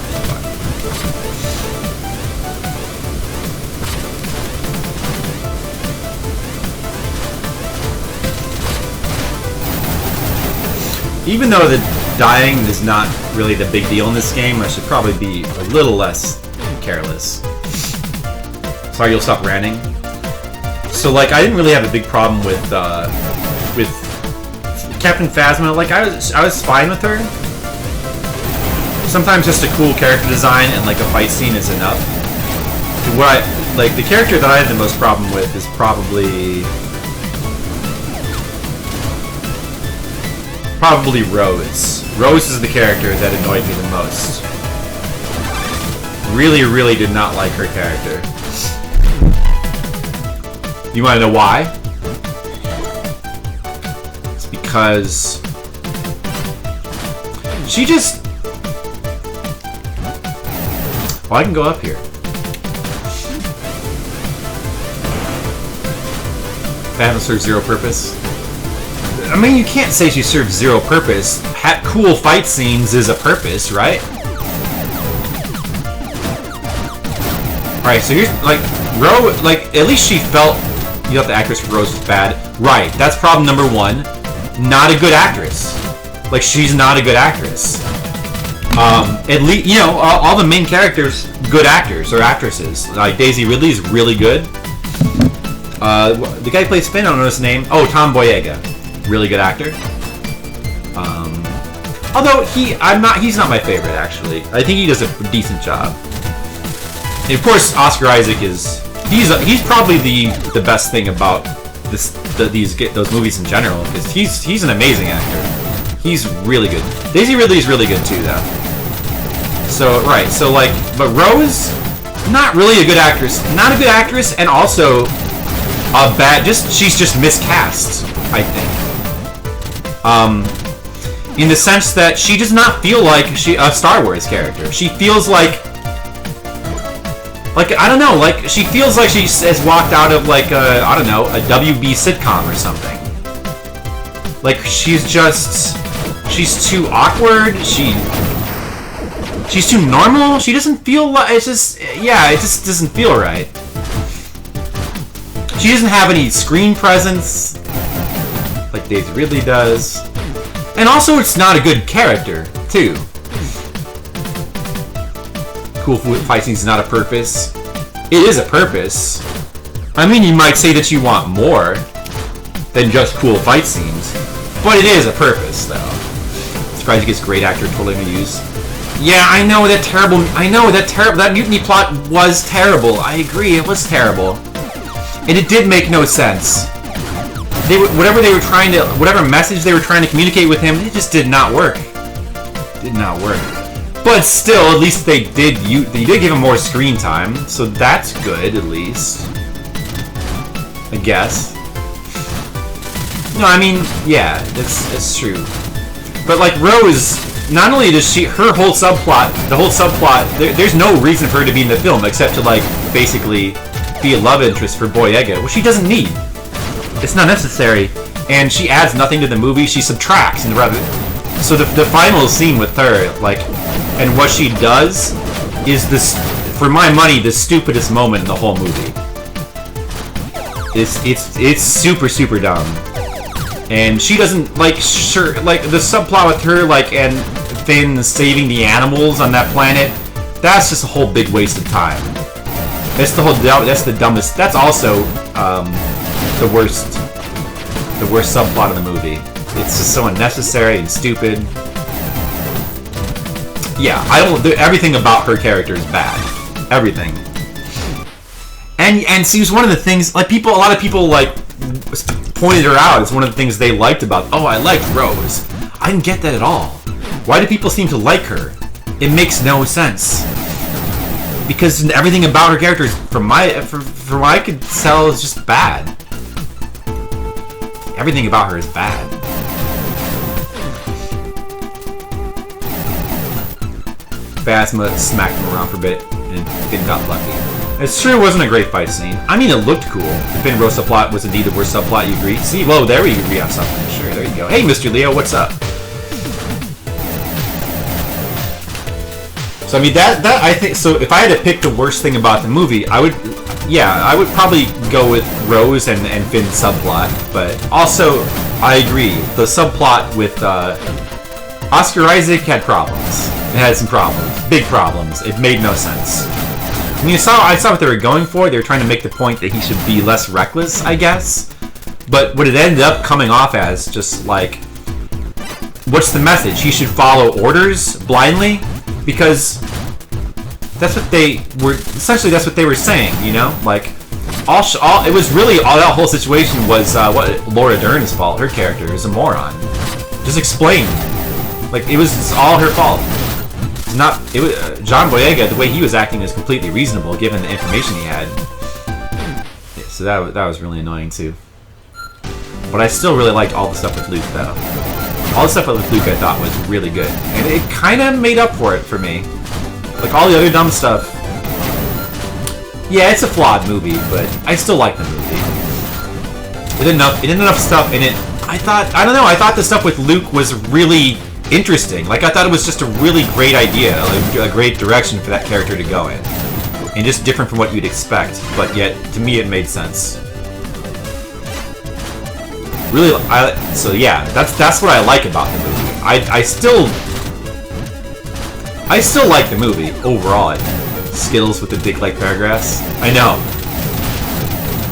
Even though the dying is not really the big deal in this game, I should probably be a little less careless. Sorry, you'll stop ranting. So, like, I didn't really have a big problem with Captain Phasma. Like, I was fine with her. Sometimes just a cool character design and like a fight scene is enough. Like the character that I had the most problem with is probably Rose. Rose is the character that annoyed me the most. Really, really did not like her character. You want to know why? It's because she just... Oh, I can go up here. Phasma serves zero purpose. I mean, you can't say she serves zero purpose. Cool fight scenes is a purpose, right? Alright, so here's, like, Rose, like, at least she felt, you thought the actress for Rose was bad. Right, that's problem number one. Not a good actress. Like, she's not a good actress. At least, you know, all the main characters, good actors or actresses. Like, Daisy Ridley is really good. The guy who plays Finn, I don't know his name. Oh, Tom Boyega. Really good actor. Although he's not my favorite actually. I think he does a decent job. And of course, Oscar Isaac he's probably the best thing about those movies in general because he's an amazing actor. He's really good. Daisy Ridley is really good too, though. So right, so like, but Rose, not really a good actress. Not a good actress, and also a bad. She's just miscast, I think. In the sense that she does not feel like a Star Wars character. She feels like I don't know, like she feels like she has walked out of like I don't know, a WB sitcom or something. Like she's too awkward. She's too normal. She doesn't feel like it just doesn't feel right. She doesn't have any screen presence like Daisy Ridley does. And also, it's not a good character, too. Cool fight scenes is not a purpose. It is a purpose. I mean, you might say that you want more than just cool fight scenes, but it is a purpose, though. Surprised he gets great actor totally gonna use. Yeah, I know that mutiny plot was terrible. I agree, it was terrible. And it did make no sense. Whatever message they were trying to communicate with him, it just did not work. Did not work. But still, at least they did give him more screen time, so that's good, at least. I guess. No, I mean, yeah, that's true. But like Rose, not only does the whole subplot, there's no reason for her to be in the film except to like basically be a love interest for Boyega, which she doesn't need. It's not necessary, and she adds nothing to the movie. She subtracts, and so the final scene with her, like, and what she does is this, for my money, the stupidest moment in the whole movie. It's super super dumb, and she doesn't like the subplot with her and Finn saving the animals on that planet. That's just a whole big waste of time. That's the dumbest. That's also the worst subplot of the movie. It's just so unnecessary and stupid. Yeah, everything about her character is bad. Everything. And see, one of the things, like a lot of people pointed her out as one of the things they liked about. Oh, I liked Rose. I didn't get that at all. Why do people seem to like her? It makes no sense. because everything about her character, from what I could tell, is just bad. Everything about her is bad. Phasma smacked him around for a bit and Finn got lucky. It sure wasn't a great fight scene. I mean, it looked cool. The Finn Rose subplot was indeed the worst subplot, you agree? See, whoa, there we agree on something. Sure, there you go. Hey, Mr. Leo, what's up? So I mean, that I think, so if I had to pick the worst thing about the movie, I would probably go with Rose and Finn's subplot. But also, I agree, the subplot with Oscar Isaac had problems. It had some problems, big problems. It made no sense. I mean, I saw what they were going for. They were trying to make the point that he should be less reckless, I guess. But what it ended up coming off as, just like, what's the message? He should follow orders blindly? Because that's what they were, essentially that's what they were saying, you know? Like, it was really, that whole situation was Laura Dern's fault. Her character is a moron. Just explain. Like, it was all her fault. It's not, it was, John Boyega, the way he was acting was completely reasonable given the information he had. Yeah, so that was really annoying too. But I still really liked all the stuff with Luke though. All the stuff with Luke I thought was really good. And it kind of made up for it for me. Like all the other dumb stuff. Yeah, it's a flawed movie, but I still like the movie. It didn't enough stuff in it. I thought the stuff with Luke was really interesting. Like, I thought it was just a really great idea, like, a great direction for that character to go in. And just different from what you'd expect, but yet, to me, it made sense. Really, so yeah, that's what I like about the movie. I still like the movie, overall. Skittles with the dick-like paragraphs. I know.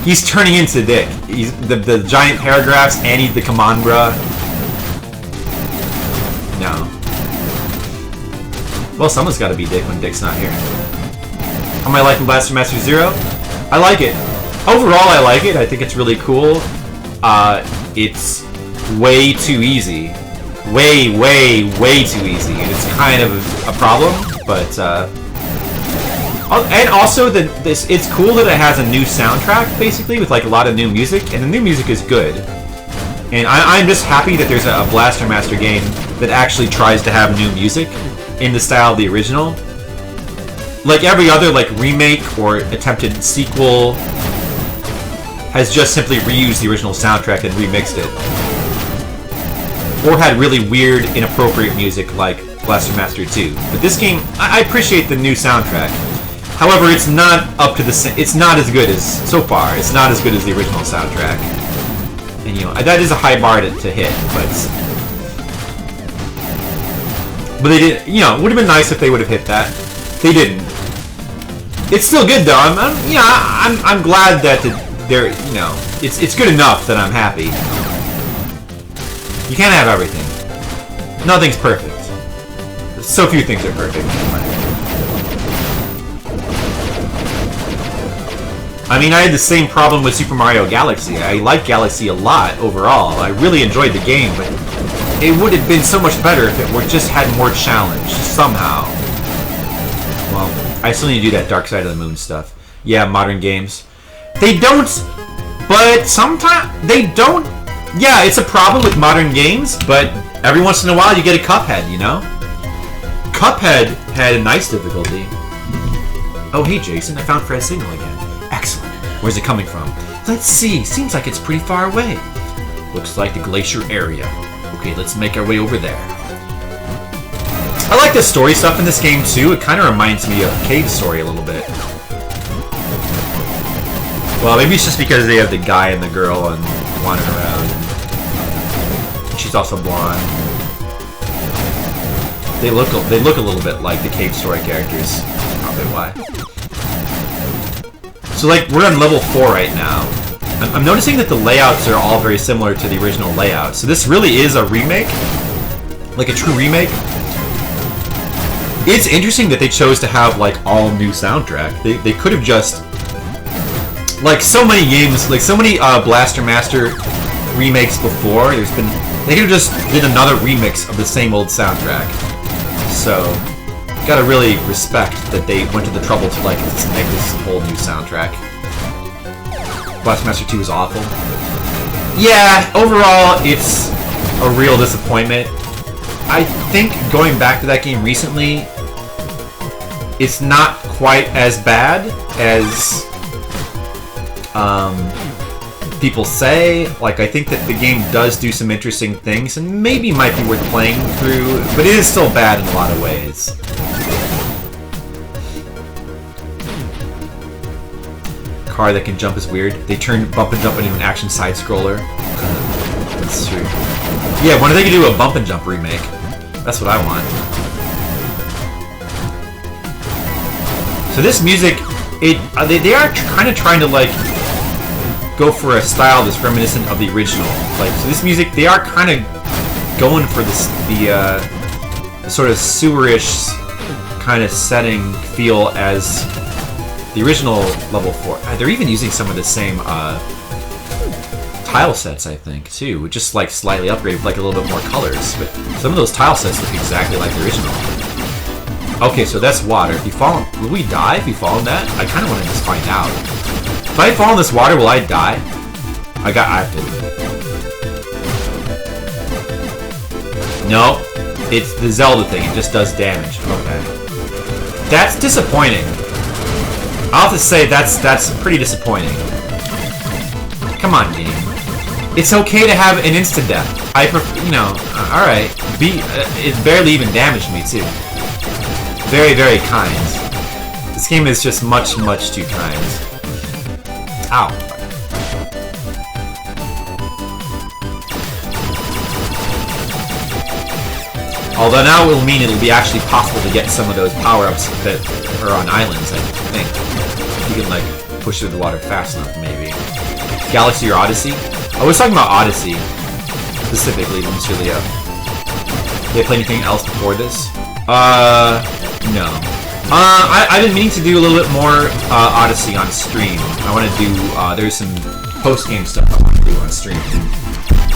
He's turning into Dick. He's the giant paragraphs, and he's the command bruh. No. Well, someone's got to be Dick when Dick's not here. How am I liking Blaster Master Zero? I like it. Overall, I like it. I think it's really cool. It's way too easy. Way too easy. And it's kind of a problem, but, and also, it's cool that it has a new soundtrack, basically, with like a lot of new music, and the new music is good. And I'm just happy that there's a Blaster Master game that actually tries to have new music in the style of the original. Like every other like remake or attempted sequel has just simply reused the original soundtrack and remixed it. Or had really weird, inappropriate music like Blaster Master 2. But this game, I appreciate the new soundtrack. However, it's not up to it's not as good as, so far, it's not as good as the original soundtrack. And you know, that is a high bar to hit, but they did, you know, it would have been nice if they would have hit that. They didn't. It's still good though. I'm glad that they're, you know, it's good enough that I'm happy. You can't have everything. Nothing's perfect. So few things are perfect. I mean, I had the same problem with Super Mario Galaxy. I like Galaxy a lot overall. I really enjoyed the game, but it would have been so much better if it just had more challenge, somehow. Well, I still need to do that Dark Side of the Moon stuff. Yeah, modern games. They don't, but sometimes they don't. Yeah, it's a problem with modern games, but every once in a while you get a Cuphead, you know? Cuphead had a nice difficulty. Oh, hey Jason, I found Fred's signal again. Excellent. Where's it coming from? Let's see. Seems like it's pretty far away. Looks like the glacier area. Okay, let's make our way over there. I like the story stuff in this game too. It kind of reminds me of Cave Story a little bit. Well, maybe it's just because they have the guy and the girl and wandering around. She's also blonde. They look a little bit like the Cave Story characters. Probably why. So like, we're on level 4 right now. I'm noticing that the layouts are all very similar to the original layout. So this really is a remake? Like a true remake? It's interesting that they chose to have like all new soundtrack. They could have just, like so many games, like so many Blaster Master remakes before, they could have just did another remix of the same old soundtrack. So, Gotta really respect that they went to the trouble to like make this whole new soundtrack. Blaster Master 2 is awful. Yeah, overall, it's a real disappointment. I think going back to that game recently, it's not quite as bad as people say. Like, I think that the game does do some interesting things and maybe might be worth playing through, but it is still bad in a lot of ways. Car that can jump is weird. They turned bump and jump into an action side scroller. That's true. Yeah, when are they gonna do a bump and jump remake? That's what I want. So this music, they are kind of trying to like go for a style that's reminiscent of the original. Like, so this music, they are kind of going for this the sort of sewerish kind of setting feel as the original level 4. They're even using some of the same tile sets, I think, too, just like slightly upgraded with like a little bit more colors. But some of those tile sets look exactly like the original. Okay, so that's water. If you fall, will we die if you fall in that? I kind of want to just find out. If I fall in this water, will I die? I have to. No, it's the Zelda thing. It just does damage. Okay, that's disappointing. I'll have to say that's pretty disappointing. Come on, game. It's okay to have an instant death. I prefer, you know. All right. It barely even damaged me too. Very, very kind. This game is just much, much too kind. Ow. Although now it will mean it'll be actually possible to get some of those power-ups that are on islands, I think. You can, like, push through the water fast enough, maybe. Galaxy or Odyssey? I was talking about Odyssey, specifically, Mr. Leo. Did they play anything else before this? No. I've been meaning to do a little bit more Odyssey on stream. I want to do, there's some post-game stuff I want to do on stream.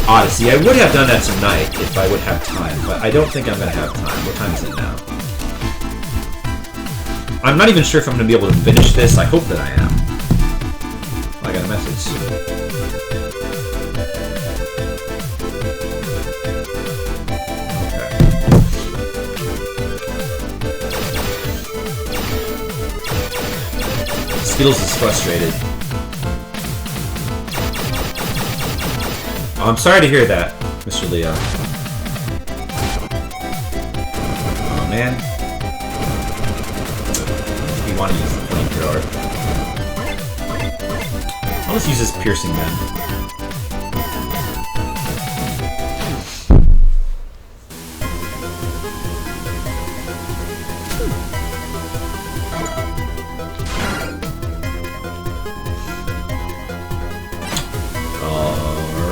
Odyssey. I would have done that tonight if I would have time, but I don't think I'm going to have time. What time is it now? I'm not even sure if I'm going to be able to finish this. I hope that I am. I got a message. Skittles is frustrated. Oh, I'm sorry to hear that, Mr. Leo. Oh man. We want to use the flamethrower. I'll just use this piercing then.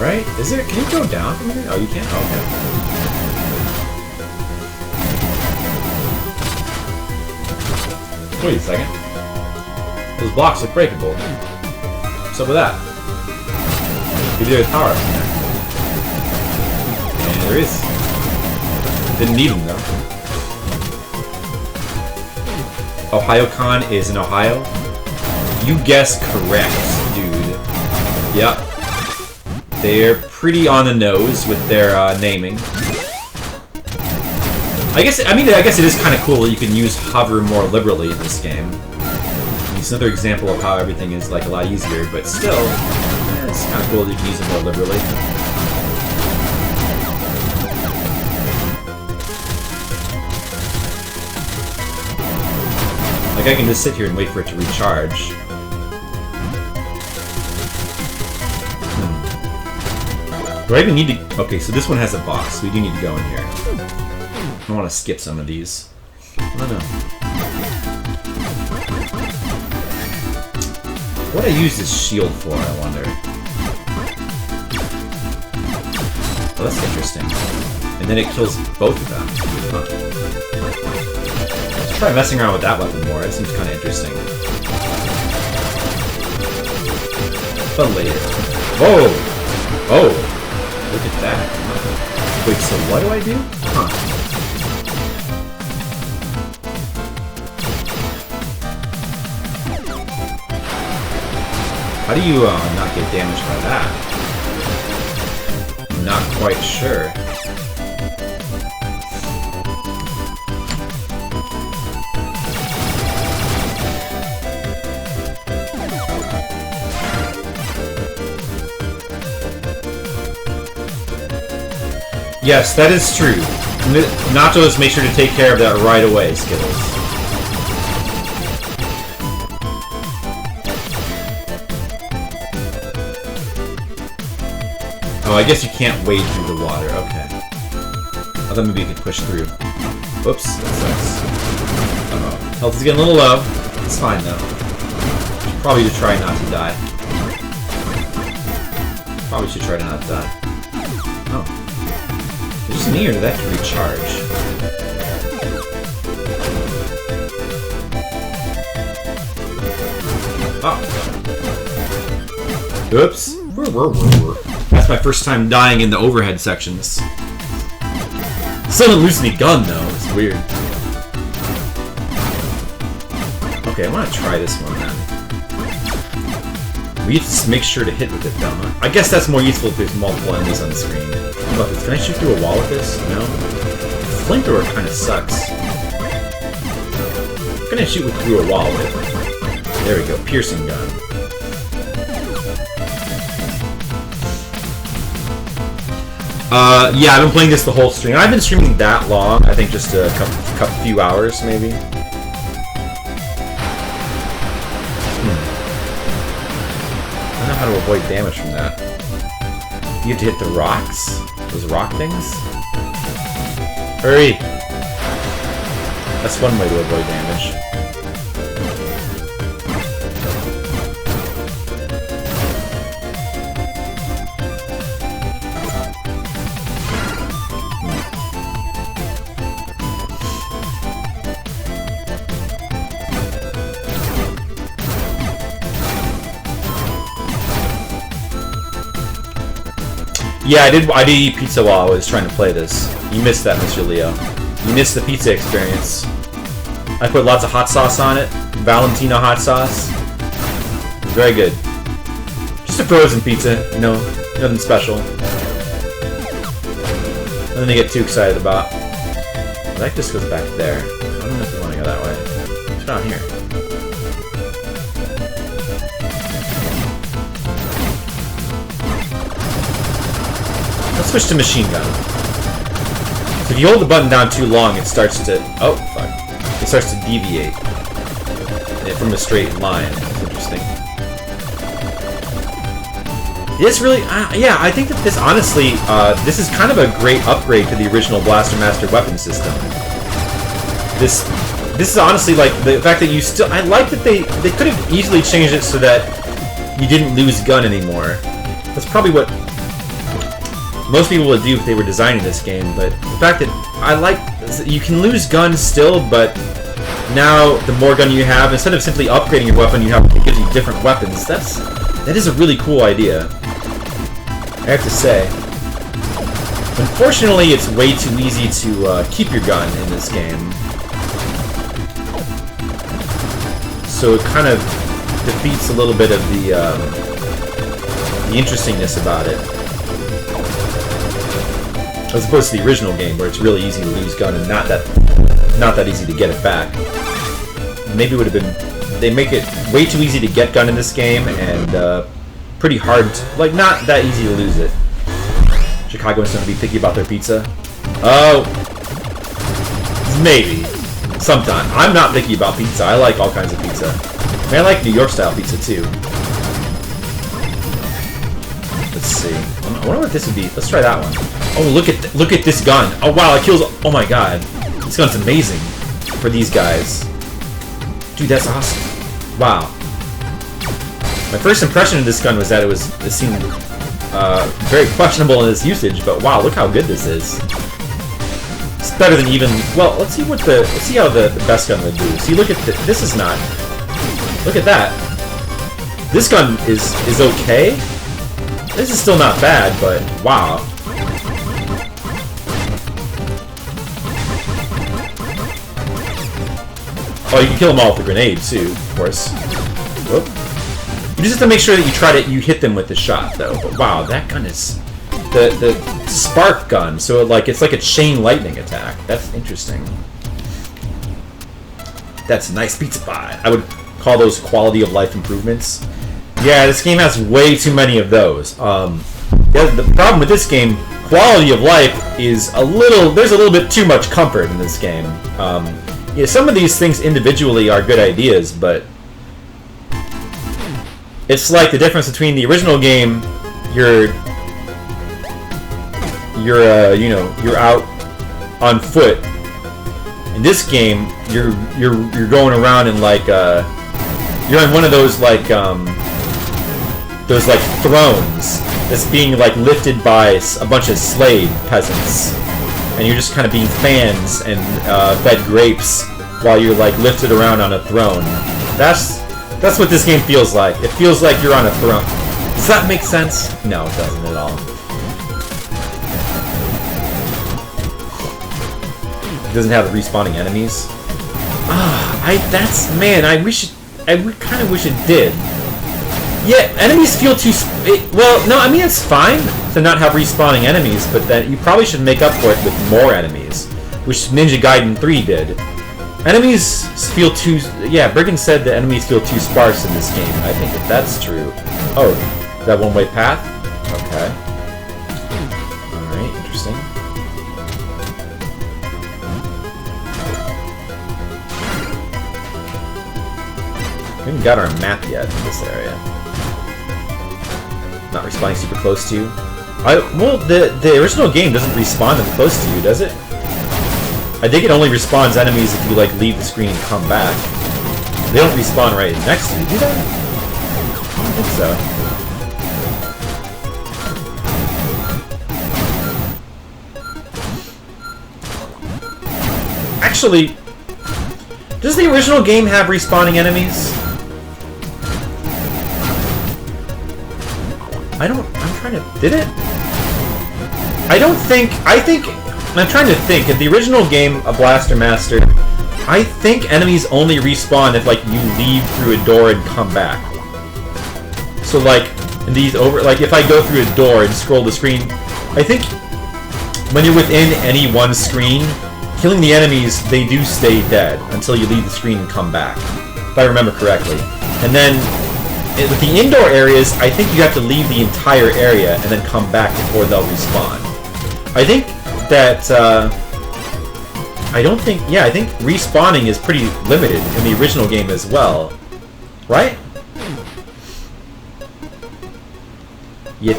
Alright, is there, can you go down from here? Oh, you can't? Okay. Wait a second. Those blocks look breakable. What's up with that? Maybe there's power up in there. And there is. Didn't need them though. OhioCon is in Ohio? You guessed correct, dude. Yep. They're pretty on the nose with their naming. I guess it is kind of cool that you can use hover more liberally in this game. It's another example of how everything is like a lot easier, but still, it's kind of cool that you can use it more liberally. Like I can just sit here and wait for it to recharge. Do I even need to... Okay, so this one has a boss. We do need to go in here. I want to skip some of these. I don't know. What I use this shield for, I wonder. Oh, that's interesting. And then it kills both of them. Huh. Let's try messing around with that weapon more. It seems kind of interesting. But later. Whoa! Oh! Look at that. Wait, so what do I do? Huh. How do you not get damaged by that? Not quite sure. Yes, that is true. Nachos, make sure to take care of that right away, Skittles. Oh, I guess you can't wade through the water. Okay. I thought maybe you could push through. Whoops, that sucks. Uh-oh. Health is getting a little low. It's fine, though. Probably should try not to die. Probably should try to not die. Oh. Is this me, or did that have to recharge? Oh. Oops. That's my first time dying in the overhead sections. Still didn't lose any gun, though. It's weird. Okay, I want to try this one, then. We have to make sure to hit with it, though. I guess that's more useful if there's multiple enemies on the screen. How about this? Can I shoot through a wall with this? No? The flamethrower kind of sucks. I'm gonna shoot through a wall with it. There we go. Piercing gun. Yeah, I've been playing this the whole stream. I've been streaming that long. I think just a few hours, maybe. I don't know how to avoid damage from that. You have to hit the rocks? Those rock things? Hurry! That's one way to avoid damage. Yeah, I did eat pizza while I was trying to play this. You missed that, Mr. Leo. You missed the pizza experience. I put lots of hot sauce on it. Valentino hot sauce. Very good. Just a frozen pizza. No, nothing special. Nothing to get too excited about. That just goes back there. I don't know if we want to go that way. What's down here? Let's switch to machine gun. So if you hold the button down too long, it starts to... Oh, fuck. It starts to deviate from a straight line. That's interesting. It's really... yeah, I think that this, honestly, this is kind of a great upgrade to the original Blaster Master weapon system. This is honestly, like, the fact that you still... I like that they could have easily changed it so that you didn't lose gun anymore. That's probably what most people would do if they were designing this game, but the fact that I like... You can lose guns still, but now the more gun you have, instead of simply upgrading your weapon, it gives you different weapons. That is a really cool idea, I have to say. Unfortunately, it's way too easy to keep your gun in this game. So it kind of defeats a little bit of the interestingness about it. As opposed to the original game, where it's really easy to lose gun and not that easy to get it back. Maybe it would have been... They make it way too easy to get gun in this game, and pretty hard to, like, not that easy to lose it. Chicagoans don't be picky about their pizza. Oh, maybe. Sometime. I'm not picky about pizza. I like all kinds of pizza. I mean, I like New York style pizza too. Let's see. I wonder what this would be. Let's try that one. Oh, look at this gun. Oh wow, it kills. Oh my god, this gun's amazing for these guys. Dude, that's awesome. Wow. My first impression of this gun was that it seemed very questionable in its usage, but wow, look how good this is. It's better than even... Well, let's see how the best gun would do. See, look at this is not... Look at that. This gun is okay. This is still not bad, but wow. Oh, you can kill them all with a grenade too, of course. Whoop. You Just to make sure that you hit them with the shot, though. But wow, that gun is the spark gun. So it's like a chain lightning attack. That's interesting. That's nice pizza pie. I would call those quality of life improvements. Yeah, this game has way too many of those. The problem with this game, quality of life is there's a little bit too much comfort in this game. Yeah, some of these things individually are good ideas, but it's like the difference between the original game, you're out on foot. In this game, you're going around in you're in one of those thrones that's being lifted by a bunch of slave peasants, and you're just kind of being fans and fed grapes while you're lifted around on a throne. That's what this game feels like. It feels like you're on a throne. Does that make sense? No, it doesn't at all. It doesn't have respawning enemies. I kind of wish it did. Yeah, enemies feel too... well, no, I mean, it's fine to not have respawning enemies, but that you probably should make up for it with more enemies, which Ninja Gaiden 3 did. Enemies feel too... Yeah, Brigand said that enemies feel too sparse in this game. I think if that's true... Oh, that one-way path? Okay. Alright, interesting. We haven't got our map yet in this area. Not respawning super close to you. Well, the original game doesn't respawn them close to you, does it? I think it only respawns enemies if you leave the screen and come back. They don't respawn right next to you, do they? I don't think so. Actually, does the original game have respawning enemies? I'm trying to... Did it? I'm trying to think. In the original game of Blaster Master, I think enemies only respawn if, you leave through a door and come back. So, in these if I go through a door and scroll the screen, I think when you're within any one screen, killing the enemies, they do stay dead until you leave the screen and come back, if I remember correctly. And then, with the indoor areas, I think you have to leave the entire area and then come back before they'll respawn. I think that, I think respawning is pretty limited in the original game as well. Right? Yeah,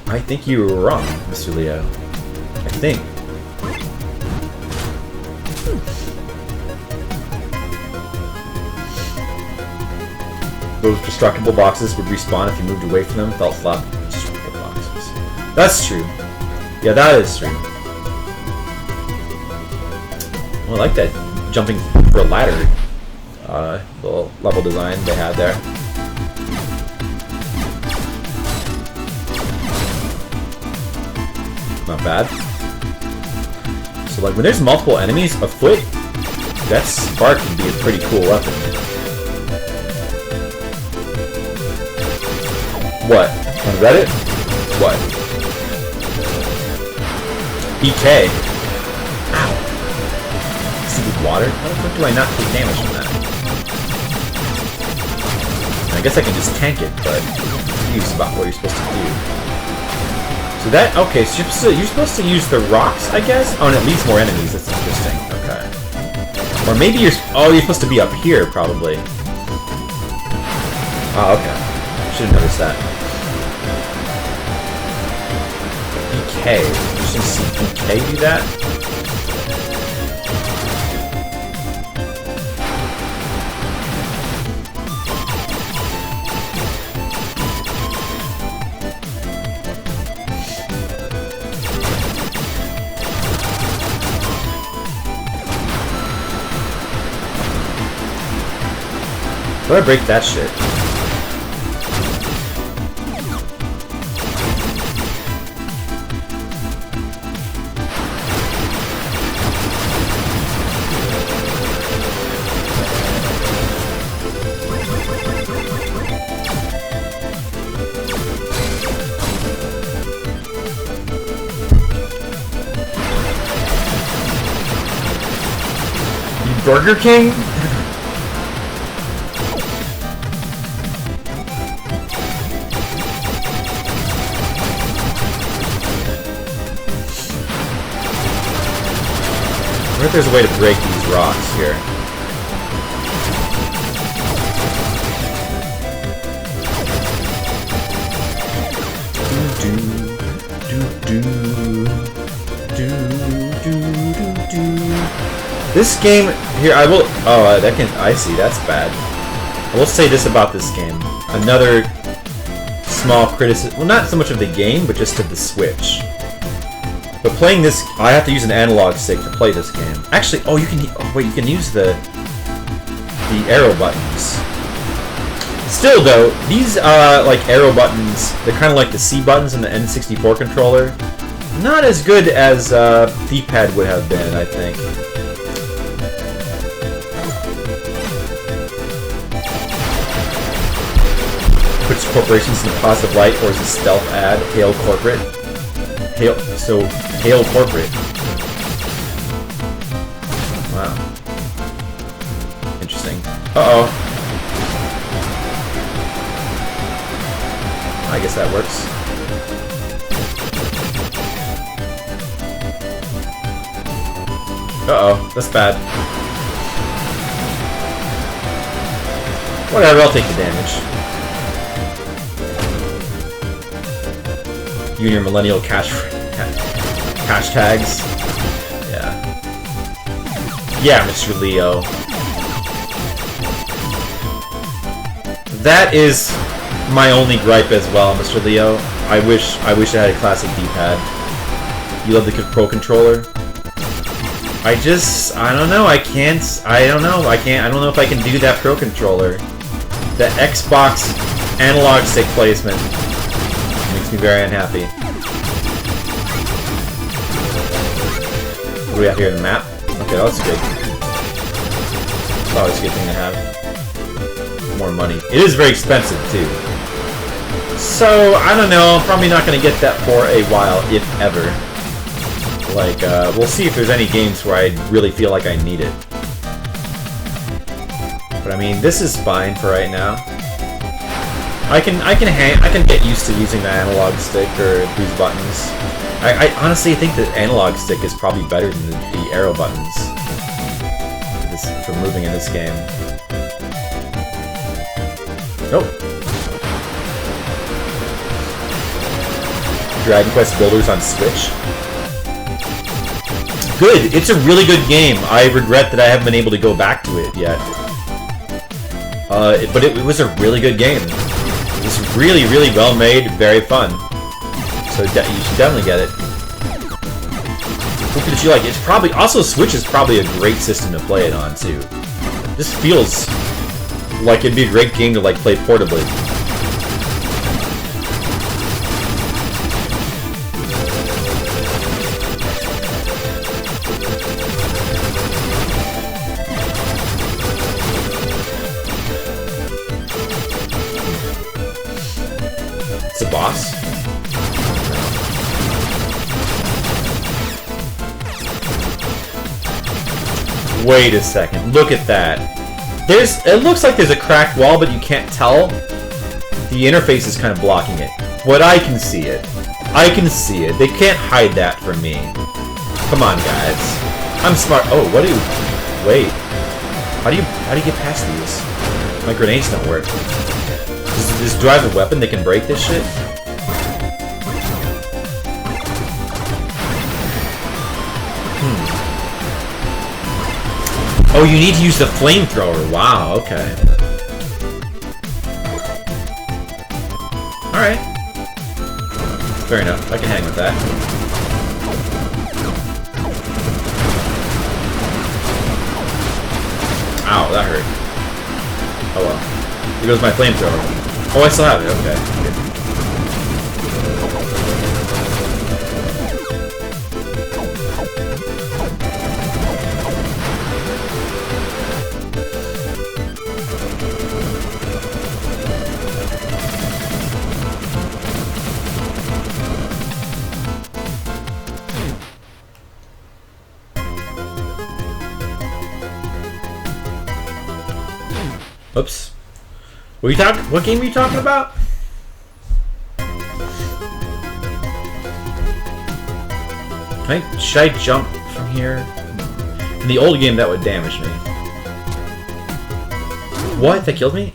I think you were wrong, Mr. Leo. I think. Those destructible boxes would respawn if you moved away from them, felt flat. Destructible boxes. That's true. Yeah, that is true. Well, I like that jumping for a ladder little level design they had there. Not bad. So, when there's multiple enemies afoot, that spark can be a pretty cool weapon. What? On Reddit? What? BK. Ow. Stupid water? How the fuck do I not take damage from that? I guess I can just tank it, but use about what you're supposed to do. So that... Okay, so you're supposed to use the rocks, I guess? Oh, and it leads more enemies. That's interesting. Okay. Or maybe you're... Oh, you're supposed to be up here, probably. Oh, okay. Should have noticed that. BK. You should see BK do that. How do I break that shit? Burger King? I wonder if there's a way to break these rocks here. This game here, I will. Oh, that can. I see. That's bad. I will say this about this game. Another small criticism. Well, not so much of the game, but just of the Switch. But playing this, I have to use an analog stick to play this game. Actually, oh, you can. Oh, wait, you can use the arrow buttons. Still, though, these like arrow buttons, they're kind of like the C buttons in the N64 controller. Not as good as D-pad would have been, I think. Puts corporations in a positive light, or is a stealth ad? Hail corporate. Hail corporate. Wow. Interesting. Uh-oh. I guess that works. Uh-oh, that's bad. Whatever, I'll take the damage. You and your millennial cash tags. Yeah. Yeah, Mr. Leo. That is my only gripe as well, Mr. Leo. I wish I had a classic D-pad. You love the Pro Controller? I don't know, I don't know if I can do that Pro Controller. The Xbox analog stick placement makes me very unhappy. What do we have here in the map? Okay, that's good. It's always a good thing to have. More money. It is very expensive, too. So, I don't know, I'm probably not going to get that for a while, if ever. Like, we'll see if there's any games where I really feel like I need it. But I mean, this is fine for right now. I can get used to using the analog stick or these buttons. I honestly think the analog stick is probably better than the arrow buttons for moving in this game. Nope. Dragon Quest Builders on Switch. Good! It's a really good game. I regret that I haven't been able to go back to it yet. But it was a really good game. It was really, really well made, very fun. So you should definitely get it. Hope that you like it. It's probably also Switch is probably a great system to play it on too. This feels like it'd be a great game to like play portably. It's a boss. Wait a second. Look at that. It looks like there's a cracked wall, but you can't tell. The interface is kind of blocking it. But I can see it. I can see it. They can't hide that from me. Come on, guys. I'm smart. Oh, what do you... Wait. How do you get past these? My grenades don't work. Do I have a weapon that can break this shit? Oh, you need to use the flamethrower. Wow, okay. Alright. Fair enough. I can hang with that. Ow, that hurt. Oh well. Here goes my flamethrower. Oh, I still have it. Okay. Good. Oops. What game were you talking about? Should I jump from here? In the old game, that would damage me. What? That killed me?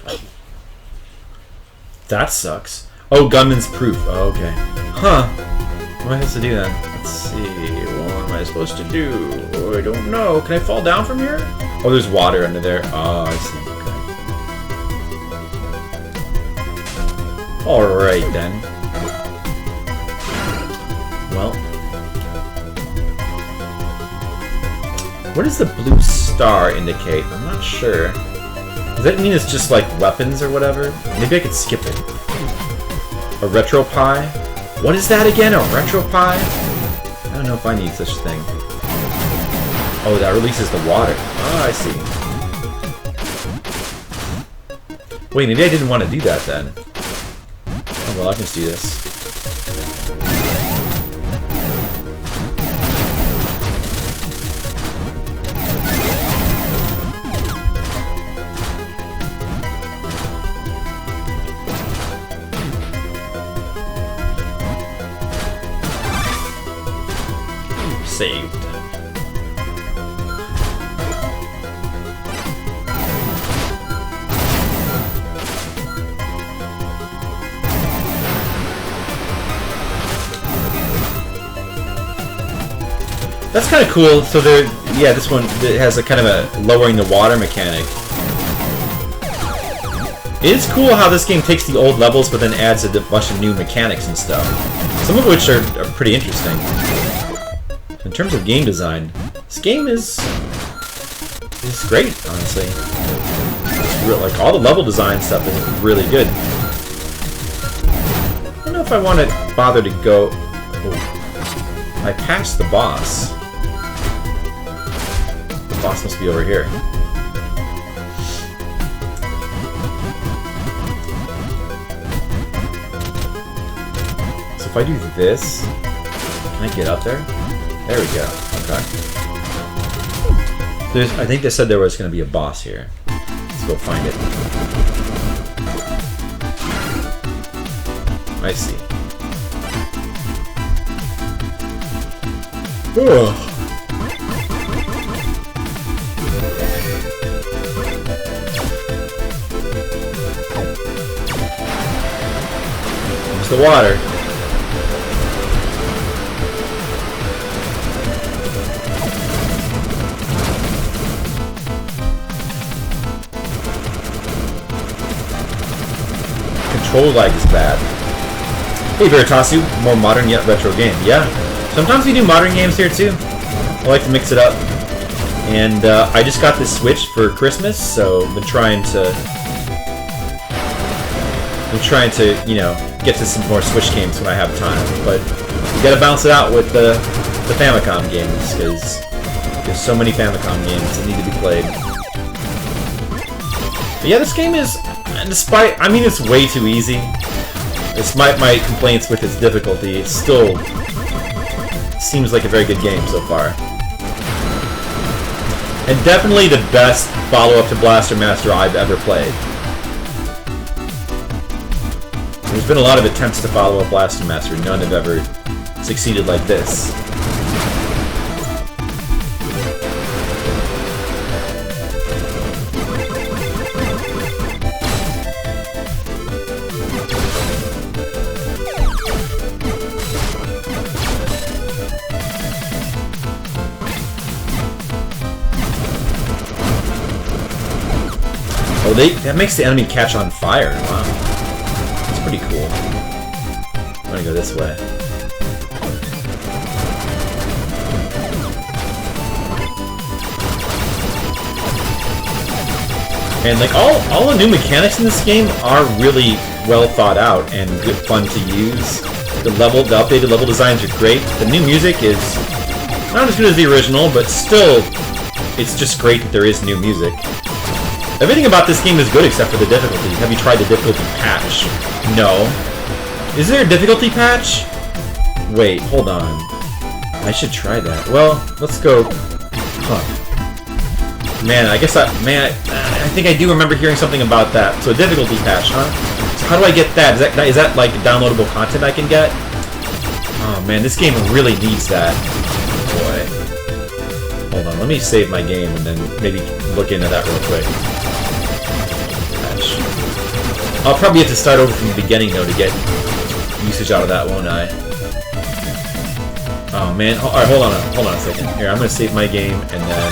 That sucks. Oh, gunman's proof. Oh, okay. Huh. What am I supposed to do then? Let's see. What am I supposed to do? Oh, I don't know. Can I fall down from here? Oh, there's water under there. Oh, I see. Okay. Alright then. Well. What does the blue star indicate? I'm not sure. Does that mean it's just like weapons or whatever? Maybe I could skip it. A retro pie? What is that again? A retro pie? I don't know if I need such a thing. Oh, that releases the water. Oh, I see. Wait, maybe I didn't want to do that then. Oh, well, I can just do this. Saved. That's kind of cool. So there, yeah, this one has a kind of a lowering the water mechanic. It is cool how this game takes the old levels but then adds a bunch of new mechanics and stuff. Some of which are pretty interesting. In terms of game design, this game is great, honestly. It's real, like all the level design stuff is really good. I don't know if I want to bother to go. Oh, I passed the boss. The boss must be over here. So if I do this, can I get up there? There we go. Okay. I think they said there was going to be a boss here. Let's go find it. I see. Ugh. There's the water. Metroid-like is bad. Hey Veritasu, more modern yet retro game. Yeah, sometimes we do modern games here too. I like to mix it up. And I just got this Switch for Christmas, so I've been trying to, you know, get to some more Switch games when I have time. But you gotta balance it out with the Famicom games, because there's so many Famicom games that need to be played. But yeah, this game is. Despite, I mean, it's way too easy. Despite my complaints with its difficulty, it still seems like a very good game so far. And definitely the best follow-up to Blaster Master I've ever played. There's been a lot of attempts to follow up Blaster Master, none have ever succeeded like this. Oh, that makes the enemy catch on fire. Wow. That's pretty cool. I'm gonna go this way. And like all the new mechanics in this game are really well thought out and good fun to use. The updated level designs are great. The new music is not as good as the original, but still, it's just great that there is new music. Everything about this game is good except for the difficulty. Have you tried the difficulty patch? No. Is there a difficulty patch? Wait, hold on. I should try that. Well, let's go. Huh. Man, I guess I think I do remember hearing something about that. So difficulty patch, huh? So how do I get that? Is that like downloadable content I can get? Oh man, this game really needs that. Boy. Hold on, let me save my game and then maybe look into that real quick. Patch. I'll probably have to start over from the beginning though to get usage out of that, won't I? Oh man, alright, hold on a second. Here, I'm gonna save my game and then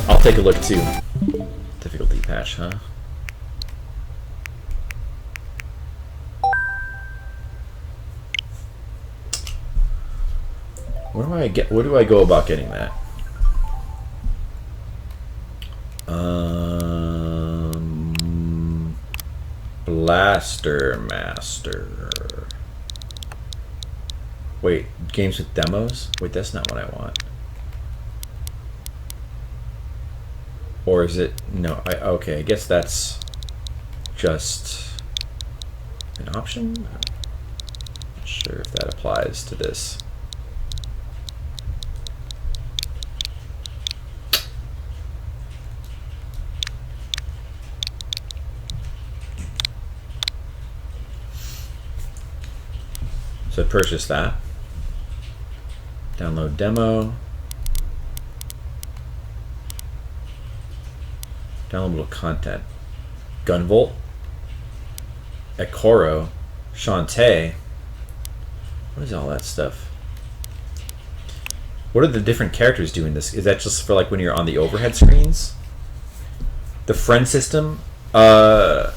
I'll take a look too. Difficulty patch, huh? Where do I go about getting that? Blaster Master. Wait, games with demos? Wait, that's not what I want. Or is it? No, okay, I guess that's just an option? Not sure if that applies to this. So purchase that. Download demo. Downloadable content. Gunvolt. Ekoro. Shantae. What is all that stuff? What are the different characters doing this? Is that just for like when you're on the overhead screens? The friend system? I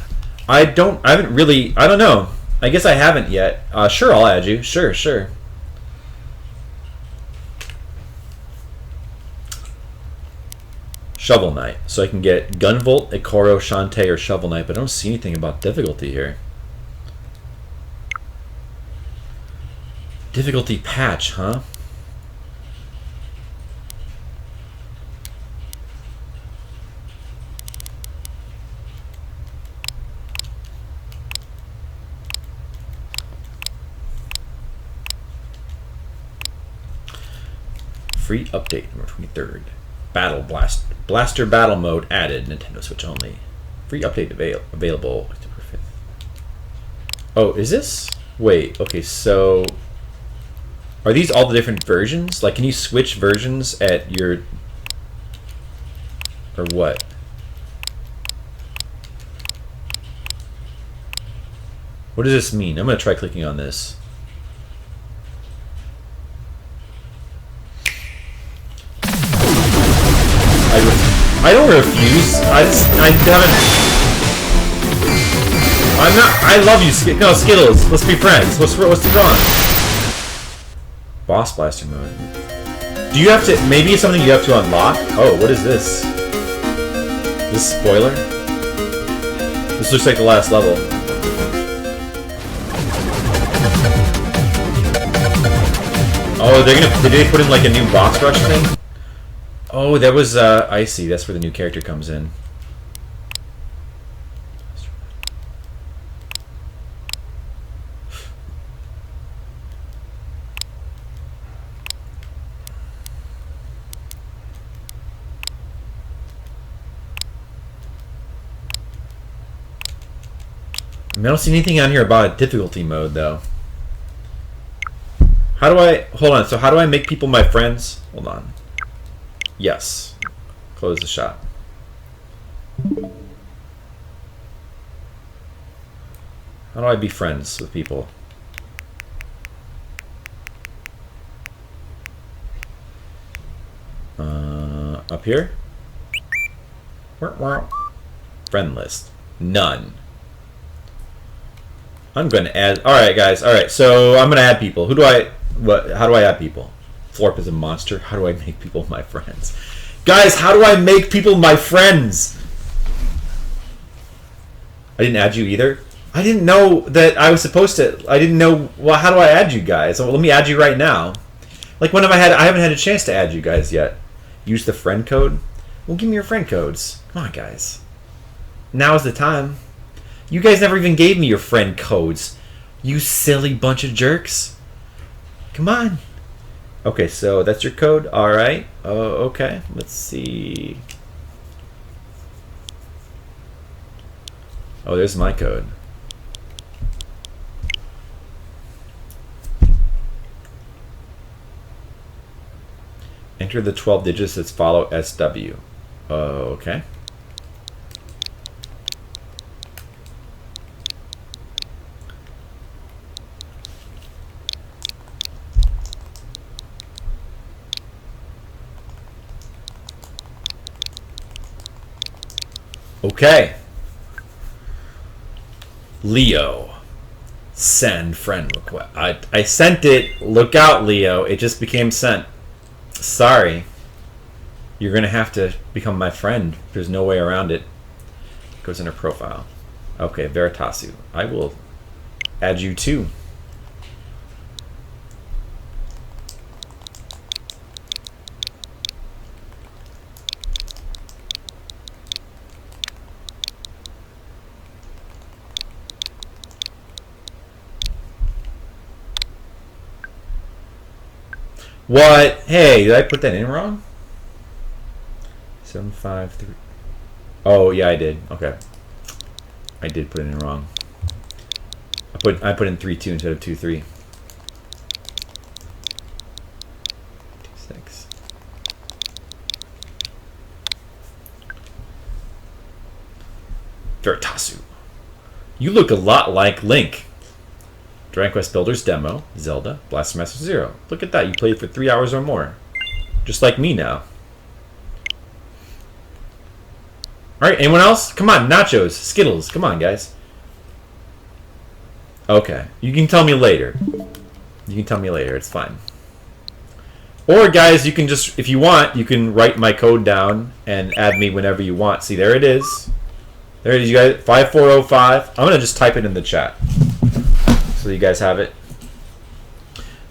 don't know. I guess I haven't yet. Sure, I'll add you. Sure. Shovel Knight. So I can get Gunvolt, Ekoro, Shantae, or Shovel Knight, but I don't see anything about difficulty here. Difficulty patch, huh? Free update November 23rd. Blaster Battle Mode added. Nintendo Switch only. Free update available October 5th. Oh, is this? Wait, okay, so are these all the different versions? Like, can you switch versions at your... or what? What does this mean? I'm going to try clicking on this. I don't refuse. I haven't. I'm not. I love you, no Skittles. Let's be friends. What's wrong? Boss Blaster mode. Do you have to? Maybe it's something you have to unlock. Oh, what is this? This spoiler. This looks like the last level. Oh, did they put in like a new boss rush thing? Oh, that was, I see. That's where the new character comes in. I don't see anything on here about a difficulty mode, though. How do I... Hold on. So how do I make people my friends? Hold on. Yes. Close the shop. How do I be friends with people? Up here? Friend list. None. I'm going to add... Alright, guys. Alright, so I'm going to add people. How do I add people? Florp is a monster. How do I make people my friends? Guys, how do I make people my friends? I didn't add you either. I didn't know that I was supposed to. I didn't know. Well, how do I add you guys? Well, let me add you right now. Like, when have I haven't had a chance to add you guys yet. Use the friend code. Well, give me your friend codes. Come on, guys. Now's the time. You guys never even gave me your friend codes. You silly bunch of jerks. Come on. Okay, so that's your code. All right. Oh, okay. Let's see. Oh, there's my code. Enter the 12 digits that follow SW. Okay. Okay. Leo. Send friend request. I sent it. Look out, Leo. It just became sent. Sorry. You're going to have to become my friend. There's no way around it. Goes in her profile. Okay, Veritasu. I will add you too. What? Hey, did I put that in wrong? 753. Oh yeah, I did. Okay, I did put it in wrong. I put in 3-2 instead of 2-3. 2-6. Veritasu. You look a lot like Link. Dragon Quest Builders demo, Zelda, Blaster Master Zero. Look at that, you played for 3 hours or more. Just like me now. Alright, anyone else? Come on, nachos, Skittles, come on guys. Okay, you can tell me later. You can tell me later, it's fine. Or guys, you can just, if you want, you can write my code down and add me whenever you want. See, there it is. There it is, you guys, 5405. I'm gonna just type it in the chat. So you guys have it.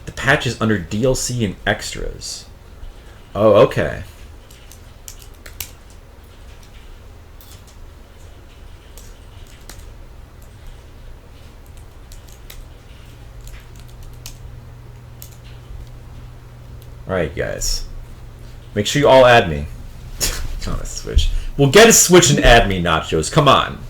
The patch is under DLC and extras. Oh, okay. Alright, guys. Make sure you all add me. On a Switch. We'll get a Switch and add me, Nachos. Come on.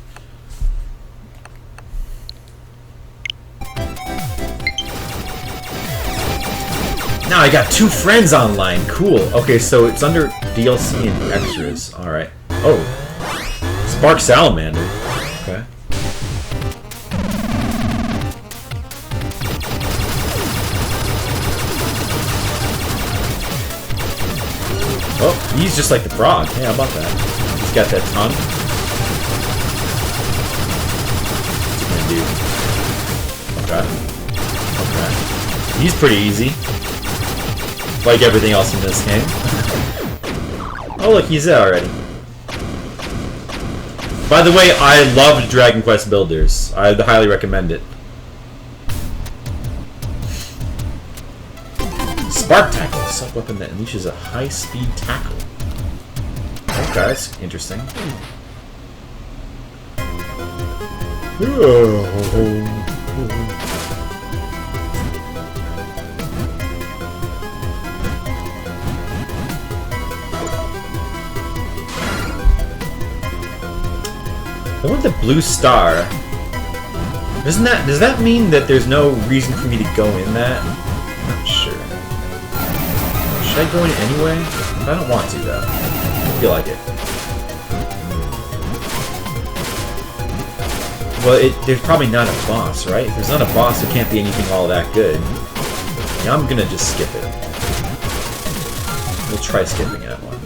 Now I got 2 friends online. Cool. Okay, so it's under DLC and extras. Alright. Oh. Spark Salamander. Okay. Oh, he's just like the frog. Yeah, how about that? He's got that tongue. What's he gonna do? Okay. Okay. He's pretty easy. Like everything else in this game. Oh look, he's there already. By the way, I loved Dragon Quest Builders. I highly recommend it. Spark Tackle, a sub-weapon that unleashes a high-speed tackle. Okay, that's interesting. I want the blue star. Does that mean that there's no reason for me to go in that? I'm not sure. Should I go in anyway? I don't want to though. I feel like it. Well, there's probably not a boss, right? If there's not a boss, it can't be anything all that good. Yeah, I'm gonna just skip it. We'll try skipping that one.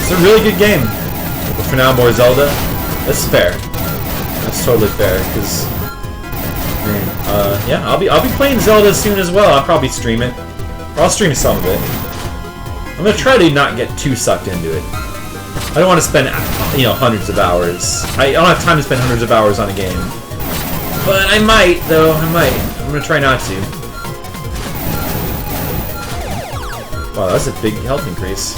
It's a really good game. But for now, more Zelda. That's fair. That's totally fair, because yeah, I'll be playing Zelda soon as well. I'll probably stream it. Or I'll stream some of it. I'm gonna try to not get too sucked into it. I don't want to spend, you know, hundreds of hours. I don't have time to spend hundreds of hours on a game. But I might, though. I might. I'm gonna try not to. Wow, that's a big health increase.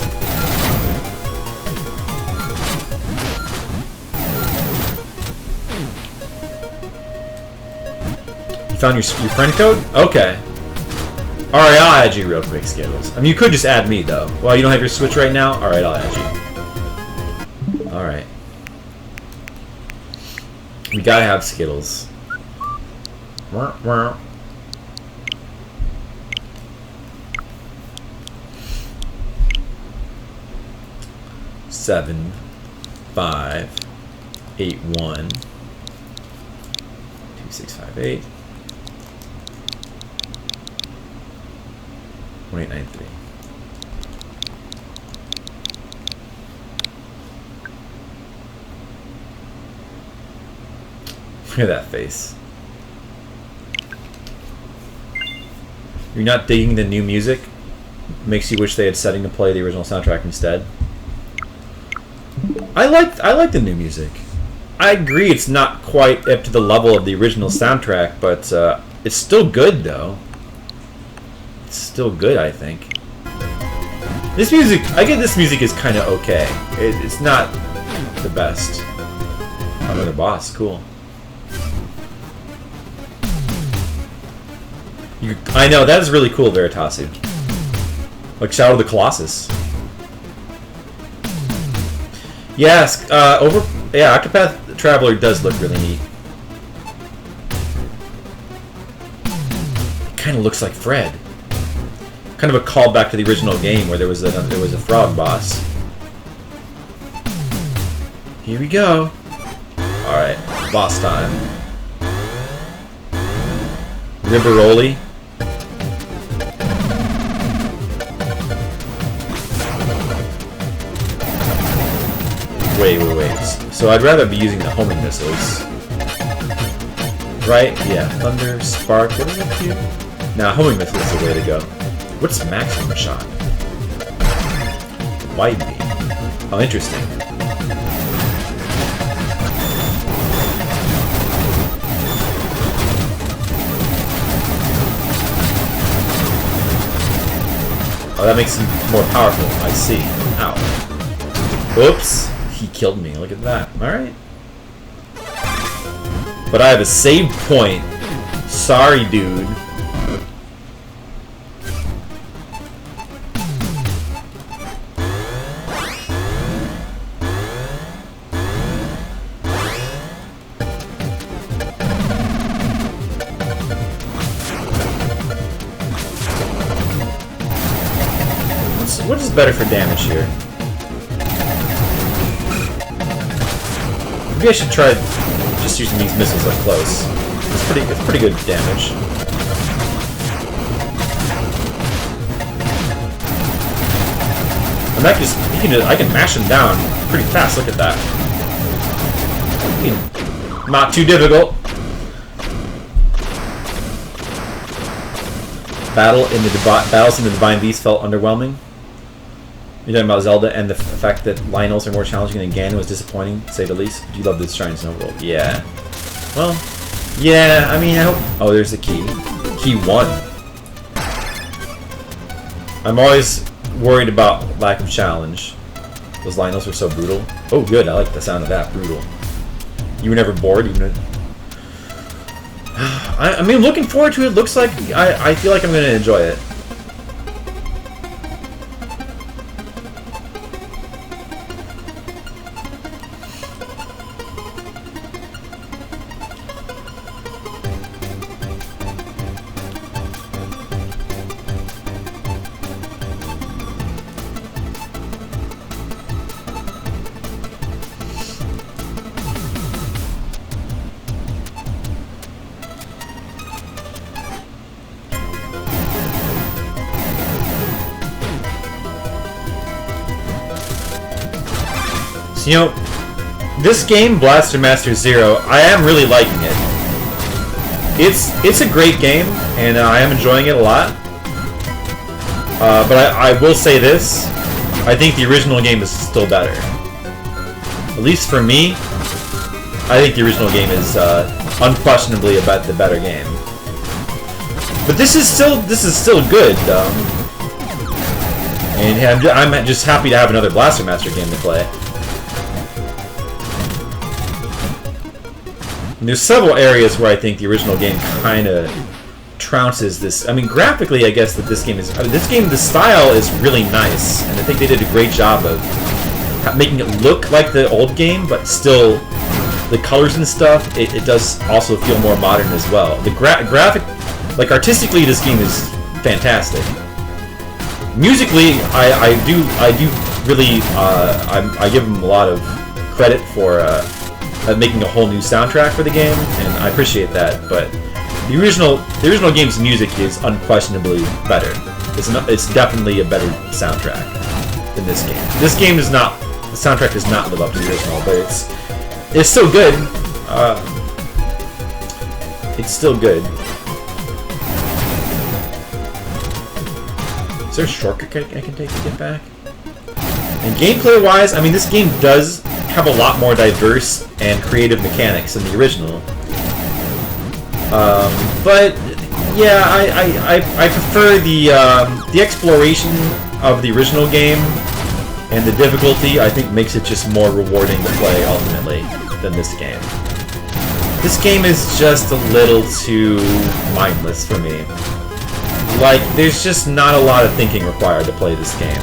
You found your friend code? Okay. Alright, I'll add you real quick, Skittles. I mean, you could just add me, though. Well, you don't have your Switch right now? Alright, I'll add you. Alright. We gotta have Skittles. 7, 5, 8, 1, 2, 6, 5, 8, 1, 8, 9, 3. Look at that face. You're not digging the new music? Makes you wish they had setting to play the original soundtrack instead? I like the new music. I agree it's not quite up to the level of the original soundtrack, but it's still good though. It's still good, I think. This music, I get this music is kind of okay. It's not the best. Another boss, cool. I know, that is really cool, Veritasu. Like Shadow of the Colossus. Yes, Octopath Traveler does look really neat. It kind of looks like Fred. Kind of a callback to the original game where there was a frog boss. Here we go. All right, boss time. Riveroli. Wait. So I'd rather be using the homing missiles. Right? Yeah. Thunder, Spark, what does that do? Nah, homing missiles is the way to go. What's maximum shot? Wide beam. Oh, interesting. Oh, that makes him more powerful. I see. Ow. Oops. He killed me. Look at that. Alright. But I have a save point. Sorry, dude. What is better for damage here? Maybe I should try just using these missiles up close. It's pretty good damage. I can mash him down pretty fast. Look at that. Not too difficult. Battles in the Divine Beast felt underwhelming. You're talking about Zelda and the fact that Lionels are more challenging than Ganon was disappointing, to say the least. Do you love this Shrine Snow World? Yeah. Well, yeah, I mean, I hope... Oh, there's the key. Key 1. I'm always worried about lack of challenge. Those Lionels were so brutal. Oh, good, I like the sound of that. Brutal. You were never bored? I mean, looking forward to it. Looks like... I feel like I'm going to enjoy it. You know, this game, Blaster Master Zero, I am really liking it. It's a great game, and I am enjoying it a lot. But I will say this, I think the original game is still better. At least for me, I think the original game is unquestionably the better game. But this is still good, and I'm just happy to have another Blaster Master game to play. And there's several areas where I think the original game kind of trounces this. I mean, graphically, I guess that this game is. I mean, this game, the style is really nice, and I think they did a great job of making it look like the old game, but still, the colors and stuff. It does also feel more modern as well. The graphic, like artistically, this game is fantastic. Musically, I do really I give them a lot of credit for making a whole new soundtrack for the game, and I appreciate that. But the original game's music is unquestionably better. It's definitely a better soundtrack than this game. This game is not. The soundtrack does not live up to the original, but it's still good. It's still good. Is there a shortcut I can take to get back? And gameplay-wise, I mean, this game does have a lot more diverse and creative mechanics than the original. But yeah, I prefer the exploration of the original game, and the difficulty I think makes it just more rewarding to play ultimately than this game. This game is just a little too mindless for me. Like, there's just not a lot of thinking required to play this game.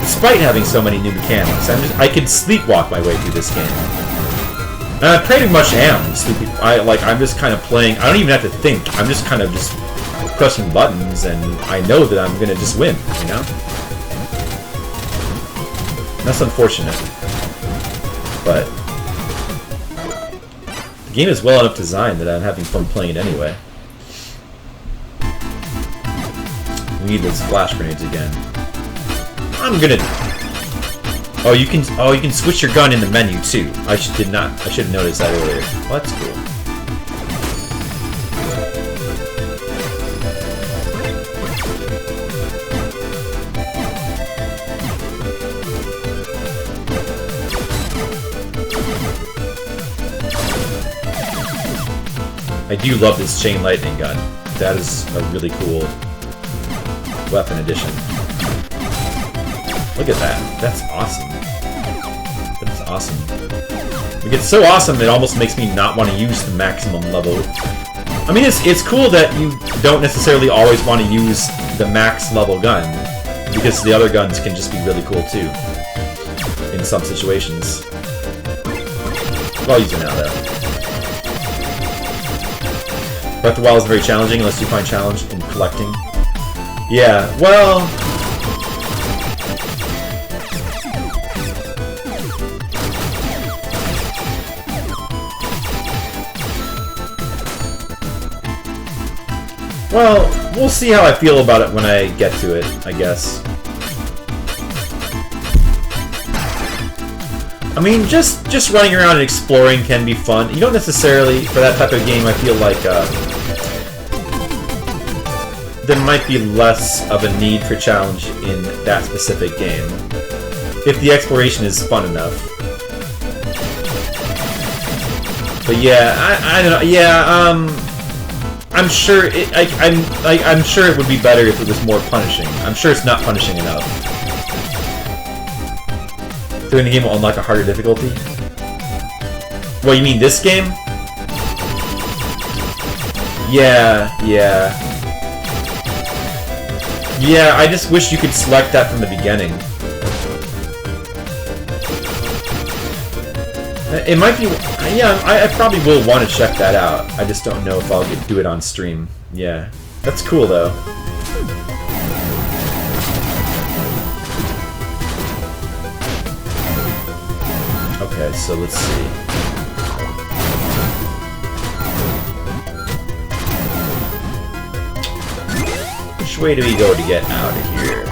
Despite having so many new mechanics, I could sleepwalk my way through this game. And I pretty much am I'm just kind of playing. I don't even have to think. I'm just kind of just pressing buttons, and I know that I'm gonna just win. You know? That's unfortunate, but the game is well enough designed that I'm having fun playing it anyway. We need those flash grenades again. I'm gonna. Oh, you can switch your gun in the menu too. I should have noticed that earlier. Well, that's cool. I do love this chain lightning gun. That is a really cool weapon addition. Look at that. That's awesome. That's awesome. It gets so awesome it almost makes me not want to use the maximum level. I mean, it's cool that you don't necessarily always want to use the max level gun, because the other guns can just be really cool too in some situations. I'll use it now though. Breath of the Wild is very challenging unless you find challenge in collecting. Yeah, well... Well, we'll see how I feel about it when I get to it, I guess. I mean, just running around and exploring can be fun. You don't necessarily, for that type of game, I feel like there might be less of a need for challenge in that specific game, if the exploration is fun enough. But yeah, I don't know. Yeah, I'm sure I'm sure it would be better if it was more punishing. I'm sure it's not punishing enough. Doing the game will unlock a harder difficulty. What, you mean this game? Yeah. Yeah, I just wish you could select that from the beginning. It might be... Yeah, I probably will want to check that out. I just don't know if I'll do it on stream. Yeah. That's cool, though. Okay, so let's see. Which way do we go to get out of here?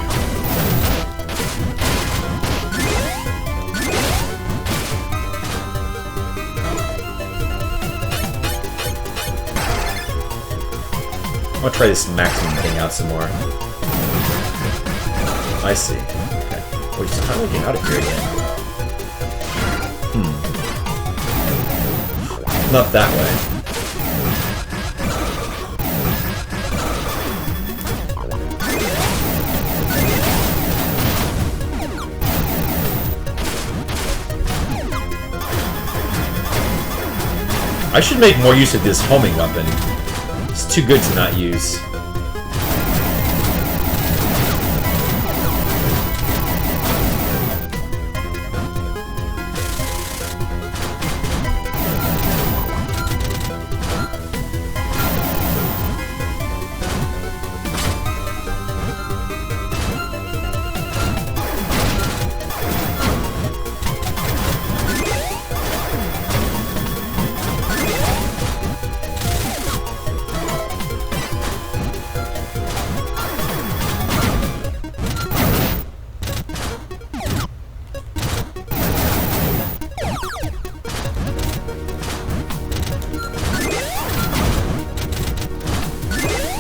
I'm gonna try this maximum thing out some more. I see. Okay. Wait, so how do I get out of here again? Not that way. I should make more use of this homing weapon. It's too good to not use.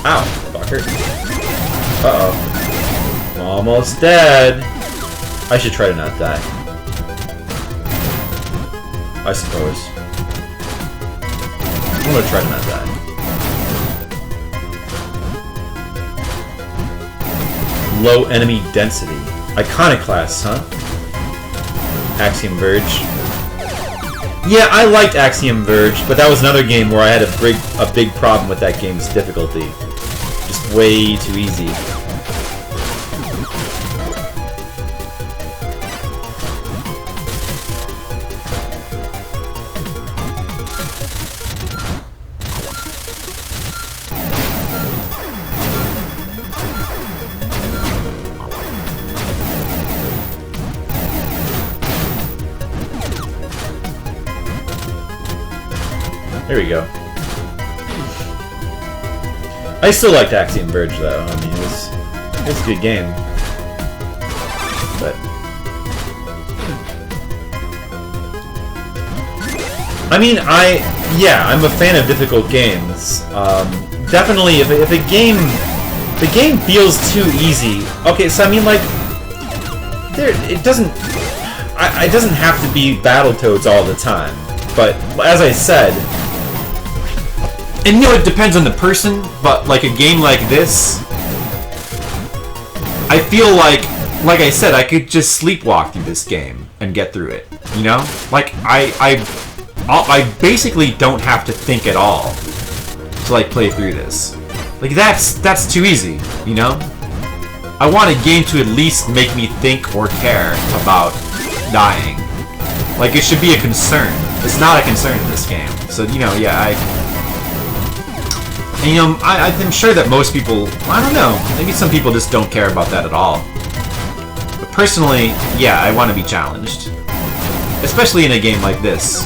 Ow, fucker. Uh-oh. I'm almost dead. I should try to not die. I suppose. I'm gonna try to not die. Low enemy density. Iconoclasts, huh? Axiom Verge. Yeah, I liked Axiom Verge, but that was another game where I had a big problem with that game's difficulty. Just way too easy. There we go. I still liked Axiom Verge though. I mean, it was a good game. But I mean, I'm a fan of difficult games. Definitely, if the game feels too easy. Okay, so I mean, like, it doesn't have to be Battletoads all the time. But as I said. And you know, it depends on the person, but like a game like this, I feel like I said, I could just sleepwalk through this game and get through it. You know, like I basically don't have to think at all to like play through this. Like that's too easy. You know, I want a game to at least make me think or care about dying. Like it should be a concern. It's not a concern in this game. So you know, yeah, and, you know, I'm sure that most people, I don't know, maybe some people just don't care about that at all. But personally, yeah, I want to be challenged. Especially in a game like this.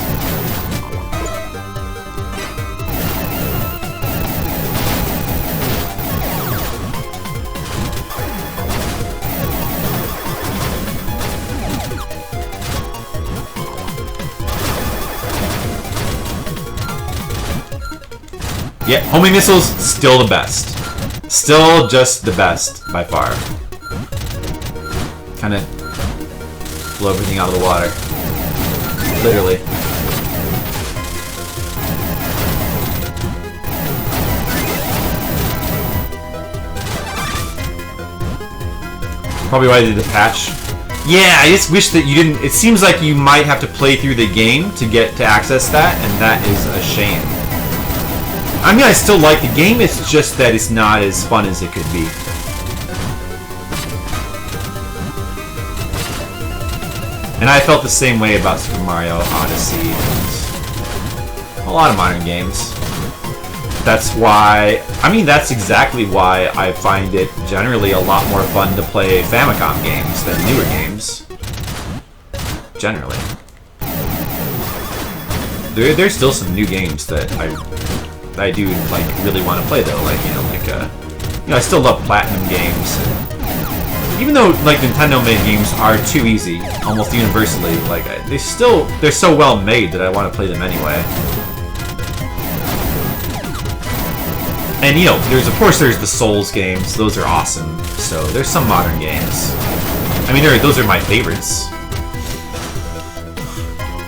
Yeah, homing missiles, still the best. Still just the best, by far. Kind of blow everything out of the water. Literally. Probably why I did the patch. Yeah, I just wish that you didn't... It seems like you might have to play through the game to get to access that, and that is a shame. I mean, I still like the game, it's just that it's not as fun as it could be. And I felt the same way about Super Mario Odyssey and a lot of modern games. That's why... I mean, that's exactly why I find it generally a lot more fun to play Famicom games than newer games. Generally. There's still some new games that I do like really want to play though, like I still love Platinum games. Even though like Nintendo made games are too easy, almost universally, like they're so well made that I want to play them anyway. And you know, there's the Souls games; those are awesome. So there's some modern games. I mean, those are my favorites.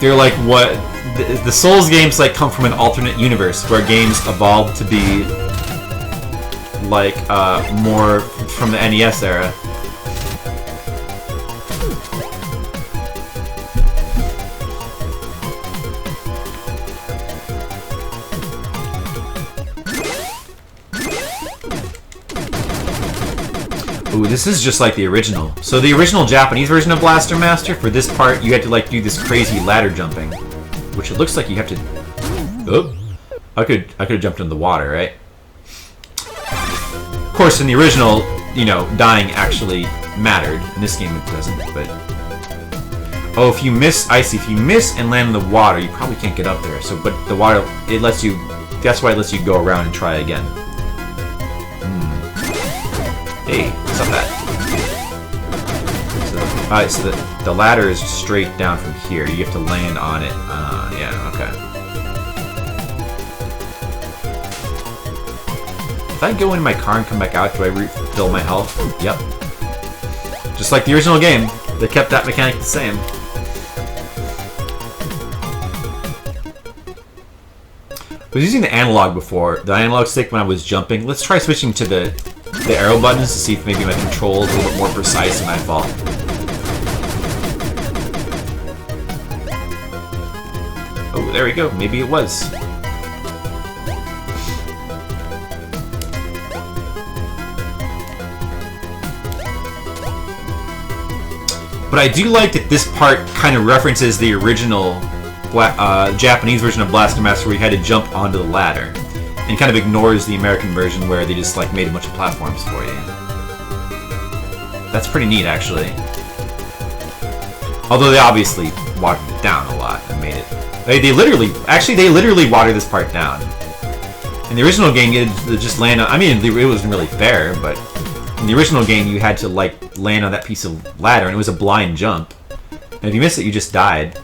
They're like what. The Souls games like come from an alternate universe where games evolved to be like more from the NES era. Ooh, this is just like the original. So the original Japanese version of Blaster Master, for this part, you had to like do this crazy ladder jumping, which it looks like you have to. Oh, I could have jumped in the water, right? Of course, in the original, you know, dying actually mattered. In this game, it doesn't. But oh, if you miss, I see. If you miss and land in the water, you probably can't get up there. So, but the water, it lets you. That's why it lets you go around and try again. Hey, what's up, that? Alright, so the ladder is straight down from here. You have to land on it. Yeah, okay. If I go in my car and come back out, do I refill my health? Yep. Just like the original game, they kept that mechanic the same. I was using the analog before, the analog stick when I was jumping. Let's try switching to the arrow buttons to see if maybe my control is a little bit more precise than I thought. Oh, there we go. Maybe it was. But I do like that this part kind of references the original Japanese version of Blaster Master where you had to jump onto the ladder. And kind of ignores the American version where they just like made a bunch of platforms for you. That's pretty neat, actually. Although they obviously watered it down a lot and made it. They literally watered this part down. In the original game, you had to just land on. I mean, it wasn't really fair, but in the original game, you had to like land on that piece of ladder, and it was a blind jump. And if you miss it, you just died.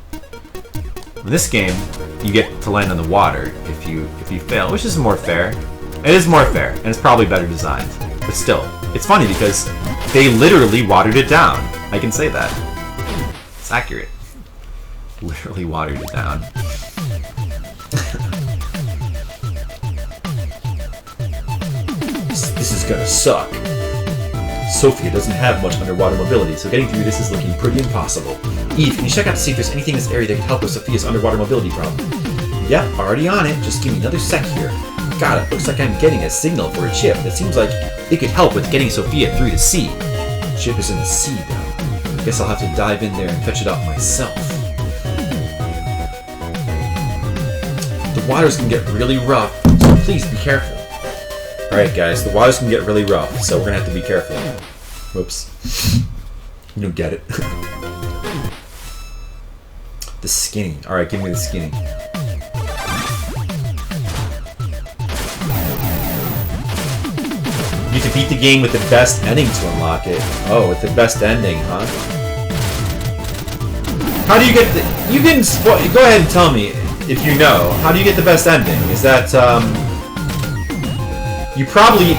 In this game, you get to land on the water if you fail, which is more fair. It is more fair, and it's probably better designed. But still, it's funny because they literally watered it down. I can say that. It's accurate. Literally watered it down. This is gonna suck. Sophia doesn't have much underwater mobility, so getting through this is looking pretty impossible. Eve, can you check out to see if there's anything in this area that can help with Sophia's underwater mobility problem? Yep, already on it. Just give me another sec here. God, it looks like I'm getting a signal for a chip that seems like it could help with getting Sophia through the sea. The chip is in the sea, though. Guess I'll have to dive in there and fetch it out myself. The waters can get really rough, so please be careful. Alright guys, the waters can get really rough, so we're gonna have to be careful. Whoops. You don't get it. The skinny. Alright, give me the skinny. You defeat the game with the best ending to unlock it. Oh, with the best ending, huh? How do you get the... You didn't spoil... Go ahead and tell me if you know. How do you get the best ending? Is that, You probably... You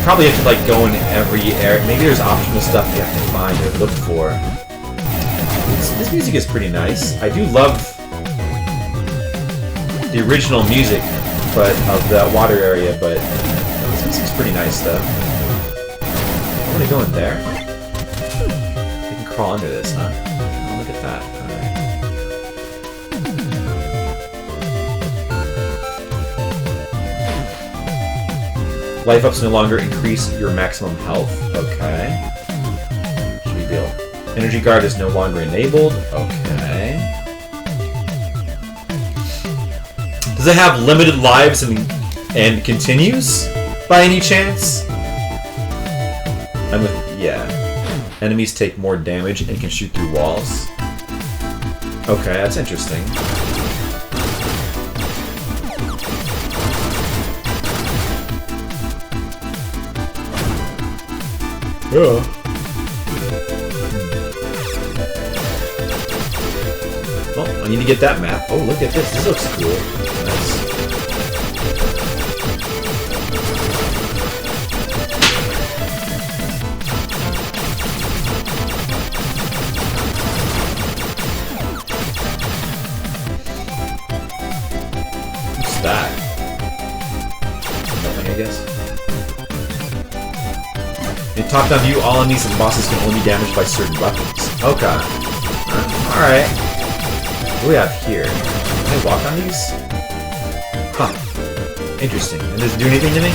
probably have to, like, go in every area. Maybe there's optional stuff you have to find or look for. This music is pretty nice. I do love the original music of the water area, but this music's pretty nice, though. I'm gonna go in there. I can crawl under this, huh? Oh, look at that. Alright. Life ups no longer increase your maximum health. Okay. Should we build? Energy guard is no longer enabled. Okay. Does it have limited lives and continues by any chance? Yeah. Enemies take more damage and can shoot through walls. Okay, that's interesting. Yeah. Well, I need to get that map. Oh, look at this. This looks cool. Nice. What's that? Nothing, I guess. In top-down view, all enemies and bosses can only be damaged by certain weapons. Okay. Alright. What do we have here? Can I walk on these? Huh. Interesting. And does it do anything to me?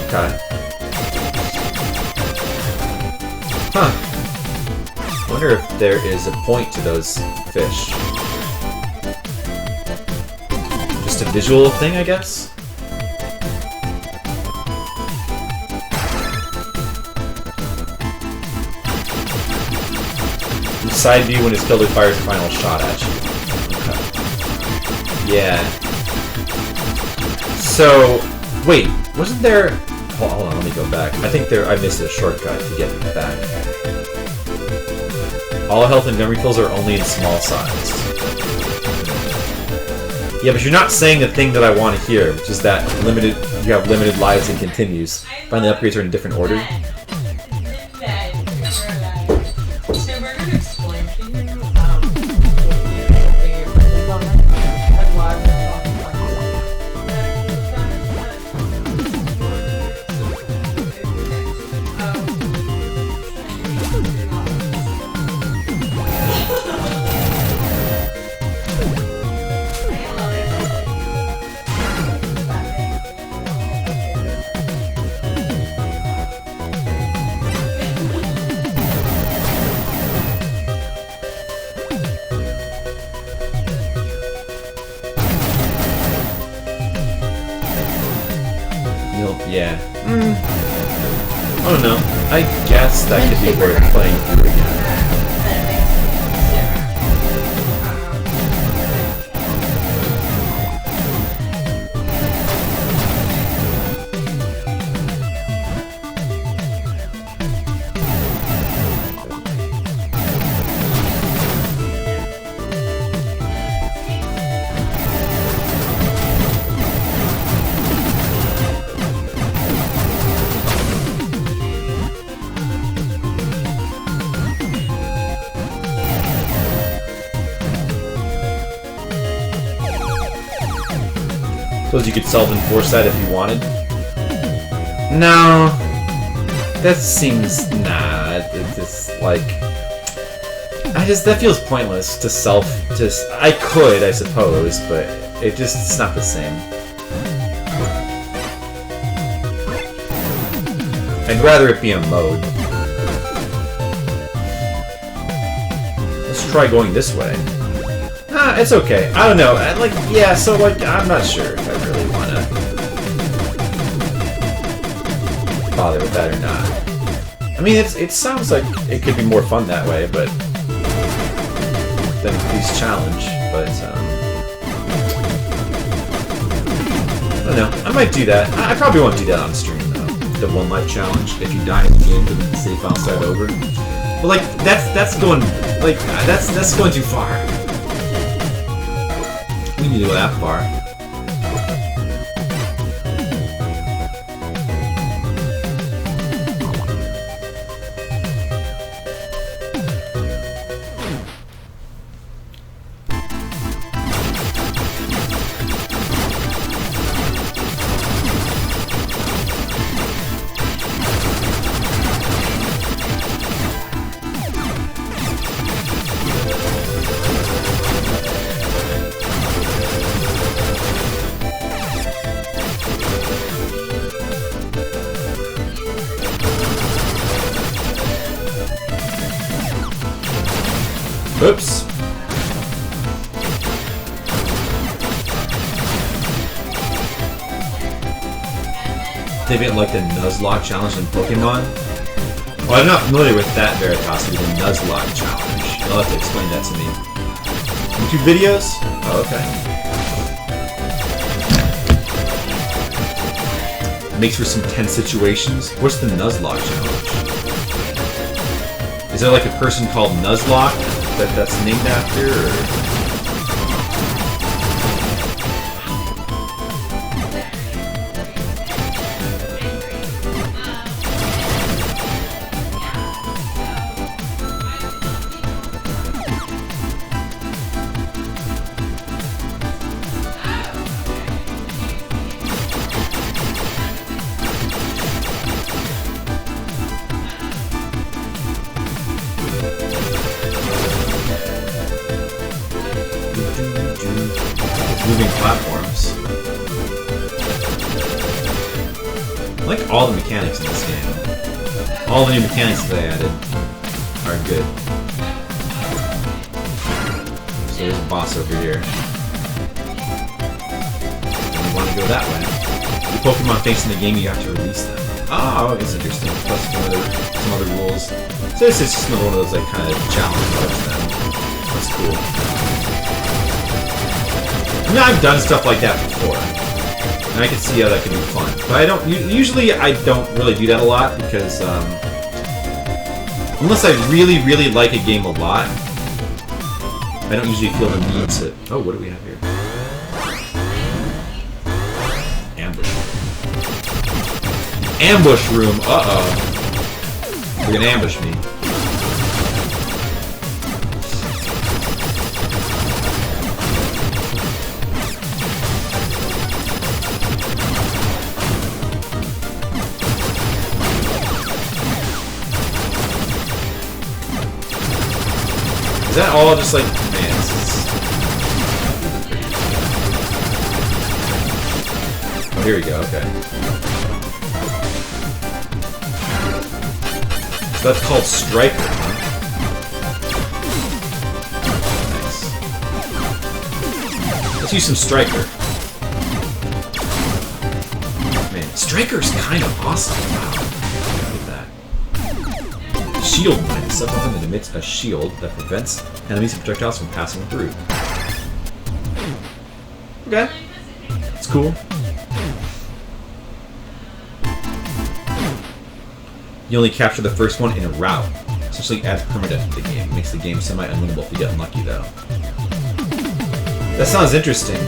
Okay. Huh. I wonder if there is a point to those fish. Just a visual thing, I guess? Side view when his killer fires the final shot at you. Okay. Yeah. So, wait, wasn't there... Hold on, let me go back. I think I missed a shortcut to get back. All health and gun refills are only in small size. Yeah, but you're not saying the thing that I want to hear, which is that you have limited lives and continues. Find the upgrades are in a different order. Yeah. I don't know. I guess that could be worth playing through again. Suppose you could self-enforce that if you wanted. No. That seems... Nah. It just, like... that feels pointless to I could, I suppose, but it's not the same. I'd rather it be a mode. Let's try going this way. It's okay. I don't know. I'm not sure if I really want to bother with that or not. I mean, it sounds like it could be more fun that way, but than Please Challenge. But I don't know. I might do that. I probably won't do that on stream though. The 1 life challenge. If you die in the game, then the save file start over. But like that's going too far. We need to go that far. Oops. They made like the Nuzlocke challenge in Pokemon. Well, I'm not familiar with that Veritas, the Nuzlocke challenge. You'll have to explain that to me. YouTube videos? Oh, okay. Makes for some tense situations. What's the Nuzlocke challenge? Is there like a person called Nuzlocke that's named after? Or? Moving platforms. I like all the mechanics in this game. All the new mechanics that they added. are good. So there's a boss over here. And you want to go that way. The Pokemon facing the game, you have to release them. Oh, that's interesting. Plus some other rules. So this is just another one of those like kind of challenge modes then. That's cool. I mean, I've done stuff like that before. And I can see how that can be fun. But I don't usually I don't really do that a lot because unless I really, really like a game a lot, I don't usually feel the need to... Oh, what do we have here? Ambush. Ambush room! Uh-oh. You're gonna ambush me. Is that all just like... Man, this is... Oh, here we go, okay. So that's called Striker, huh? Nice. Let's use some Striker. Man, Striker's kind of awesome. Wow. Look at that. Shield mine is something that emits a shield that prevents enemies and projectiles from passing through. Okay. It's cool. You only capture the first one in a route. Essentially adds permadeath to the game. Makes the game semi-unwinnable if you get unlucky, though. That sounds interesting.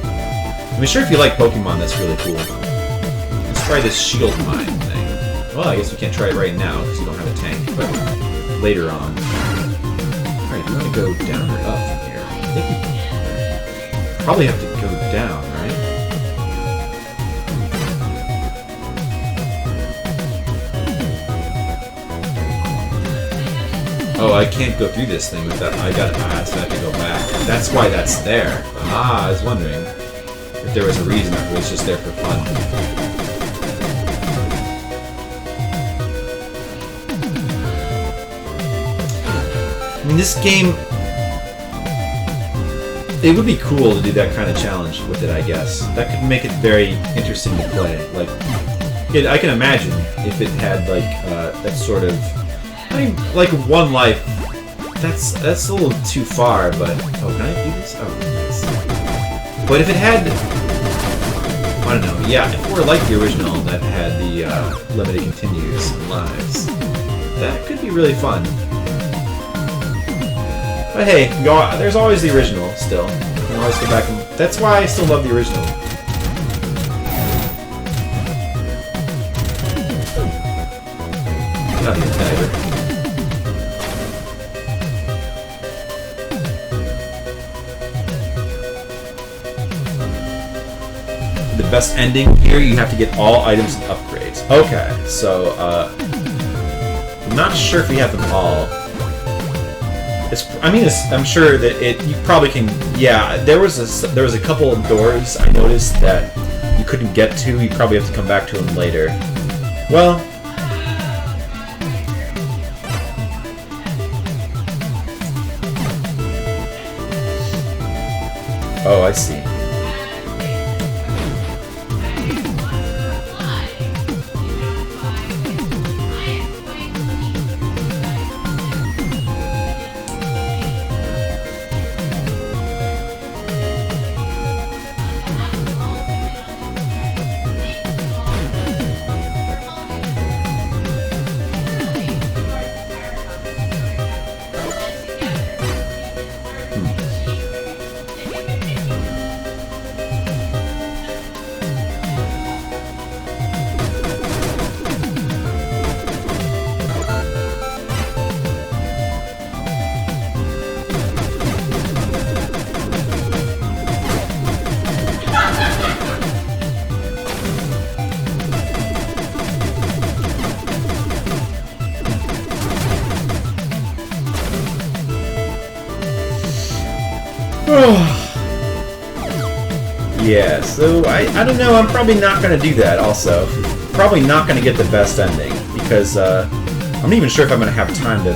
I mean, sure, if you like Pokemon, that's really cool. Let's try this shield mine thing. Well, I guess we can't try it right now because you don't have a tank, but later on. Alright, do you want to go down or up from here? I think we probably have to go down, right? Oh, I can't go through this thing with that. I so I have to go back. That's why that's there. Ah, I was wondering if there was a reason or if it was just there for fun. I mean, this game... It would be cool to do that kind of challenge with it, I guess. That could make it very interesting to play. Like, I can imagine if it had, like, that sort of... I mean, like, one life, that's a little too far, but... Oh, can I do this? Oh, nice. But if it had... I don't know, yeah, if it were like the original that had the limited continues and lives, that could be really fun. But hey, there's always the original, still. You can always go back and... That's why I still love the original. Not the dagger. The best ending here, you have to get all items and upgrades. Okay, so, I'm not sure if we have them all. I'm sure that you probably can. Yeah, there was a couple of doors I noticed that you couldn't get to. You probably have to come back to them later. Well, oh, I see. Yeah, so I don't know, I'm probably not going to do that also. Probably not going to get the best ending, because I'm not even sure if I'm going to have time to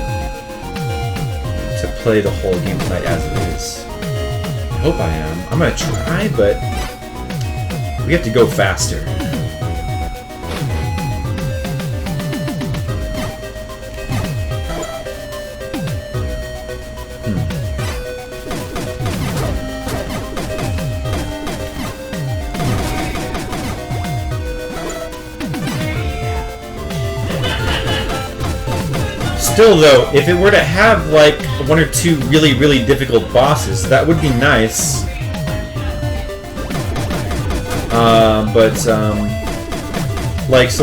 play the whole game tonight as it is. I hope I am. I'm gonna try, but we have to go faster. Still though, if it were to have like 1 or 2 really, really difficult bosses, that would be nice.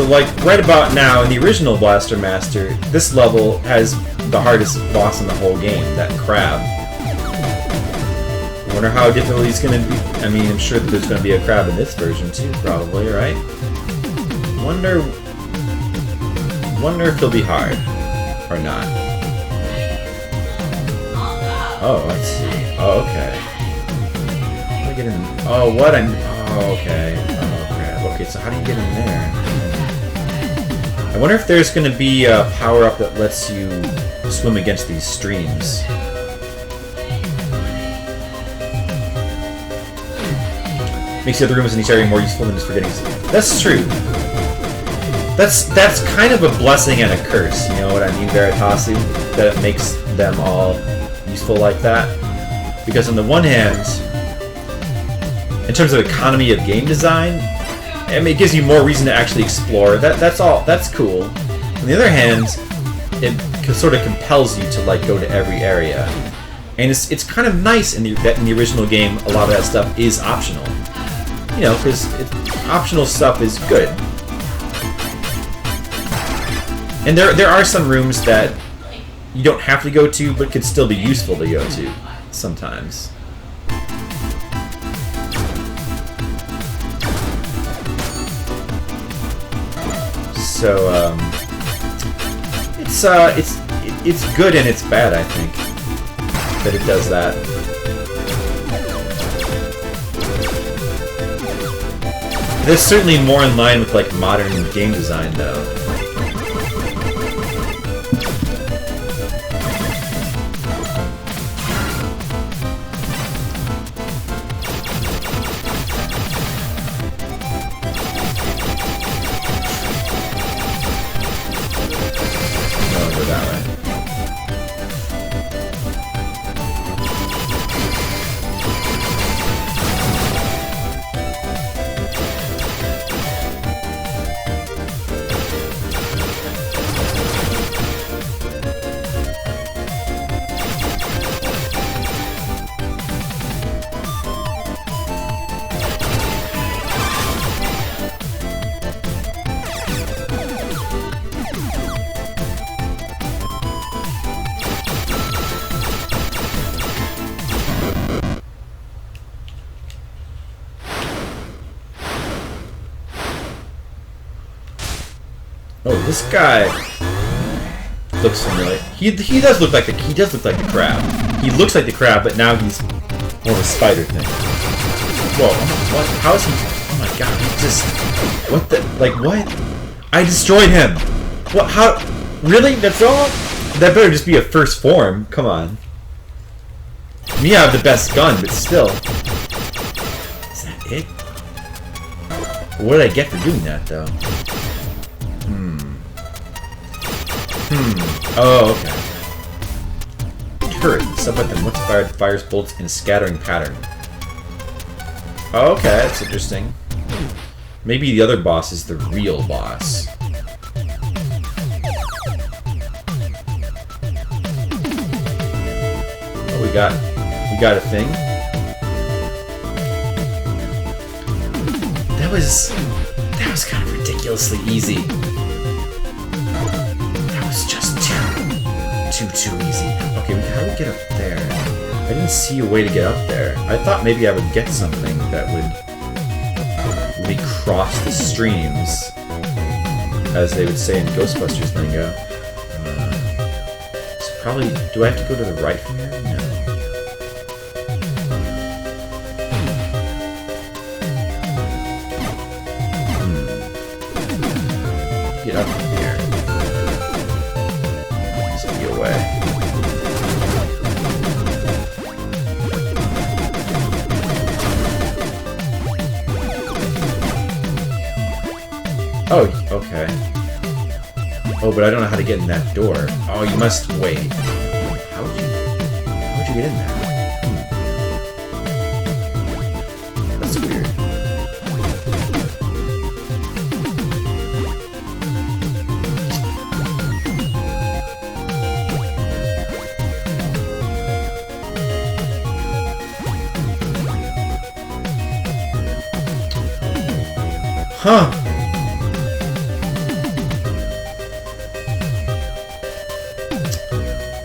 Like right about now in the original Blaster Master, this level has the hardest boss in the whole game, that crab. I wonder how difficult he's gonna be. I mean, I'm sure that there's gonna be a crab in this version too, probably, right? Wonder if he'll be hard. Or not. Oh, let's see. Oh, okay. How do I get in? Oh, what? Oh, okay. Oh, crap. Okay, so how do you get in there? I wonder if there's going to be a power-up that lets you swim against these streams. Makes the other rooms in each area more useful than just forgetting. That's true. That's kind of a blessing and a curse, you know what I mean, Veritasi? That it makes them all useful like that. Because on the one hand, in terms of economy of game design, I mean, it gives you more reason to actually explore. That's all. That's cool. On the other hand, it sort of compels you to like go to every area, and it's kind of nice in the original game. A lot of that stuff is optional, you know, because optional stuff is good. And there are some rooms that you don't have to go to, but could still be useful to go to sometimes. So it's good and it's bad, I think, that it does that. It's certainly more in line with like modern game design, though. Oh, this guy looks familiar. He does look like the crab. He looks like the crab, but now he's more of a spider thing. Whoa! What? How is he? Oh my god! He just what the what? I destroyed him. What? How? Really? That's all? That better just be a first form. Come on. Me, I have the best gun, but still. Is that it? What did I get for doing that, though? Oh, okay. Turret. Sub-weapon. Once fired, fires bolts in a scattering pattern. Oh, okay, that's interesting. Maybe the other boss is the real boss. Oh, we got a thing. That was kind of ridiculously easy. Too easy. Okay, how do we get up there? I didn't see a way to get up there. I thought maybe I would get something that would let me cross the streams, as they would say in Ghostbusters lingo. So probably, do I have to go to the right from here? No. Get up from here. Way. Oh, okay. Oh, but I don't know how to get in that door. Oh, you must wait. How would you get in there? That's weird. Huh.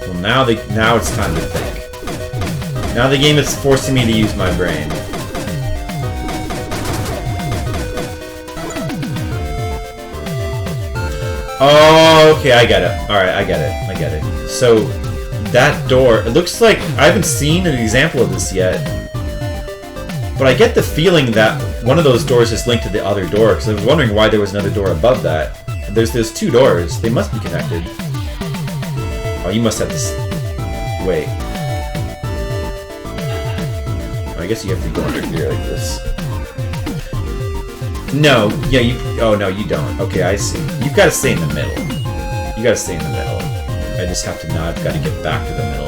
Well, now it's time to think. Now the game is forcing me to use my brain. Oh, okay, I get it. Alright, I get it. So, that door, it looks like I haven't seen an example of this yet. But I get the feeling that one of those doors is linked to the other door, because I was wondering why there was another door above that. There's 2 doors. They must be connected. Oh, you must have this. Wait. I guess you have to go under here like this. No, yeah, you. Oh no, you don't. Okay, I see. You've got to stay in the middle. You got to stay in the middle. I just have to now. I've got to get back to the middle.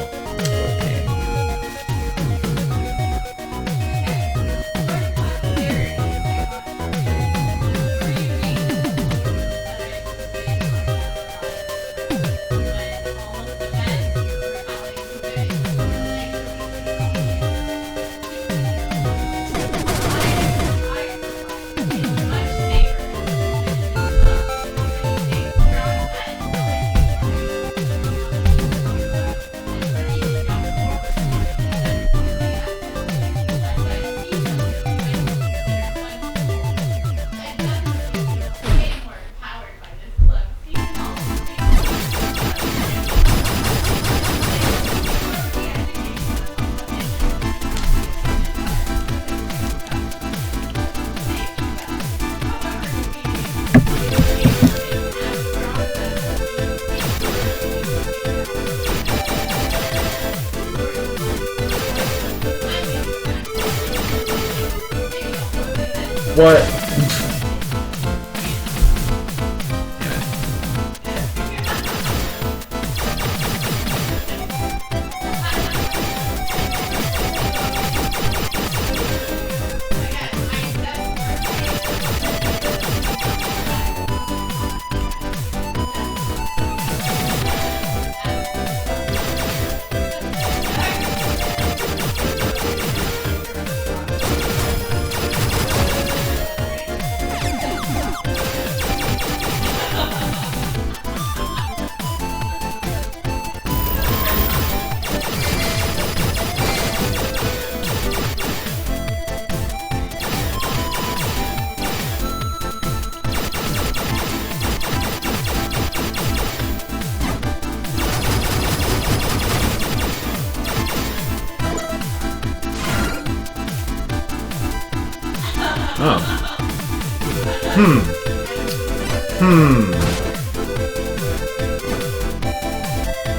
What?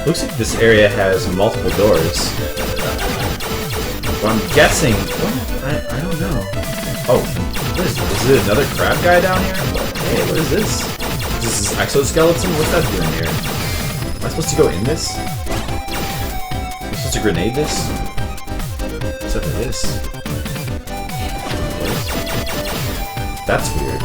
Looks like this area has multiple doors. But I'm guessing... I don't know. Oh, what is this? Is it another crab guy down here? Hey, what is this? Is this exoskeleton? What's that doing here? Am I supposed to go in this? Am I supposed to grenade this? What's up with this? That's weird.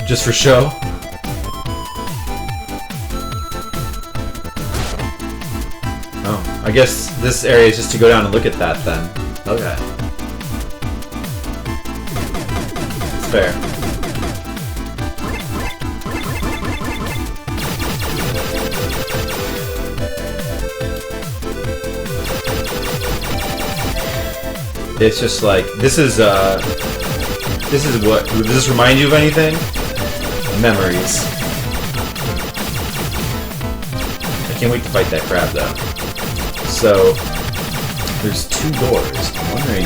Just for show? Oh, I guess this area is just to go down and look at that then. Okay. It's fair. It's just like, this is what, does this remind you of anything? Memories. I can't wait to fight that crab though. So there's 2 doors. I'm wondering.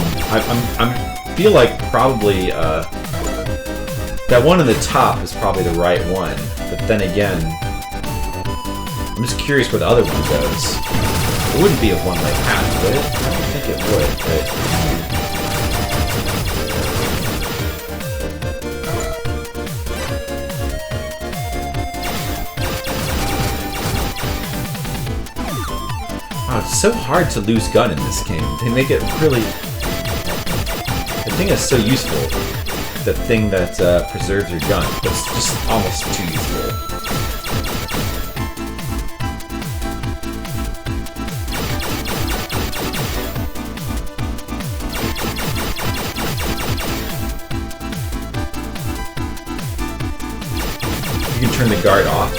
I feel like probably that one on the top is probably the right one. But then again, I'm just curious where the other one goes. It wouldn't be a one-way path, would it? I don't think it would. But it's so hard to lose gun in this game. They make it really... The thing is so useful. The thing that preserves your gun. But it's just almost too useful. You can turn the guard off.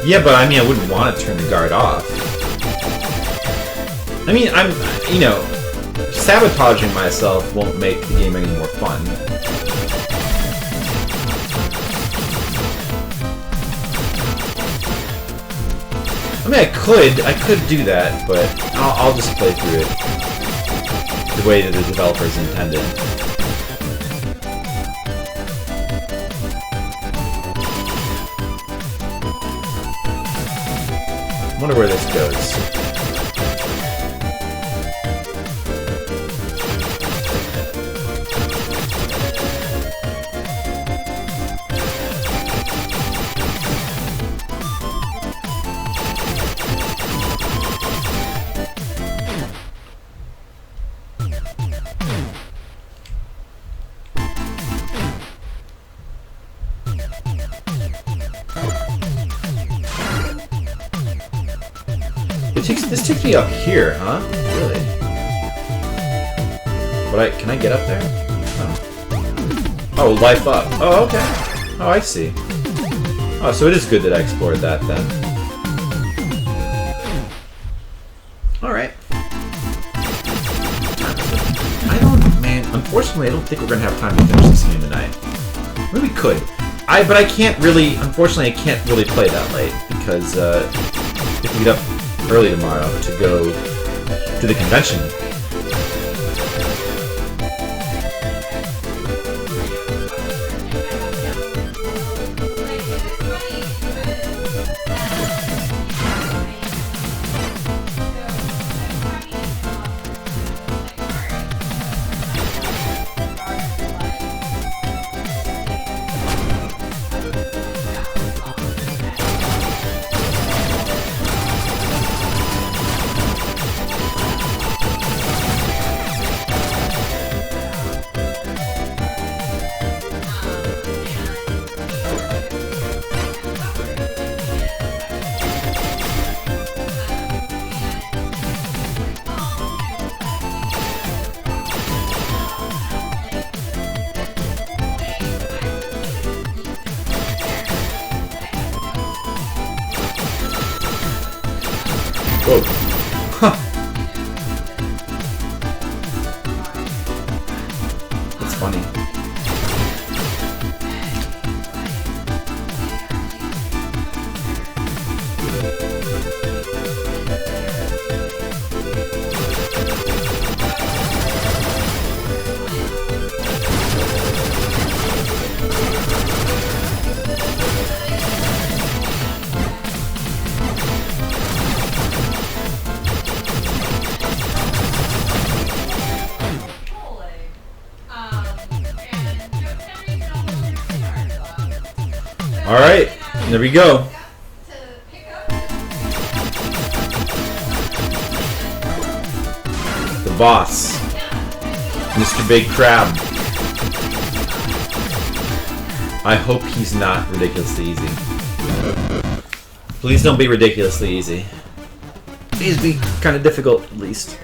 Yeah, but I mean, I wouldn't want to turn the guard off. I mean, you know, sabotaging myself won't make the game any more fun. I mean, I could do that, but I'll just play through it the way that the developers intended. I wonder where this goes. This takes me up here, huh? Really? But can I get up there? Oh, life up. Oh, okay. Oh, I see. Oh, so it is good that I explored that then. Alright. Unfortunately, I don't think we're gonna have time to finish this game tonight. Maybe we could. But I can't really, unfortunately, I can't really play that late because, if we get up early tomorrow to go to the convention. Whoa. Huh. That's funny. Alright, there we go. The boss, Mr. Big Crab. I hope he's not ridiculously easy. Please don't be ridiculously easy. Please be kind of difficult, at least.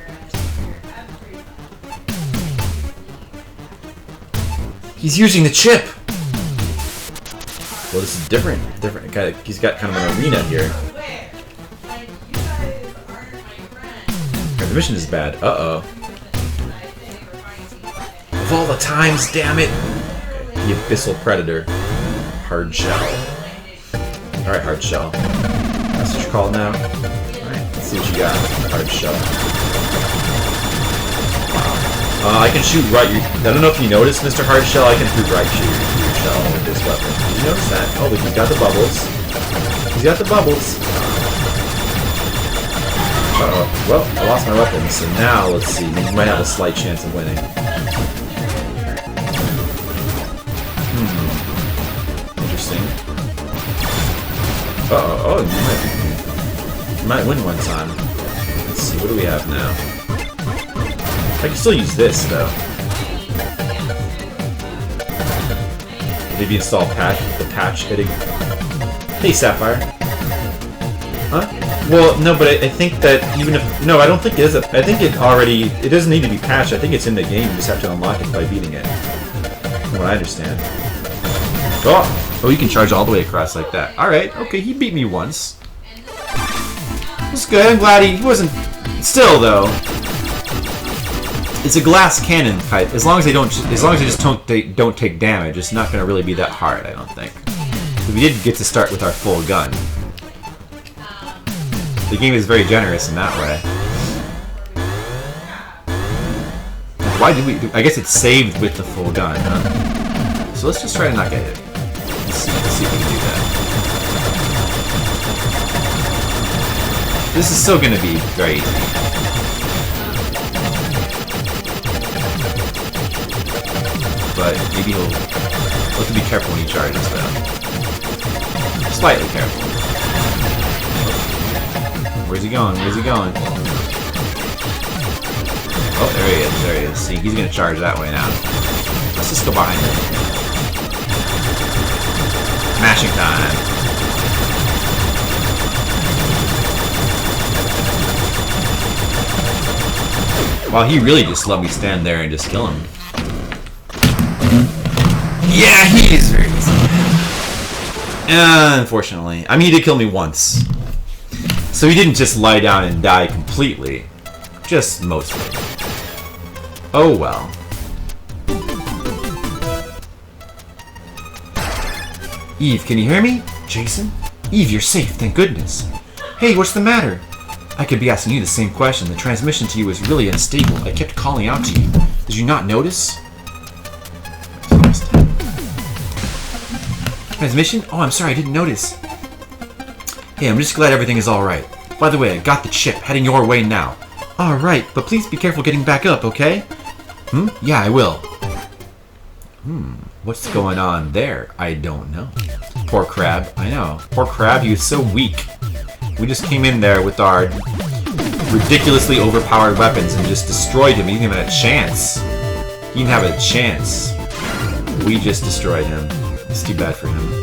He's using the chip! Well, this is different. He's got kind of an arena here. The mission is bad. Uh-oh. Of all the times, damn it! The Abyssal Predator. Hard Shell. Alright, Hard Shell. That's what you're called now? Alright, let's see what you got. Hard shell. Wow. I can shoot right. I don't know if you noticed, Mr. Hard Shell. I can shoot right through your shell with this weapon. Did you notice that? Oh, look, he's got the bubbles. He's got the bubbles. Well, I lost my weapon, so now let's see. You might have a slight chance of winning. Interesting. Oh, you might win one time. Let's see, what do we have now? I can still use this, though. Maybe install the patch hitting. Hey, Sapphire. Huh? Well, no, but I think that even if... No, I don't think it is. I think it already... It doesn't need to be patched. I think it's in the game. You just have to unlock it by beating it. From what I understand. Oh, you can charge all the way across like that. Alright, okay, he beat me once. That's good. I'm glad he wasn't... Still, though... It's a glass cannon type. As long as they just don't take damage, it's not going to really be that hard, I don't think. So we did get to start with our full gun. The game is very generous in that way. Why did we... I guess it's saved with the full gun, huh? So let's just try to not get hit. Let's see if we can do that. This is still going to be very easy. But maybe he'll have to be careful when he charges, though. Slightly careful. Where's he going? Where's he going? Oh, there he is. There he is. See, he's gonna charge that way now. Let's just go behind him. Mashing time. Wow, he really just let me stand there and just kill him. Yeah, he's very easy. Unfortunately. I mean, he did kill me once. So he didn't just lie down and die completely. Just mostly. Oh well. Eve, can you hear me? Jason? Eve, you're safe, thank goodness. Hey, what's the matter? I could be asking you the same question. The transmission to you was really unstable. I kept calling out to you. Did you not notice? Transmission? Oh, I'm sorry, I didn't notice. Hey, I'm just glad everything is alright. By the way, I got the chip, heading your way now. Alright, but please be careful getting back up, okay? Yeah, I will. What's going on there? I don't know. Poor Crab, I know. Poor Crab, he was so weak. We just came in there with our ridiculously overpowered weapons and just destroyed him. He didn't even have a chance. He didn't have a chance. We just destroyed him. It's too bad for him.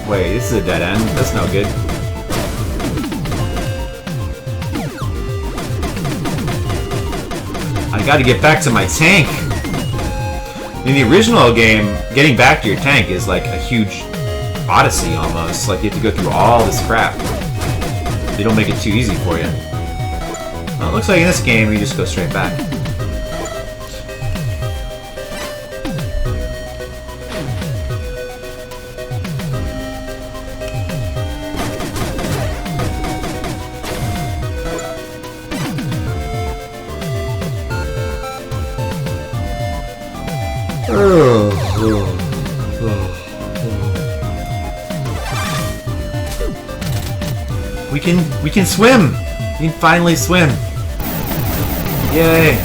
Wait, this is a dead end. That's no good. I gotta get back to my tank! In the original game, getting back to your tank is like a huge odyssey almost. Like you have to go through all this crap. They don't make it too easy for you. Well, it looks like in this game you just go straight back. We can swim! We can finally swim! Yay!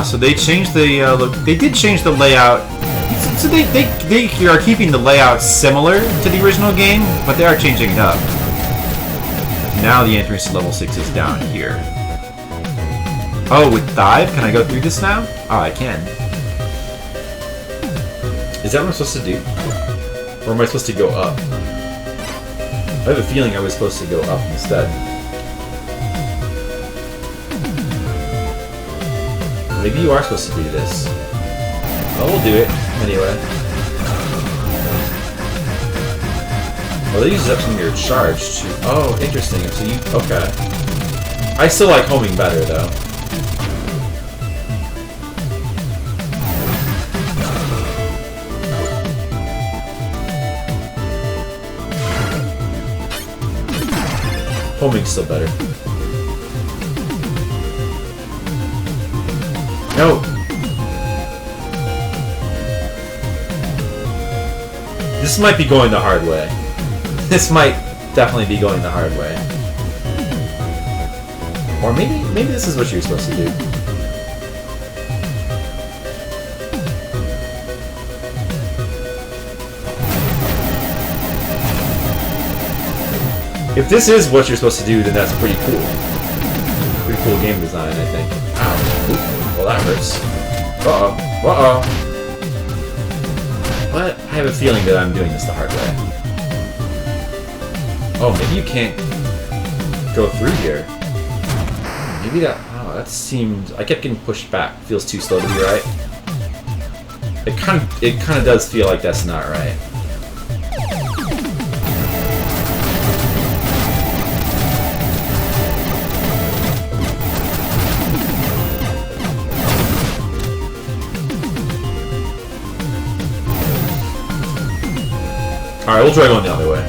So they changed the look. They did change the layout. So they are keeping the layout similar to the original game, but they are changing it up. Now the entrance to level 6 is down here. Oh, with dive? Can I go through this now? Oh, I can. Is that what I'm supposed to do? Or am I supposed to go up? I have a feeling I was supposed to go up instead. Maybe you are supposed to do this. Oh, we'll do it anyway. Well, that uses up some of your charge too. Oh, interesting. So you... Okay. I still like homing better, though. Homing's still better. No! This might be going the hard way. This might definitely be going the hard way. Or maybe this is what you're supposed to do. If this is what you're supposed to do, then that's pretty cool. Pretty cool game design, I think. Ow. Oop. Well, that hurts. Uh-oh. Uh-oh. But I have a feeling that I'm doing this the hard way. Oh, maybe you can't go through here. Maybe that... Oh, that seemed... I kept getting pushed back. Feels too slow to be right. It kind of does feel like that's not right. Alright, we'll try going the other way.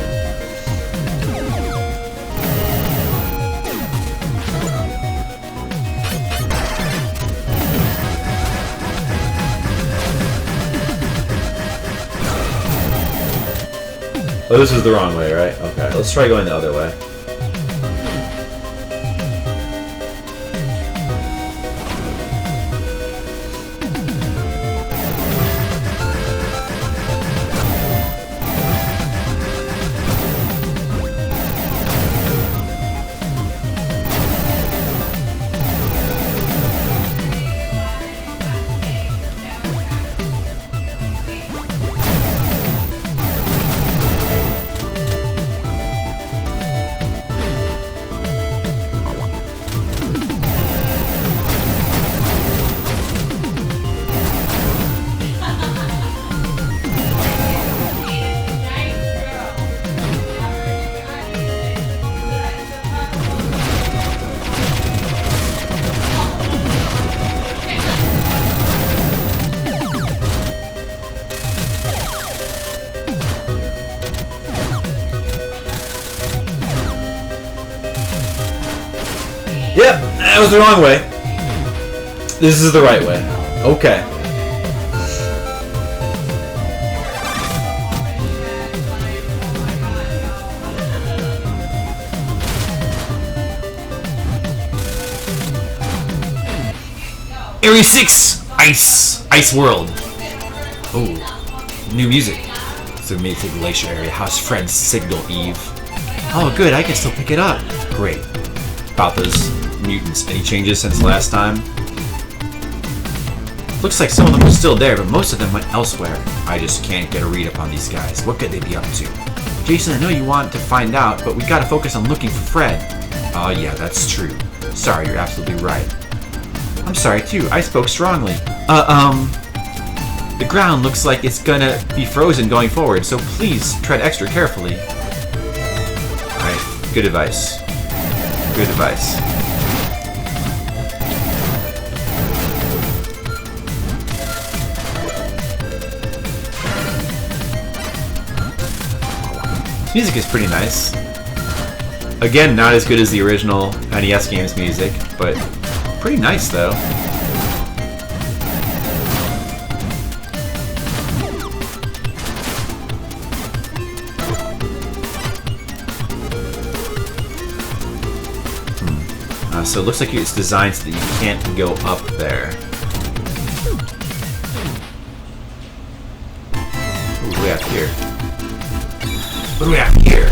Oh, this is the wrong way, right? Okay, let's try going the other way. Yep, that was the wrong way. This is the right way. Okay. Area 6! Ice World. Oh, new music. It's a Mythic Glacier area. How's Fred's signal, Eve? Oh, good, I can still pick it up. Great. About those mutants. Any changes since last time? Looks like some of them are still there, but most of them went elsewhere. I just can't get a read upon these guys. What could they be up to? Jason, I know you want to find out, but we gotta focus on looking for Fred. Oh yeah, that's true. Sorry, you're absolutely right. I'm sorry too, I spoke strongly. The ground looks like it's gonna be frozen going forward, so please tread extra carefully. Alright, good advice. Good advice. This music is pretty nice. Again, not as good as the original NES game's music, but pretty nice though. So it looks like it's designed so that you can't go up there. we have here? What do we have here?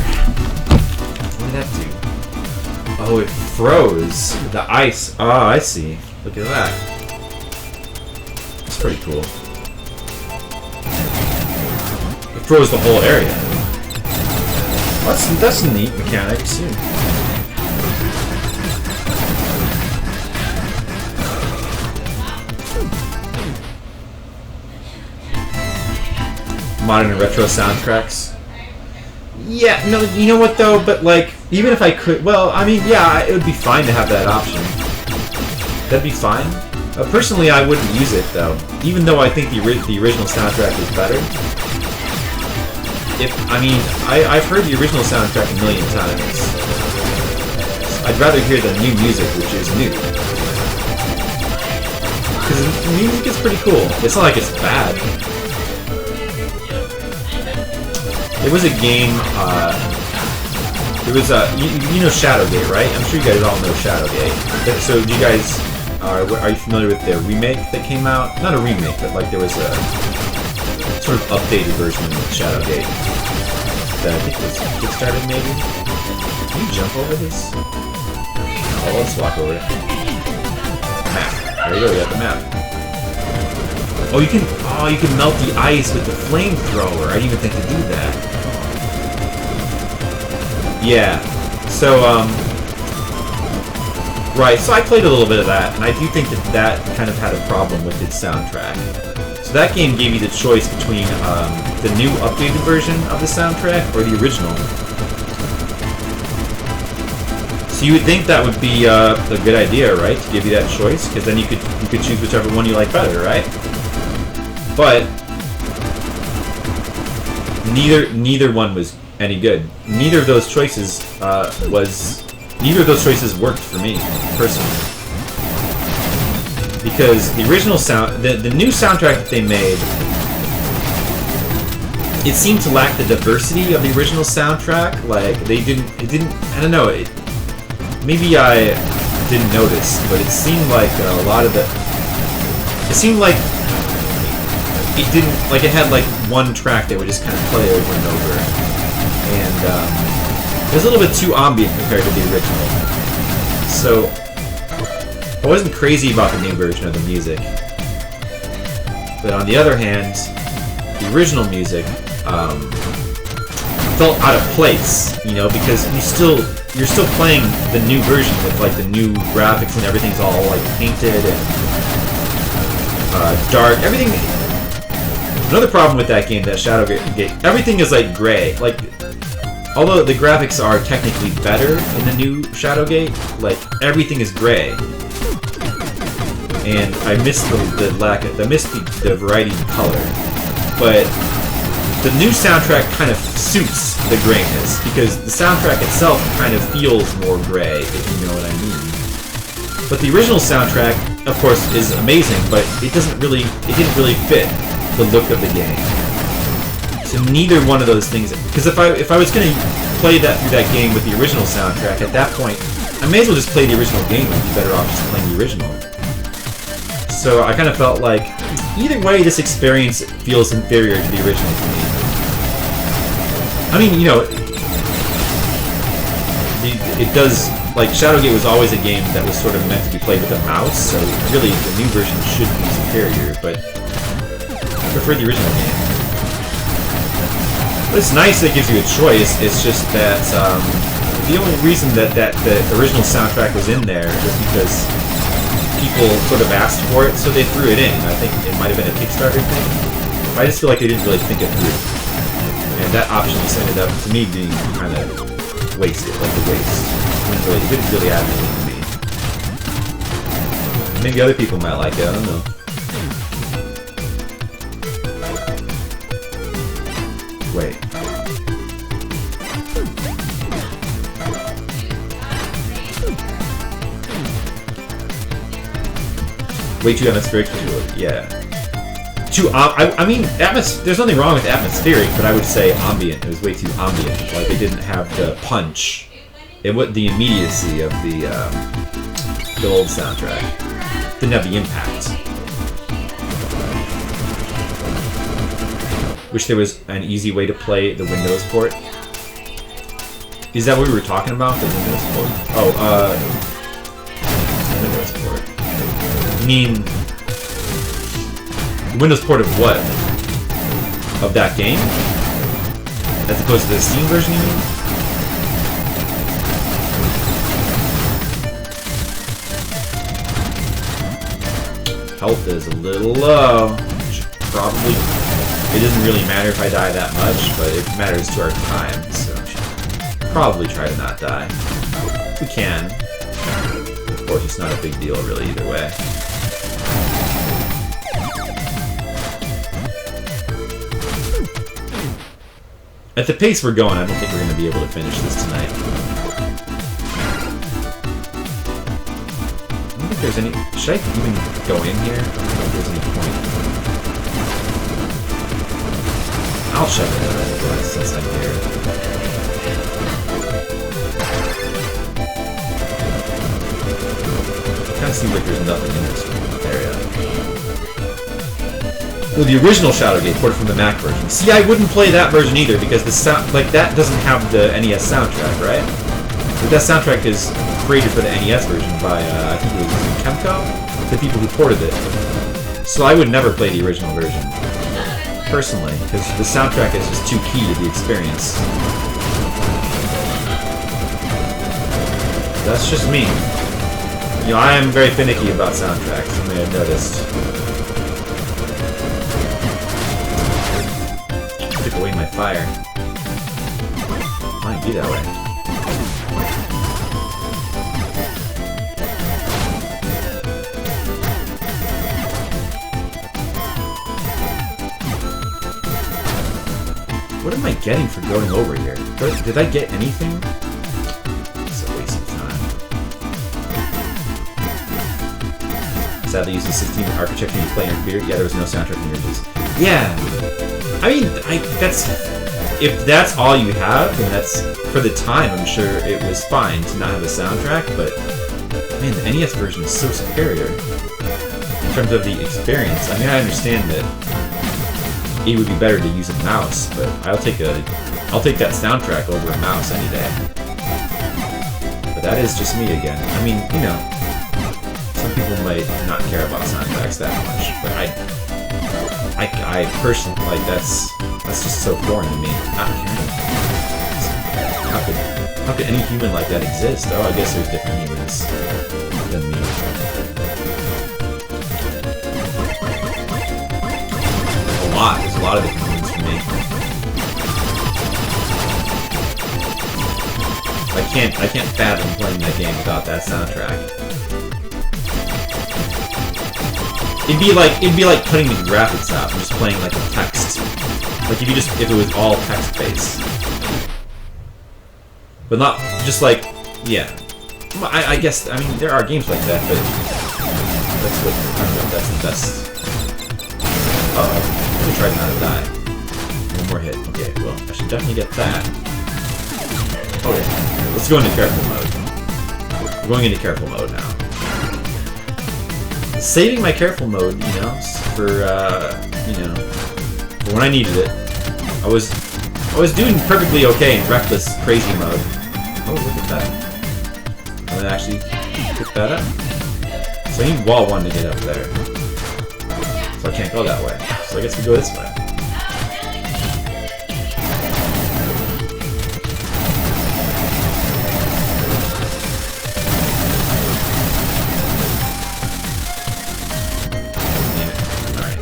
What did that do? Oh, it froze the ice. Oh, I see. Look at that. It's pretty cool. It froze the whole area. That's a neat mechanic too. Modern and retro soundtracks. Yeah, no, you know what though? But like, even if I could, well, I mean, yeah, it would be fine to have that option. That'd be fine. Personally, I wouldn't use it though, even though I think the original soundtrack is better. I've heard the original soundtrack a million times. I'd rather hear the new music, which is new. Because the music is pretty cool. It's not like it's bad. There was a game, you know Shadowgate, right? I'm sure you guys all know Shadowgate. So do you guys, are you familiar with the remake that came out? Not a remake, but like there was a sort of updated version of Shadowgate that I think was Kickstarted maybe? Can you jump over this? Oh, let's walk over it. Map. There you go, you got the map. Oh, you can melt the ice with the flamethrower. I didn't even think to do that. Yeah. So, right, so I played a little bit of that, and I do think that kind of had a problem with its soundtrack. So that game gave you the choice between the new updated version of the soundtrack or the original. So you would think that would be a good idea, right? To give you that choice, because then you could choose whichever one you like better, right? But neither one was any good. Neither of those choices worked for me personally. Because the original the new soundtrack that they made, it seemed to lack the diversity of the original soundtrack. Like I don't know, maybe I didn't notice, but it seemed like a lot of it had like one track that would just kind of play over and over, and it was a little bit too ambient compared to the original. So I wasn't crazy about the new version of the music, but on the other hand, the original music felt out of place, you know, because you're still playing the new version with like the new graphics and everything's all like painted and dark. Everything. Another problem with that game, that Shadowgate, everything is like gray. Like, although the graphics are technically better in the new Shadowgate, like everything is gray. And I missed the variety in color. But the new soundtrack kind of suits the grayness, because the soundtrack itself kind of feels more gray, if you know what I mean. But the original soundtrack, of course, is amazing, but it didn't really fit the look of the game. So neither one of those things, because if I was going to play through that game with the original soundtrack, at that point, I may as well just play the original game. I'd be better off just playing the original. So I kind of felt like, either way, this experience feels inferior to the original to me. I mean, you know, it does, like, Shadowgate was always a game that was sort of meant to be played with a mouse, so really the new version should be superior, but I prefer the original game. But it's nice that it gives you a choice. It's just that the only reason that the original soundtrack was in there was because people sort of asked for it, so they threw it in. I think it might have been a Kickstarter thing. I just feel like they didn't really think it through. And that option just ended up, to me, being kind of wasted, like a waste. It didn't really add anything to me. Maybe other people might like it, I don't know. Wait. Way too atmospheric, yeah. I mean, there's nothing wrong with atmospheric, but I would say ambient. It was way too ambient. Like, it didn't have the punch. The immediacy of the old soundtrack. Didn't have the impact. Wish there was an easy way to play the Windows port. Is that what we were talking about? The Windows port? Oh, Windows port. You mean the Windows port of what? Of that game? As opposed to the Steam version, you mean? Health is a little low. Probably. It doesn't really matter if I die that much, but it matters to our time, so probably try to not die. If we can. Of course, it's not a big deal really either way. At the pace we're going, I don't think we're going to be able to finish this tonight. I don't think there's any... Should I even go in here? I don't know if there's any point. I'll check it out since I'm here. It kind of seems like there's nothing in this area. Well, the original Shadowgate ported from the Mac version. See, I wouldn't play that version either because the sound, like that doesn't have the NES soundtrack, right? But that soundtrack is created for the NES version by I think it was Kemco, the people who ported it. So I would never play the original version, personally, because the soundtrack is just too key to the experience. That's just me. You know, I am very finicky about soundtracks, you may have noticed. Took away my fire. Might be that way. What am I getting for going over here? Did I get anything? It's a waste of time. Sadly, using 16-bit architecture you play on your computer. Yeah, there was no soundtrack in yours. Yeah. I mean, if that's all you have, then that's, for the time, I'm sure it was fine to not have a soundtrack, but, man, the NES version is so superior in terms of the experience. I mean, I understand that it would be better to use a mouse, but I'll take that soundtrack over a mouse any day. But that is just me again. I mean, you know, some people might not care about soundtracks that much, but I personally, like, that's just so foreign to me. Not caring. How could any human like that exist? Oh, I guess there's different humans than me. There's a lot of different things for me. I can't fathom playing that game without that soundtrack. It'd be like putting the graphics out and just playing like a text. Like if it was all text based. But not just like, yeah. I guess, I mean, there are games like that, but that's what, I don't know if that's the best. Uh-oh. Let me try not to die. One more hit. Okay, well, I should definitely get that. Okay, let's go into careful mode. We're going into careful mode now. Saving my careful mode, you know, for when I needed it. I was doing perfectly okay in reckless, crazy mode. Oh, look at that. I'm gonna actually pick that up. So I need wall 1 to get up there. So I can't go that way. So I guess we go this way. Damn it. Alright.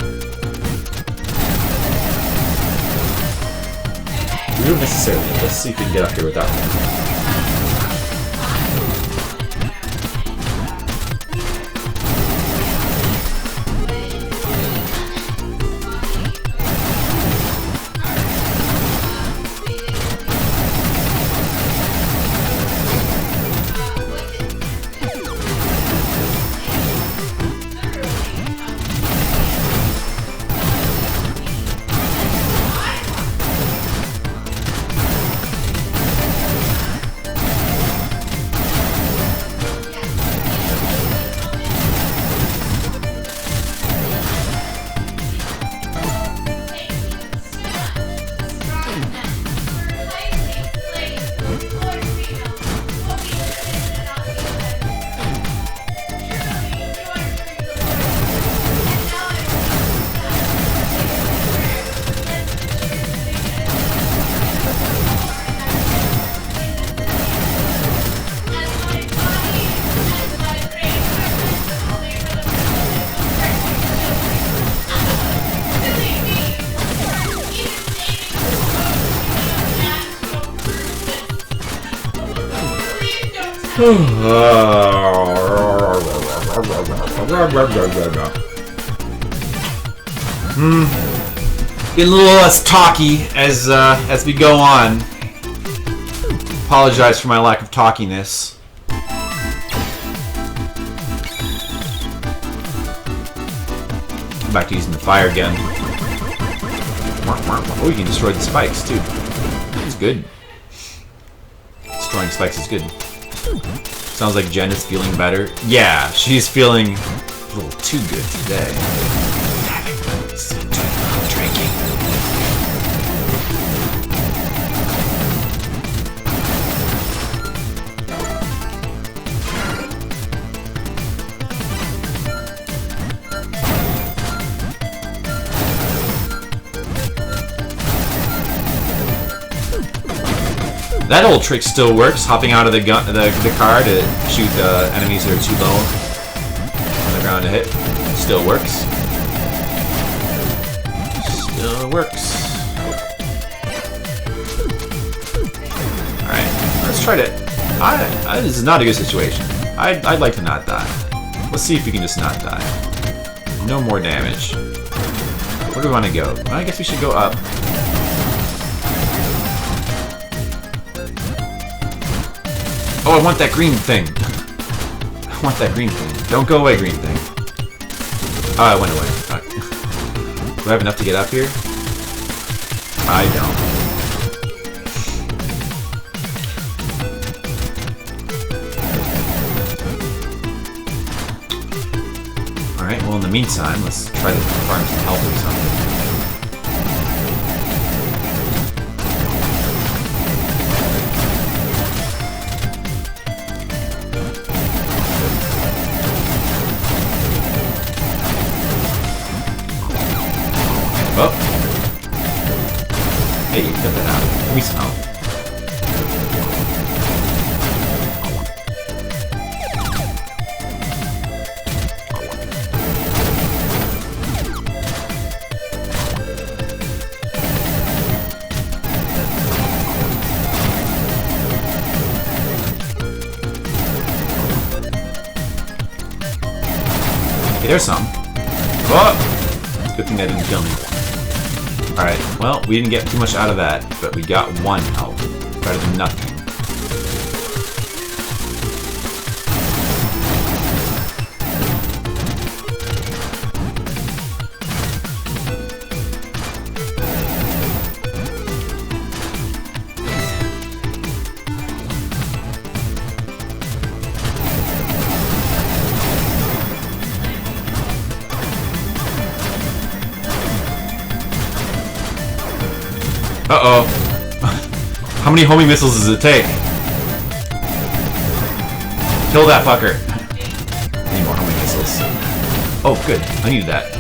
We don't necessarily. Let's see if we can get up here without them. Getting a little less talky as we go on. Apologize for my lack of talkiness. Back to using the fire again. Oh, you can destroy the spikes too. It's good. Destroying spikes is good. Sounds like Jen is feeling better. Yeah, she's feeling a little too good today. Drinking. That old trick still works, hopping out of the car to shoot enemies that are too low on the ground to hit. Still works. Still works. Alright, let's try to... this is not a good situation. I'd like to not die. Let's see if we can just not die. No more damage. Where do we want to go? Well, I guess we should go up. Oh, I want that green thing. I want that green thing. Don't go away, green thing. Oh, it went away. Right. Do I have enough to get up here? I don't. Alright, well in the meantime, let's try to farm some health or something. Oh. Hey, you cut that out. Give me some help. Okay, there's some. Oh! Good thing that didn't kill me. Alright, well, we didn't get too much out of that, but we got 1 health. Better than nothing. Uh-oh. How many homing missiles does it take? Kill that fucker. I need more homing missiles. Oh, good. I needed that.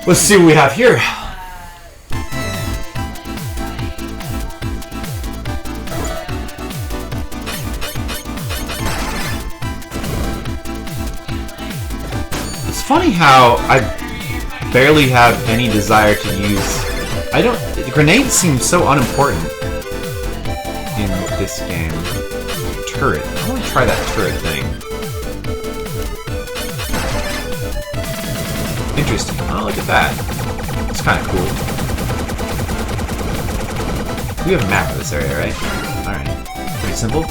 Let's see what we have here. It's funny how I barely have any desire to use... Grenades seem so unimportant in this game. Turret. I want to try that turret thing. Interesting. Oh, look at that. It's kind of cool. We have a map of this area, right? Alright. Pretty simple.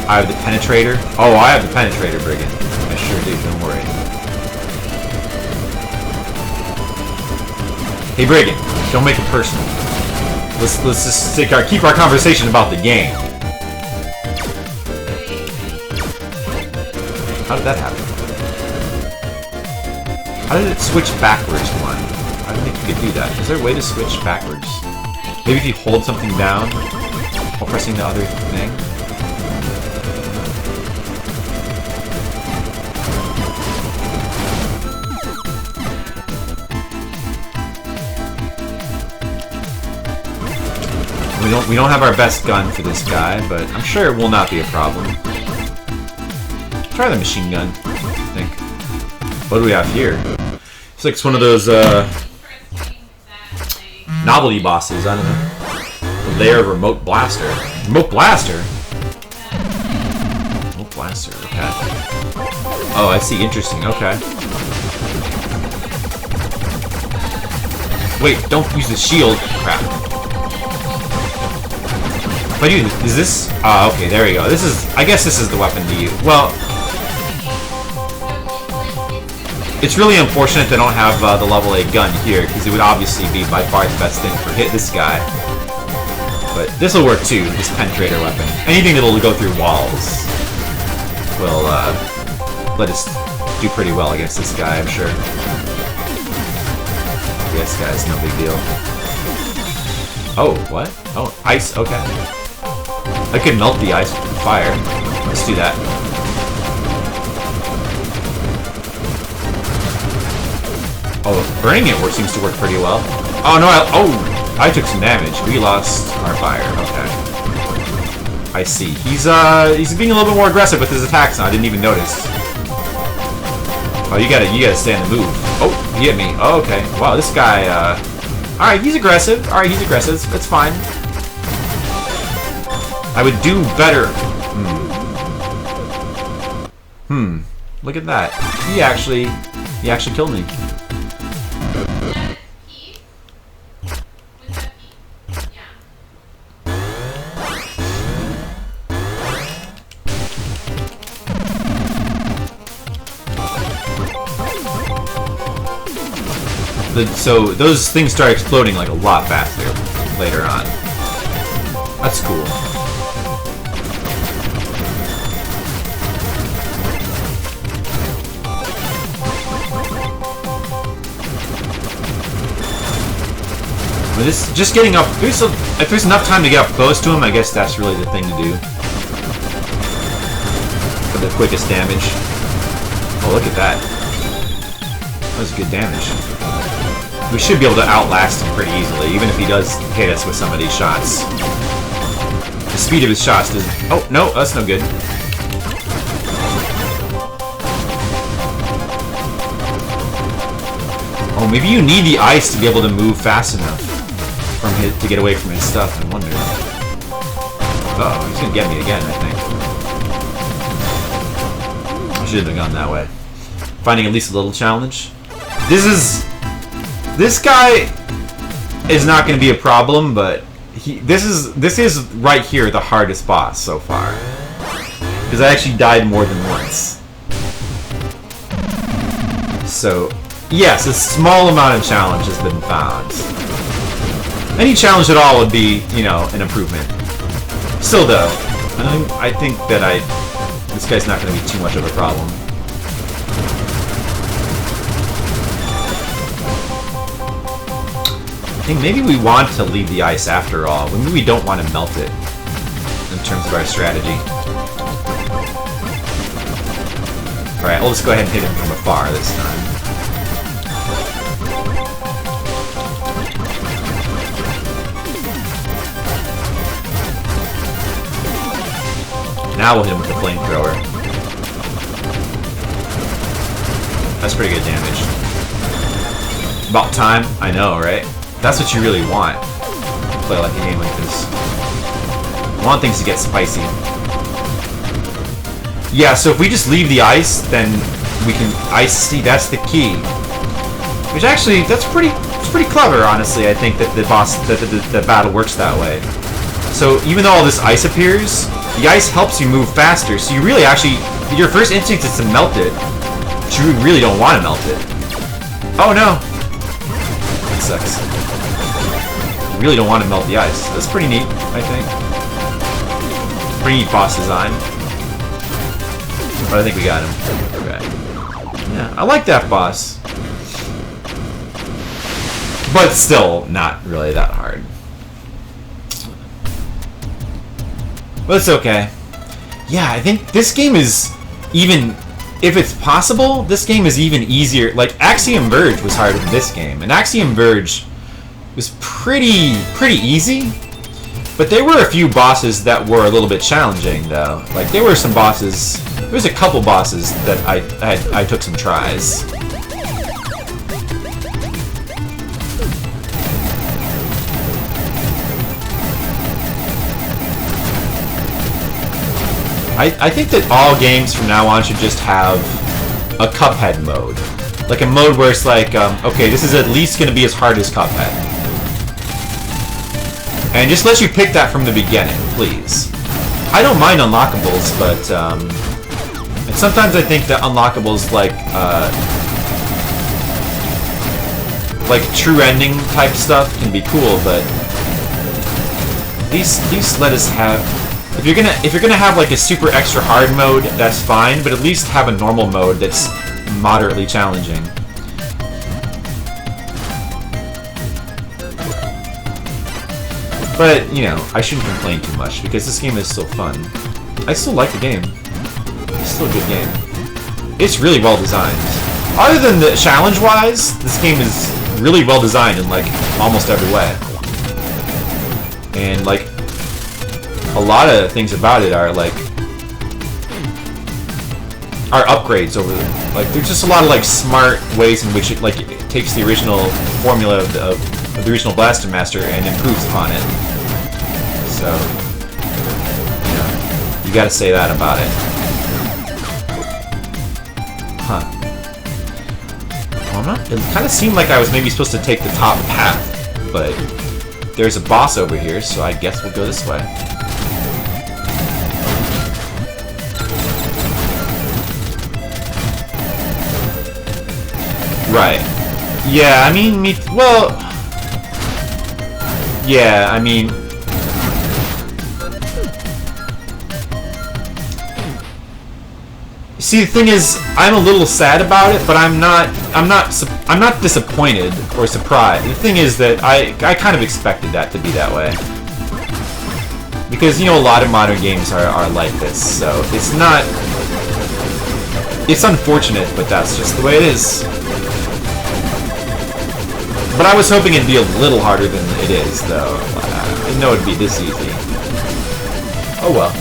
I have the penetrator. Oh, I have the penetrator, Brigand. I sure do, don't worry. Hey, Brigand, don't make it personal. Let's just keep our conversation about the game. How did that happen? How did it switch backwards, one? I don't think you could do that. Is there a way to switch backwards? Maybe if you hold something down while pressing the other thing? We don't have our best gun for this guy, but I'm sure it will not be a problem. Try the machine gun, I think. What do we have here? It's like it's one of those novelty bosses, I don't know. The lair of Remote Blaster. Remote Blaster? Remote Blaster, okay. Oh, I see, interesting, okay. Wait, don't use the shield. Crap. But dude, is this... Oh, okay, there we go. This is... I guess this is the weapon to use. Well... It's really unfortunate they don't have the level 8 gun here, because it would obviously be by far the best thing for hit this guy. But this will work too, this penetrator weapon. Anything that'll go through walls will let us do pretty well against this guy, I'm sure. This guy's no big deal. Oh, what? Oh, ice, okay. I could melt the ice with fire. Let's do that. Oh, burning it seems to work pretty well. Oh no, I took some damage. We lost our fire. Okay. I see. He's being a little bit more aggressive with his attacks now. I didn't even notice. Oh, you gotta stay on the move. Oh, he hit me. Oh, okay. Wow, this guy. All right, he's aggressive. All right, he's aggressive. That's fine. I would do better. Look at that. He actually killed me. So those things start exploding like a lot faster later on. That's cool. But this just getting up. If there's enough time to get up close to him, I guess that's really the thing to do for the quickest damage. Oh, look at that. That was good damage. We should be able to outlast him pretty easily, even if he does hit us with some of these shots. The speed of his shots doesn't... Oh, no, that's no good. Oh, maybe you need the ice to be able to move fast enough to get away from his stuff, I wonder. Uh-oh, he's gonna get me again, I think. I should have gone that way. Finding at least a little challenge. This guy is not going to be a problem, but this is right here the hardest boss so far, because I actually died more than once. So yes, a small amount of challenge has been found. Any challenge at all would be, you know, an improvement. Still though, I think that this guy's not going to be too much of a problem. I think maybe we want to leave the ice after all. Maybe we don't want to melt it in terms of our strategy. Alright, I'll just go ahead and hit him from afar this time. Now we'll hit him with the flamethrower. That's pretty good damage. About time? I know, right? That's what you really want. Play like a game like this. I want things to get spicy. Yeah, so if we just leave the ice, then we can ice. See, that's the key. Which actually, it's pretty clever, honestly. I think that the battle works that way. So even though all this ice appears, the ice helps you move faster. So you really actually, your first instinct is to melt it, but you really don't want to melt it. Oh no. sucks. You really don't want to melt the ice. That's pretty neat, I think. Pretty neat boss design. But I think we got him. Okay. Yeah, I like that boss. But still, not really that hard. But it's okay. Yeah, I think this game is even... If it's possible, this game is even easier. Like, Axiom Verge was harder than this game. And Axiom Verge was pretty easy. But there were a few bosses that were a little bit challenging, though. Like, there were some bosses... There was a couple bosses that I took some tries. I think that all games from now on should just have a Cuphead mode. Like a mode where it's like, okay, this is at least going to be as hard as Cuphead. And just let you pick that from the beginning, please. I don't mind unlockables, but and sometimes I think that unlockables like true ending type stuff can be cool, but at least let us have... If you're gonna have like a super extra hard mode, that's fine, but at least have a normal mode that's moderately challenging. But, you know, I shouldn't complain too much, because this game is still fun. I still like the game. It's still a good game. It's really well designed. Other than the challenge-wise, this game is really well designed in, like, almost every way. And, like, a lot of things about it are, like, are upgrades over the, like, there's just a lot of, like, smart ways in which it, like, it takes the original formula of the original Blaster Master and improves upon it. So, you know, you gotta say that about it. Huh. Well, I'm not, it kind of seemed like I was maybe supposed to take the top path, but there's a boss over here, so I guess we'll go this way. Right. Yeah, I mean, well... Yeah, I mean... See, the thing is, I'm a little sad about it, but I'm not disappointed or surprised. The thing is that I kind of expected that to be that way. Because, you know, a lot of modern games are like this, so it's not... It's unfortunate, but that's just the way it is. But I was hoping it'd be a little harder than it is, though. I didn't know it'd be this easy. Oh well.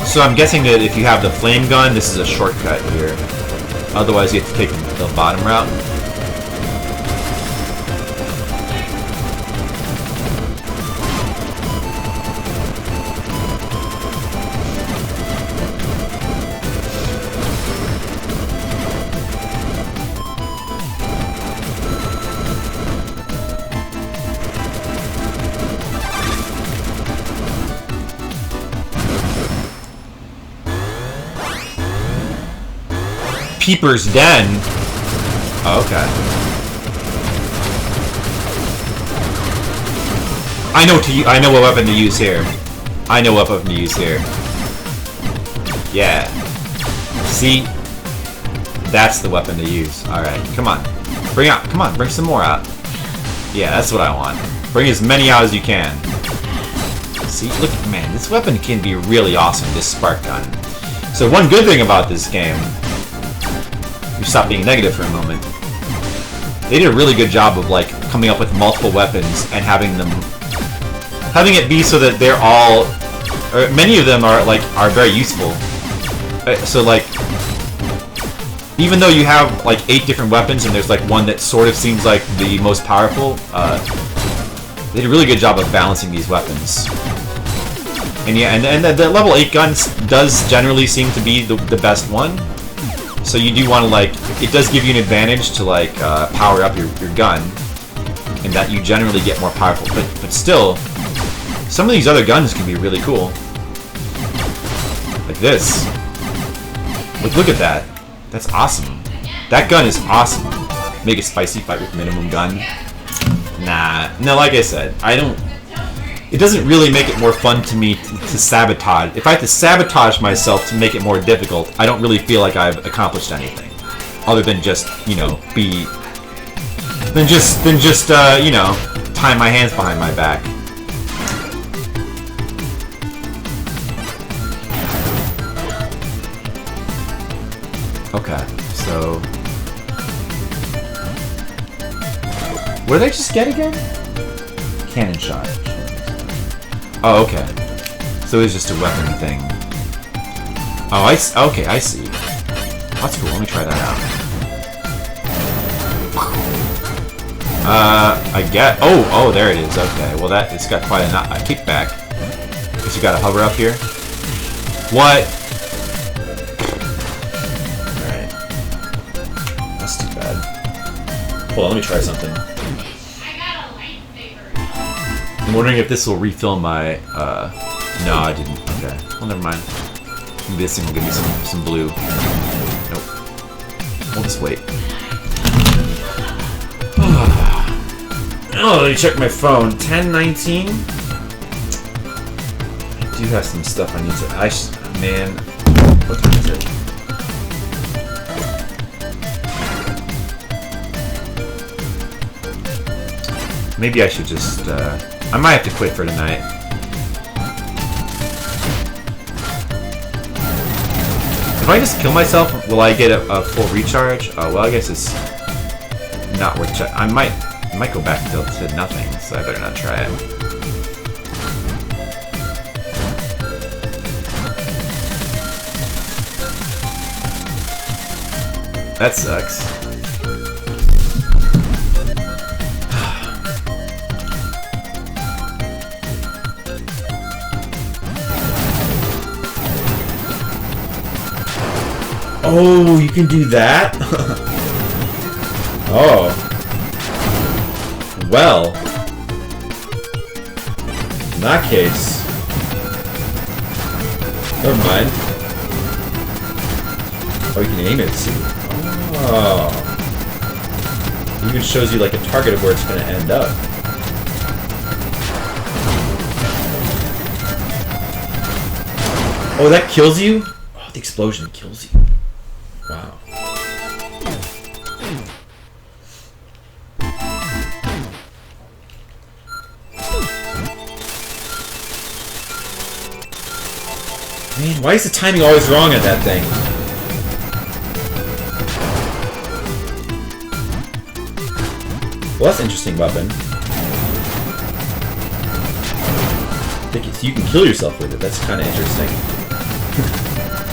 So I'm guessing that if you have the flame gun, this is a shortcut here. Otherwise you have to take the bottom route. Peeper's Den. Oh, okay. I know what weapon to use here. I know what weapon to use here. Yeah. See? That's the weapon to use. Alright, come on. Come on, bring some more out. Yeah, that's what I want. Bring as many out as you can. See, look, man, this weapon can be really awesome, this spark gun. So one good thing about this game, you stop being negative for a moment, they did a really good job of like coming up with multiple weapons and having it be so that they're all, or many of them are very useful. So like, even though you have like 8 different weapons and there's like one that sort of seems like the most powerful, they did a really good job of balancing these weapons. And yeah, and the level 8 gun does generally seem to be the best one. So you do want to, like, it does give you an advantage to, like, power up your gun. And that you generally get more powerful. But still, some of these other guns can be really cool. Like this. Look at that. That's awesome. That gun is awesome. Make it spicy, fight with minimum gun. Nah. No, like I said, I don't... It doesn't really make it more fun to me to sabotage. If I have to sabotage myself to make it more difficult, I don't really feel like I've accomplished anything. Other than just, you know, be... Than just you know, tie my hands behind my back. Okay, so... What did I just get again? Cannon shot. Oh, okay. So it's just a weapon thing. Oh, okay, I see. That's cool, let me try that out. I get... Oh, there it is, okay. Well, it's got quite a kickback. Guess you gotta hover up here. What? Alright. That's too bad. Hold on, let me try something. I'm wondering if this will refill my, no, I didn't. Okay. Well, never mind. Maybe this thing will give me some blue. Nope. We'll just wait. Oh, let me check my phone. 10:19? I do have some stuff I need to... Man. What time is it? Maybe I should just, I might have to quit for tonight. If I just kill myself, will I get a full recharge? Oh, well, I guess it's not worth it. I might go back to nothing, so I better not try it. That sucks. Oh, you can do that? Oh. Well. In that case. Never mind. Oh, you can aim it too. Oh. It even shows you like a target of where it's going to end up. Oh, that kills you? Oh, the explosion kills you. Wow. Man, why is the timing always wrong on that thing? Well, that's an interesting weapon. So you can kill yourself with it. That's kind of interesting.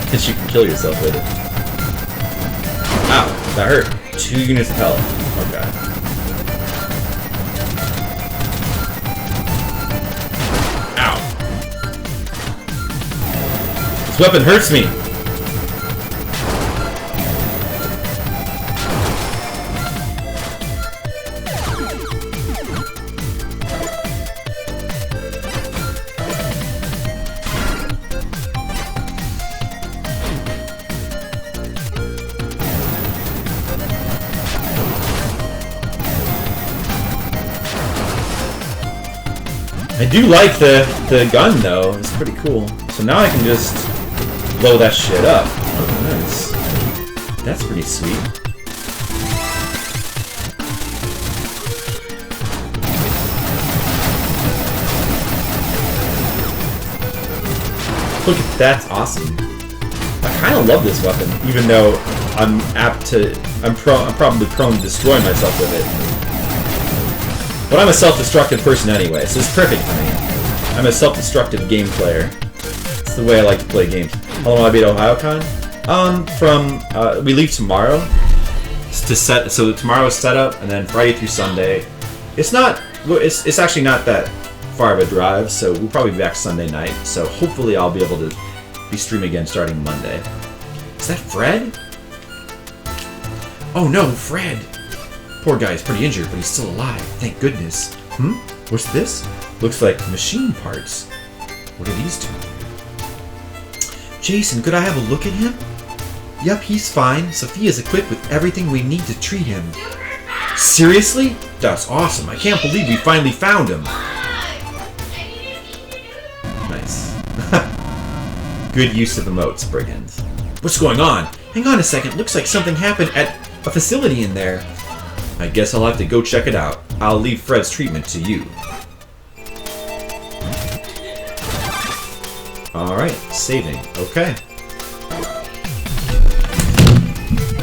Because you can kill yourself with it. Ow, that hurt. 2 units of health. Okay. Ow. This weapon hurts me. I do like the gun though, it's pretty cool. So now I can just blow that shit up. Oh, nice. That's pretty sweet. Look at that's awesome. I kind of love this weapon, even though I'm probably prone to destroy myself with it. But I'm a self-destructive person anyway, so it's perfect for me. I'm a self-destructive game player. It's the way I like to play games. How long will I be at OhioCon? We leave tomorrow. So tomorrow is set up, and then Friday through Sunday. It's actually not that far of a drive, so we'll probably be back Sunday night. So hopefully I'll be able to be streaming again starting Monday. Is that Fred? Oh no, Fred! Poor guy is pretty injured, but he's still alive. Thank goodness. What's this? Looks like machine parts. What are these two? Jason, could I have a look at him? Yep, he's fine. Sophia's equipped with everything we need to treat him. Seriously? That's awesome. I can't believe we finally found him. Nice. Good use of emotes, Brigand. What's going on? Hang on a second. Looks like something happened at a facility in there. I guess I'll have to go check it out. I'll leave Fred's treatment to you. Alright, saving. Okay.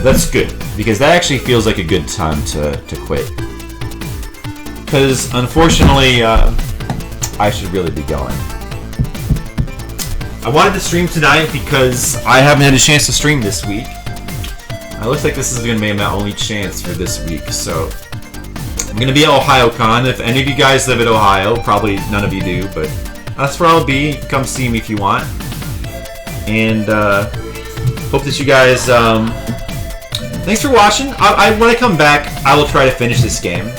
That's good, because that actually feels like a good time to quit. Because, unfortunately, I should really be going. I wanted to stream tonight because I haven't had a chance to stream this week. It looks like this is going to be my only chance for this week, so... I'm going to be at OhioCon. If any of you guys live at Ohio, probably none of you do, but that's where I'll be. Come see me if you want. And, hope that you guys, thanks for watching. When I come back, I will try to finish this game.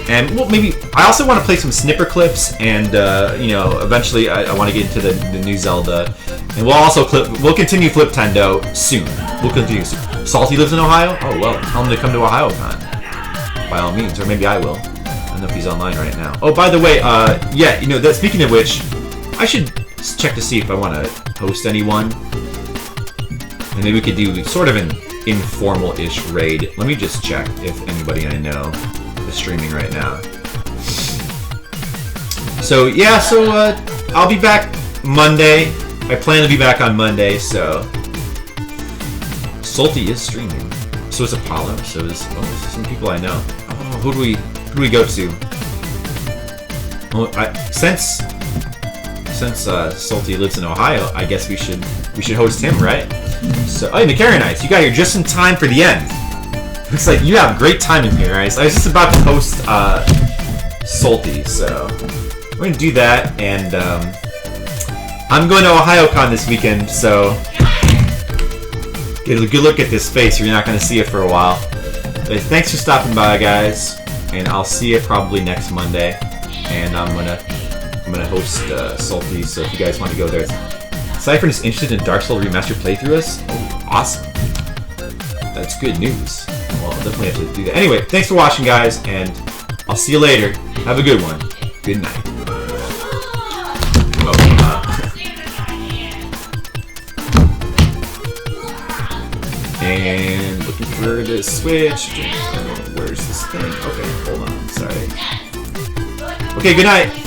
And, well, maybe... I also want to play some snipper clips, and, you know, eventually I want to get into the new Zelda. And we'll continue Fliptendo soon. We'll continue soon. Salty lives in Ohio? Oh, well, tell him to come to OhioCon. By all means, or maybe I will. I don't know if he's online right now. Oh, by the way, yeah, you know, speaking of which, I should check to see if I want to host anyone. And maybe we could do sort of an informal-ish raid. Let me just check if anybody I know is streaming right now. So, yeah, I'll be back Monday. I plan to be back on Monday, so... Salty is streaming. So is Apollo. So is some people I know. Oh, who do we go to? Well, since Salty lives in Ohio, I guess we should host him, right? So, oh, the Karenites, you got here just in time for the end. Looks like you have great timing here, right? So I was just about to host Salty, so we're gonna do that, and I'm going to OhioCon this weekend, so get a good look at this face, or you're not gonna see it for a while. But thanks for stopping by, guys, and I'll see you probably next Monday. And I'm gonna host Salty, so if you guys want to go there. Cypher is interested in Dark Souls Remastered playthroughs? Oh, awesome. That's good news. Well, I'll definitely have to do that. Anyway, thanks for watching, guys, and I'll see you later. Have a good one. Good night. And looking for the switch. Where's this thing? Okay, hold on. Sorry. Okay, good night.